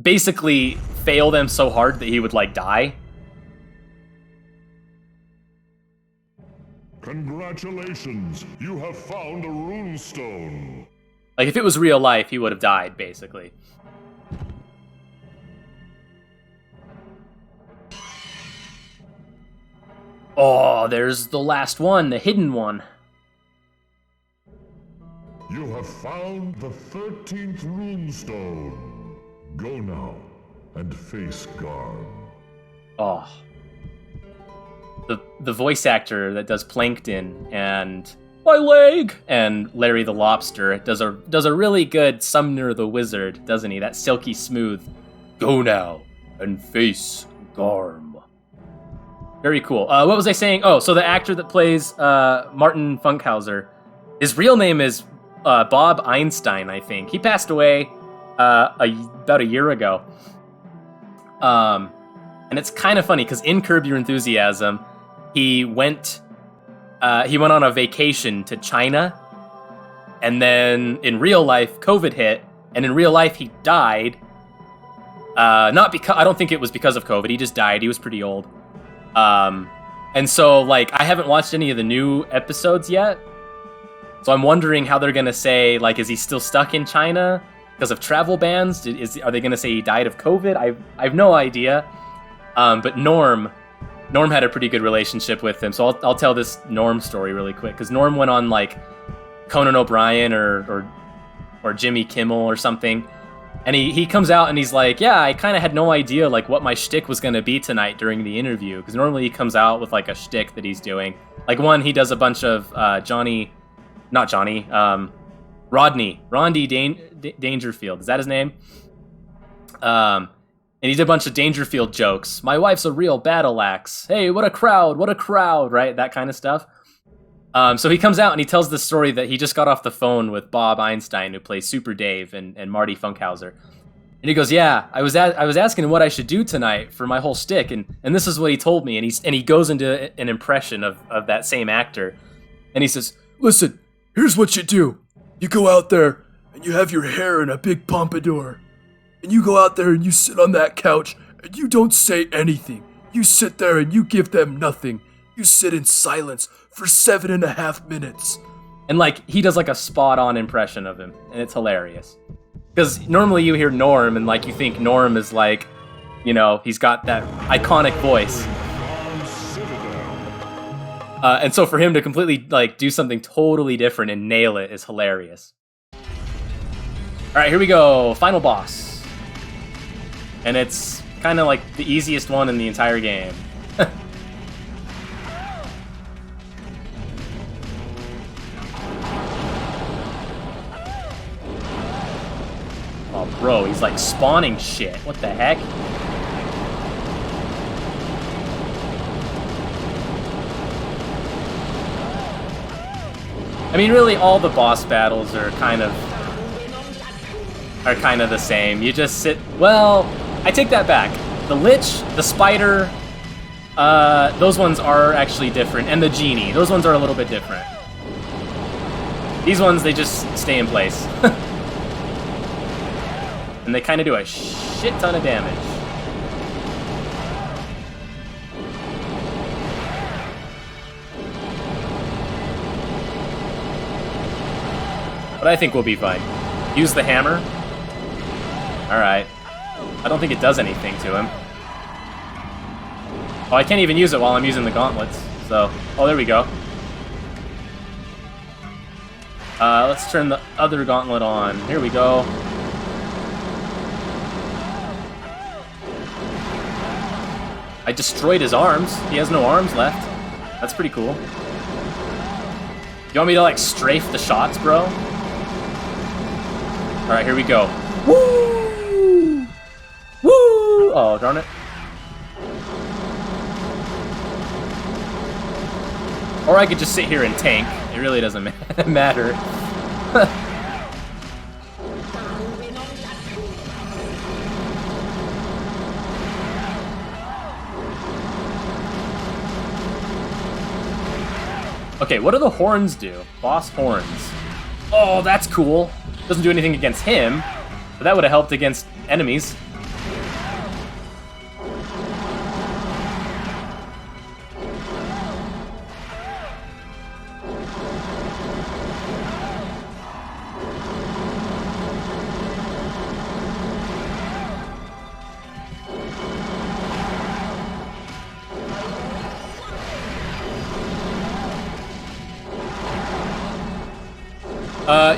basically fail them so hard that he would, like, die. Congratulations, you have found a Rune Stone. Like, if it was real life, he would have died, basically. Oh, there's the last one, the hidden one. You have found the 13th Rune Stone. Go now and face Garm. Oh. The voice actor that does Plankton and my leg and Larry the Lobster does a really good Sumner the Wizard, doesn't he? That silky smooth. Go now and face Garm. Very cool. What was I saying? Oh, so the actor that plays Martin Funkhauser, his real name is Bob Einstein, I think. He passed away about a year ago. And it's kind of funny because in Curb Your Enthusiasm, he went on a vacation to China, and then in real life, COVID hit, and in real life, he died. Not because I don't think it was because of COVID. He just died. He was pretty old. And so like I haven't watched any of the new episodes yet. So I'm wondering how they're gonna say, like, is he still stuck in China because of travel bans? Are they gonna say he died of COVID? I have no idea. But Norm had a pretty good relationship with him. So I'll tell this Norm story really quick, because Norm went on like Conan O'Brien or Jimmy Kimmel or something. And he comes out and he's like, yeah, I kind of had no idea like what my shtick was going to be tonight during the interview. Because normally he comes out with like a shtick that he's doing. Like he does a bunch of Rodney Dangerfield. Is that his name? And he did a bunch of Dangerfield jokes. My wife's a real battle axe. Hey, what a crowd, right? That kind of stuff. So he comes out and he tells the story that he just got off the phone with Bob Einstein, who plays Super Dave and Marty Funkhauser. And he goes, yeah, I was asking him what I should do tonight for my whole shtick, and this is what he told me. And he goes into an impression of that same actor. And he says, listen, here's what you do. You go out there and you have your hair in a big pompadour. And you go out there and you sit on that couch and you don't say anything. You sit there and you give them nothing. You sit in silence for 7.5 minutes. And like he does like a spot on impression of him, and it's hilarious. Because normally you hear Norm and like you think Norm is like, you know, he's got that iconic voice. And so for him to completely like do something totally different and nail it is hilarious. All right, here we go. Final boss. And it's kind of like the easiest one in the entire game. Oh, bro, he's like spawning shit. What the heck? I mean, really, all the boss battles are kind of the same. You just sit. Well, I take that back. The Lich, the Spider, those ones are actually different, and the Genie, those ones are a little bit different. These ones, they just stay in place. And they kind of do a shit ton of damage. But I think we'll be fine. Use the hammer. Alright. I don't think it does anything to him. Oh, I can't even use it while I'm using the gauntlets. So, oh, there we go. Let's turn the other gauntlet on. Here we go. I destroyed his arms. He has no arms left. That's pretty cool. You want me to, like, strafe the shots, bro? Alright, here we go. Woo! Woo! Oh, darn it. Or I could just sit here and tank. It really doesn't matter. Okay, what do the horns do? Boss horns. Oh, that's cool. Doesn't do anything against him, but that would have helped against enemies.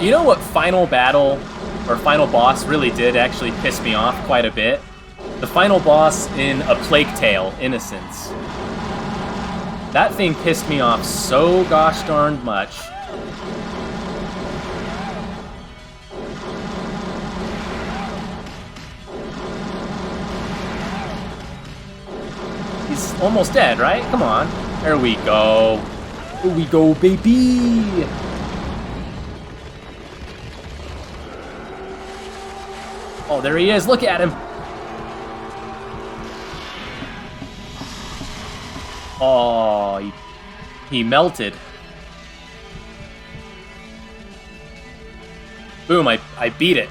You know what final battle or final boss really did actually piss me off quite a bit? The final boss in A Plague Tale: Innocence. That thing pissed me off so gosh darned much. almost dead, right? Come on. There we go. Here we go, baby. Oh, there he is. Look at him. Oh, he melted. Boom, I beat it.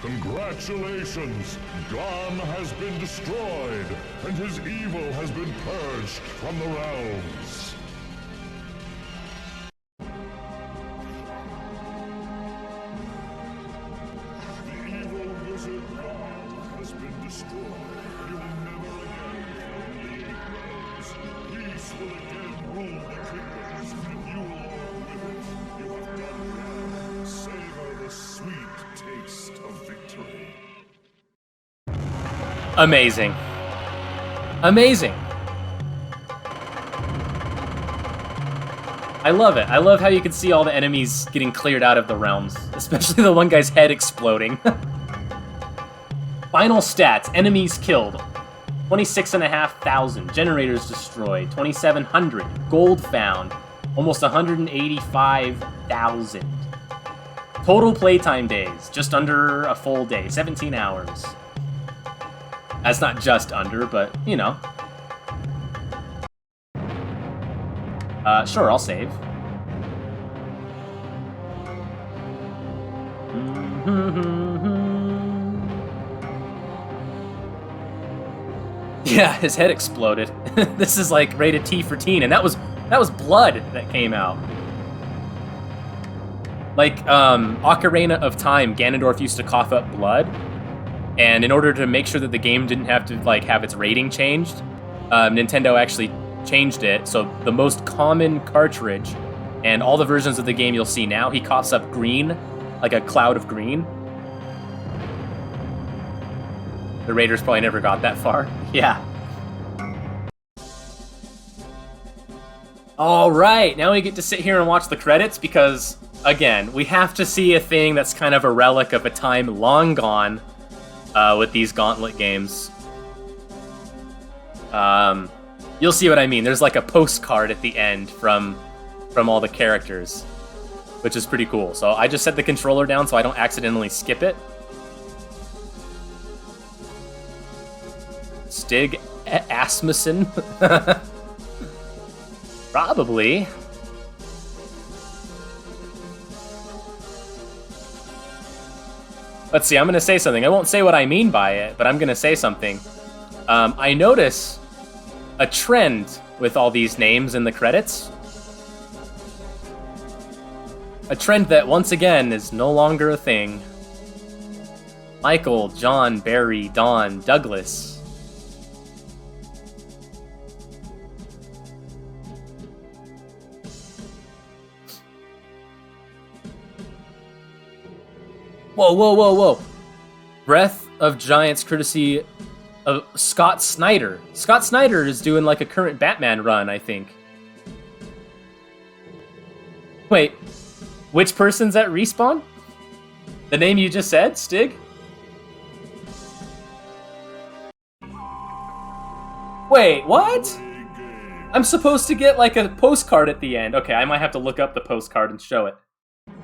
Congratulations! Garm has been destroyed, and his evil has been purged from the realms. The evil wizard Garm has been destroyed. He will never again roam the eight realms. Peace will again rule the kingdoms, and you will all with it. You have done well. Savor the sweet taste of victory. Amazing. Amazing. I love it. I love how you can see all the enemies getting cleared out of the realms, especially the one guy's head exploding. Final stats. Enemies killed. 26,500. Generators destroyed. 2,700. Gold found. Almost 185,000. Total playtime days. Just under a full day. 17 hours. That's not just under, but, you know. Sure, I'll save. Yeah, his head exploded. This is like rated T for teen, and that was blood that came out. Like, Ocarina of Time, Ganondorf used to cough up blood, and in order to make sure that the game didn't have to, like, have its rating changed, Nintendo actually changed it, so the most common cartridge, and all the versions of the game you'll see now, he coughs up green, like a cloud of green. The Raiders probably never got that far. Yeah. Alright, now we get to sit here and watch the credits because, again, we have to see a thing that's kind of a relic of a time long gone with these Gauntlet games. You'll see what I mean. There's like a postcard at the end from all the characters, which is pretty cool. So I just set the controller down so I don't accidentally skip it. Stig Asmussen? Probably. Let's see, I'm going to say something. I won't say what I mean by it, but I'm going to say something. I notice a trend with all these names in the credits. A trend that, once again, is no longer a thing. Michael, John, Barry, Don, Douglas. Whoa, whoa, whoa, whoa. Breath of Giants, courtesy of Scott Snyder. Scott Snyder is doing like a current Batman run, I think. Wait, which person's at Respawn? The name you just said, Stig? Wait, what? I'm supposed to get like a postcard at the end. Okay, I might have to look up the postcard and show it.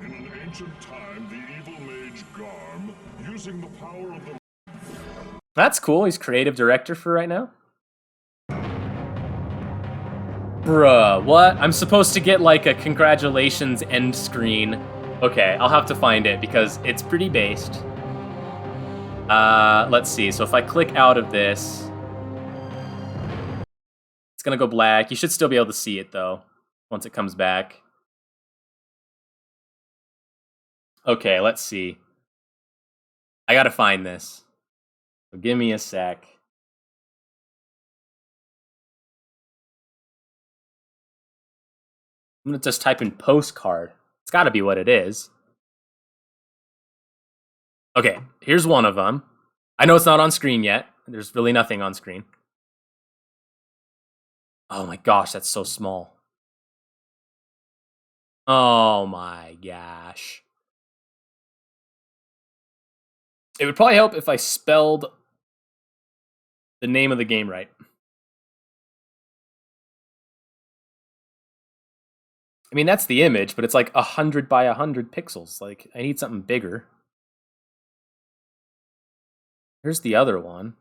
In an ancient time, the evil mage Garm, using the power of the... That's cool. He's creative director for right now. Bruh, what? I'm supposed to get like a congratulations end screen. Okay, I'll have to find it because it's pretty based. Let's see. So if I click out of this, it's gonna go black. You should still be able to see it though, once it comes back. Okay, let's see. I gotta find this. So give me a sec. I'm gonna just type in postcard. It's gotta be what it is. Okay, here's one of them. I know it's not on screen yet. There's really nothing on screen. Oh my gosh, that's so small. Oh my gosh. It would probably help if I spelled the name of the game right. I mean, that's the image, but it's like 100 by 100 pixels. Like, I need something bigger. Here's the other one.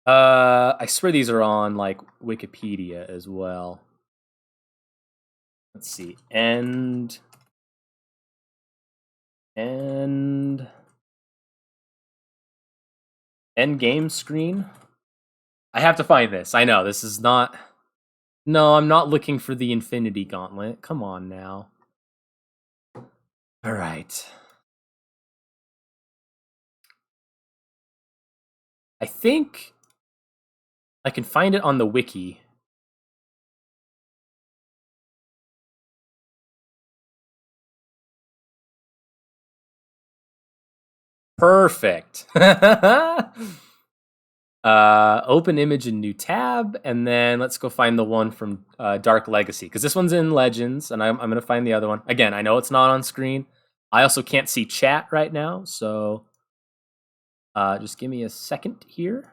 I swear these are on, like, Wikipedia as well. Let's see. End game screen. I have to find this. I know, this is not... No, I'm not looking for the Infinity Gauntlet. Come on now. All right. I think I can find it on the wiki. Perfect. Open image in new tab, and then let's go find the one from Dark Legacy, because this one's in Legends, and I'm going to find the other one. Again, I know it's not on screen. I also can't see chat right now, so just give me a second here.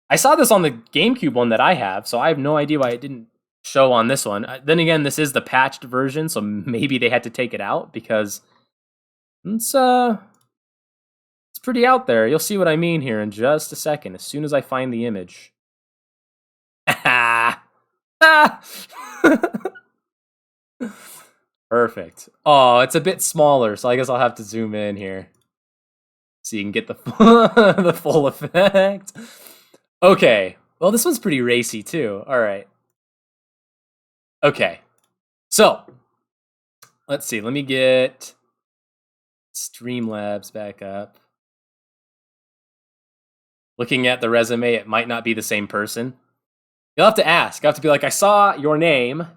I saw this on the GameCube one that I have, so I have no idea why it didn't show on this one. Then again, this is the patched version, so maybe they had to take it out, because it's pretty out there. You'll see what I mean here in just a second, as soon as I find the image. Perfect. Oh, it's a bit smaller, so I guess I'll have to zoom in here so you can get the the full effect. Okay. Well, this one's pretty racy too. All right. Okay. So, let's see. Let me get Streamlabs back up. Looking at the resume, it might not be the same person. You'll have to ask. You'll have to be like, I saw your name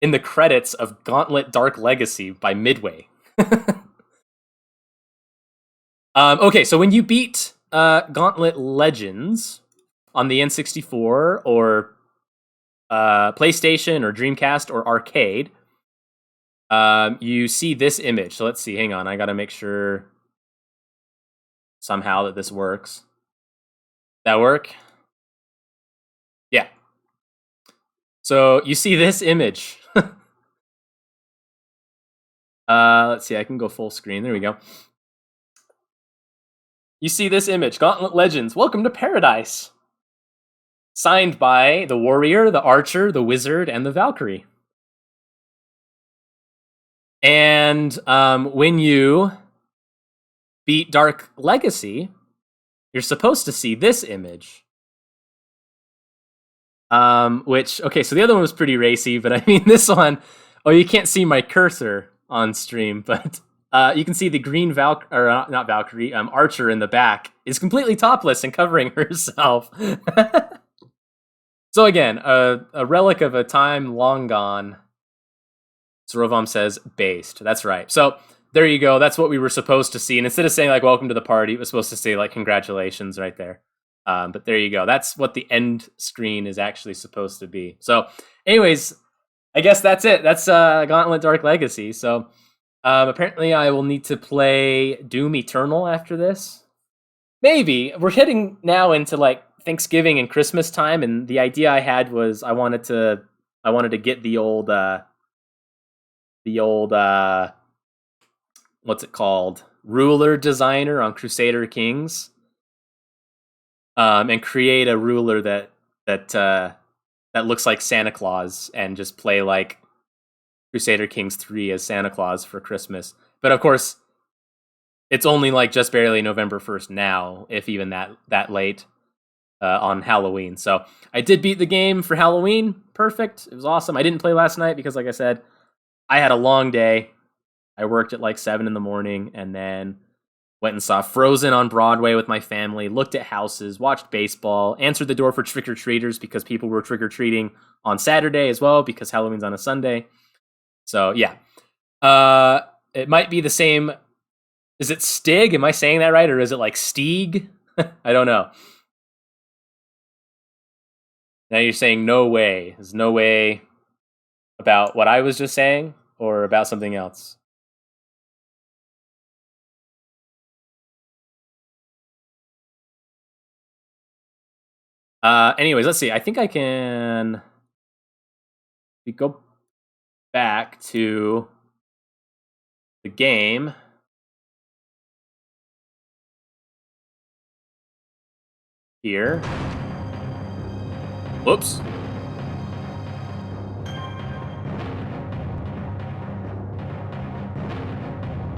in the credits of Gauntlet Dark Legacy by Midway. Okay, so when you beat Gauntlet Legends on the N64 or PlayStation or Dreamcast or arcade, you see this image. So let's see. Hang on. I got to make sure somehow that this works. That work? Yeah. So you see this image. Let's see. I can go full screen. There we go. You see this image. Gauntlet Legends. Welcome to Paradise. Signed by the Warrior, the Archer, the Wizard, and the Valkyrie. And when you beat Dark Legacy, you're supposed to see this image. Which, okay, so the other one was pretty racy, but I mean, this one, oh, you can't see my cursor on stream, but you can see the green not Valkyrie, Archer in the back is completely topless and covering herself. So again, a relic of a time long gone. Zorovom says, based. That's right. So there you go. That's what we were supposed to see. And instead of saying, like, welcome to the party, it was supposed to say, like, congratulations right there. But there you go. That's what the end screen is actually supposed to be. So anyways, I guess that's it. That's Gauntlet Dark Legacy. So apparently I will need to play Doom Eternal after this. Maybe. We're heading now into, like, Thanksgiving and Christmas time, and the idea I had was I wanted to get the old what's it called? Ruler designer on Crusader Kings. And create a ruler that looks like Santa Claus and just play like Crusader Kings 3 as Santa Claus for Christmas. But of course, it's only like just barely November 1st now, if even that late on Halloween. So I did beat the game for Halloween. Perfect. It was awesome. I didn't play last night because, like I said, I had a long day. I worked at like 7 a.m. and then went and saw Frozen on Broadway with my family, looked at houses, watched baseball, answered the door for trick-or-treaters because people were trick-or-treating on Saturday as well because Halloween's on a Sunday. So, yeah. It might be the same. Is it Stig? Am I saying that right? Or is it like Stieg? I don't know. Now you're saying no way. There's no way about what I was just saying or about something else. Anyways, let's see. I think I can... We go back to the game. Here. Whoops.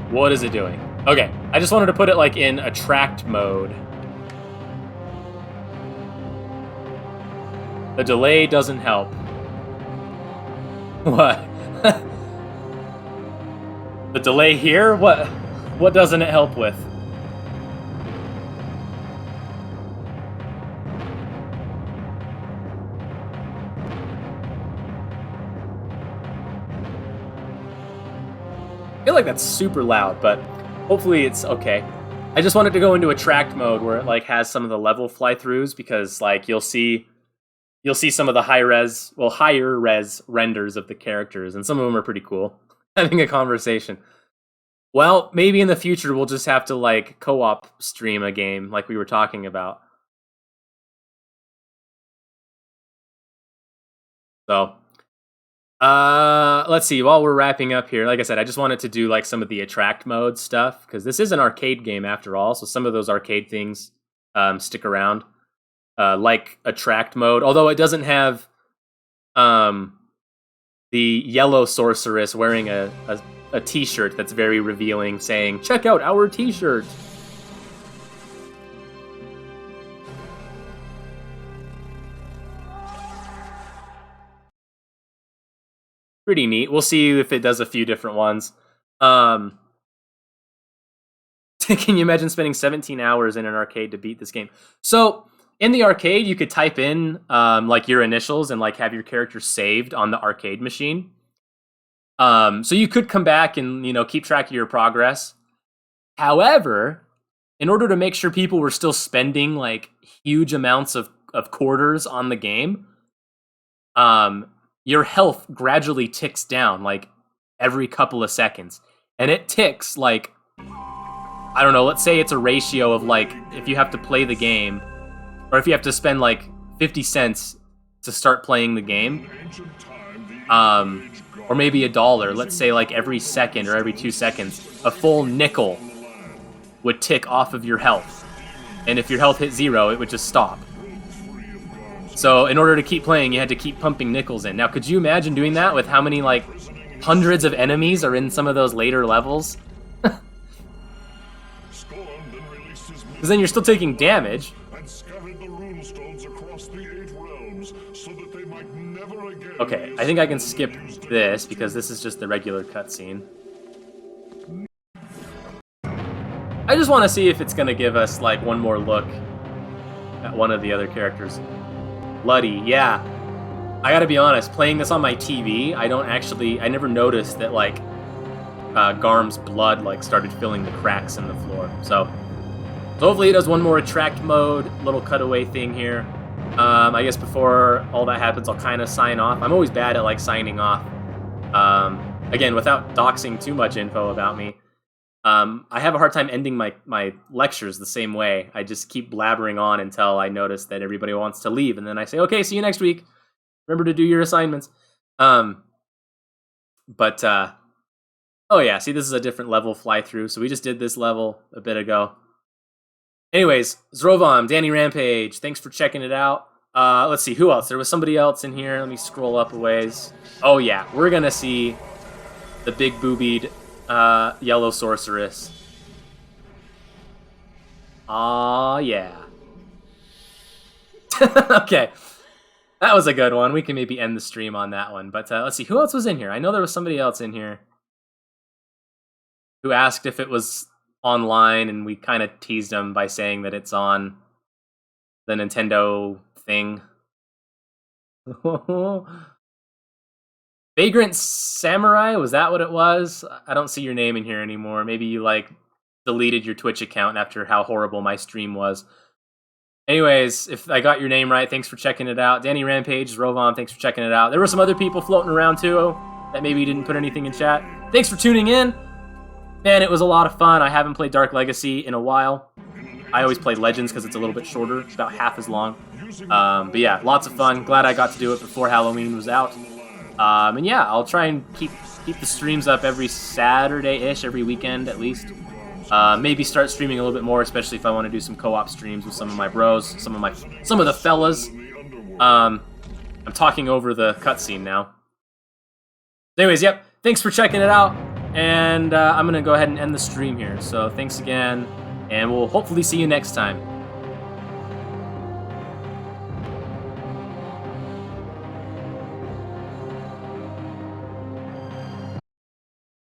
What is it doing? Okay, I just wanted to put it like in attract mode. The delay doesn't help. What? The delay here? What doesn't it help with? I feel like that's super loud, but hopefully it's okay. I just wanted to go into attract mode where it like has some of the level fly-throughs, because like you'll see some of the higher res renders of the characters, and some of them are pretty cool. Having a conversation. Well, maybe in the future we'll just have to like co-op stream a game like we were talking about. So, let's see. While we're wrapping up here, like I said, I just wanted to do like some of the attract mode stuff, because this is an arcade game after all, so some of those arcade things stick around. Like attract mode, although it doesn't have the yellow sorceress wearing a t-shirt that's very revealing saying, "Check out our t-shirt." Pretty neat. We'll see if it does a few different ones. Can you imagine spending 17 hours in an arcade to beat this game? So in the arcade, you could type in like your initials and like have your character saved on the arcade machine. So you could come back and, you know, keep track of your progress. However, in order to make sure people were still spending like huge amounts of quarters on the game, your health gradually ticks down like every couple of seconds. And it ticks like, I don't know, let's say it's a ratio of like, if you have to play the game, or if you have to spend like 50 cents to start playing the game, or maybe $1, let's say like every second or every 2 seconds, a full nickel would tick off of your health. And if your health hit 0, it would just stop. So in order to keep playing, you had to keep pumping nickels in. Now, could you imagine doing that with how many like hundreds of enemies are in some of those later levels? Because then you're still taking damage. Okay, I think I can skip this because this is just the regular cutscene. I just want to see if it's going to give us like one more look at one of the other characters. Bloody, yeah. I gotta be honest, playing this on my TV, I never noticed that like Garm's blood like started filling the cracks in the floor. So hopefully it does one more attract mode, little cutaway thing here. I guess before all that happens, I'll kind of sign off. I'm always bad at like signing off. Again, without doxing too much info about me. I have a hard time ending my lectures the same way. I just keep blabbering on until I notice that everybody wants to leave, and then I say, okay, see you next week. Remember to do your assignments. Oh yeah, see, this is a different level fly-through, so we just did this level a bit ago. Anyways, Zrovom, Danny Rampage, thanks for checking it out. Let's see, who else? There was somebody else in here. Let me scroll up a ways. Oh yeah, we're gonna see the big boobied yellow sorceress. Aw, yeah. Okay. That was a good one. We can maybe end the stream on that one. But let's see, who else was in here? I know there was somebody else in here who asked if it was online, and we kind of teased him by saying that it's on the Nintendo thing. Vagrant Samurai, was that what it was? I don't see your name in here anymore. Maybe you like deleted your Twitch account after how horrible my stream was. Anyways, if I got your name right, thanks for checking it out. Danny Rampage, Rovan, thanks for checking it out. There were some other people floating around too that maybe didn't put anything in chat. Thanks for tuning in. Man, it was a lot of fun. I haven't played Dark Legacy in a while. I always play Legends because it's a little bit shorter, about half as long. But yeah, lots of fun. Glad I got to do it before Halloween was out. And yeah, I'll try and keep the streams up every Saturday-ish, every weekend at least. Maybe start streaming a little bit more, especially if I want to do some co-op streams with some of my bros, some of the fellas. I'm talking over the cutscene now. Anyways, yep. Thanks for checking it out, and I'm gonna go ahead and end the stream here. So thanks again, and we'll hopefully see you next time.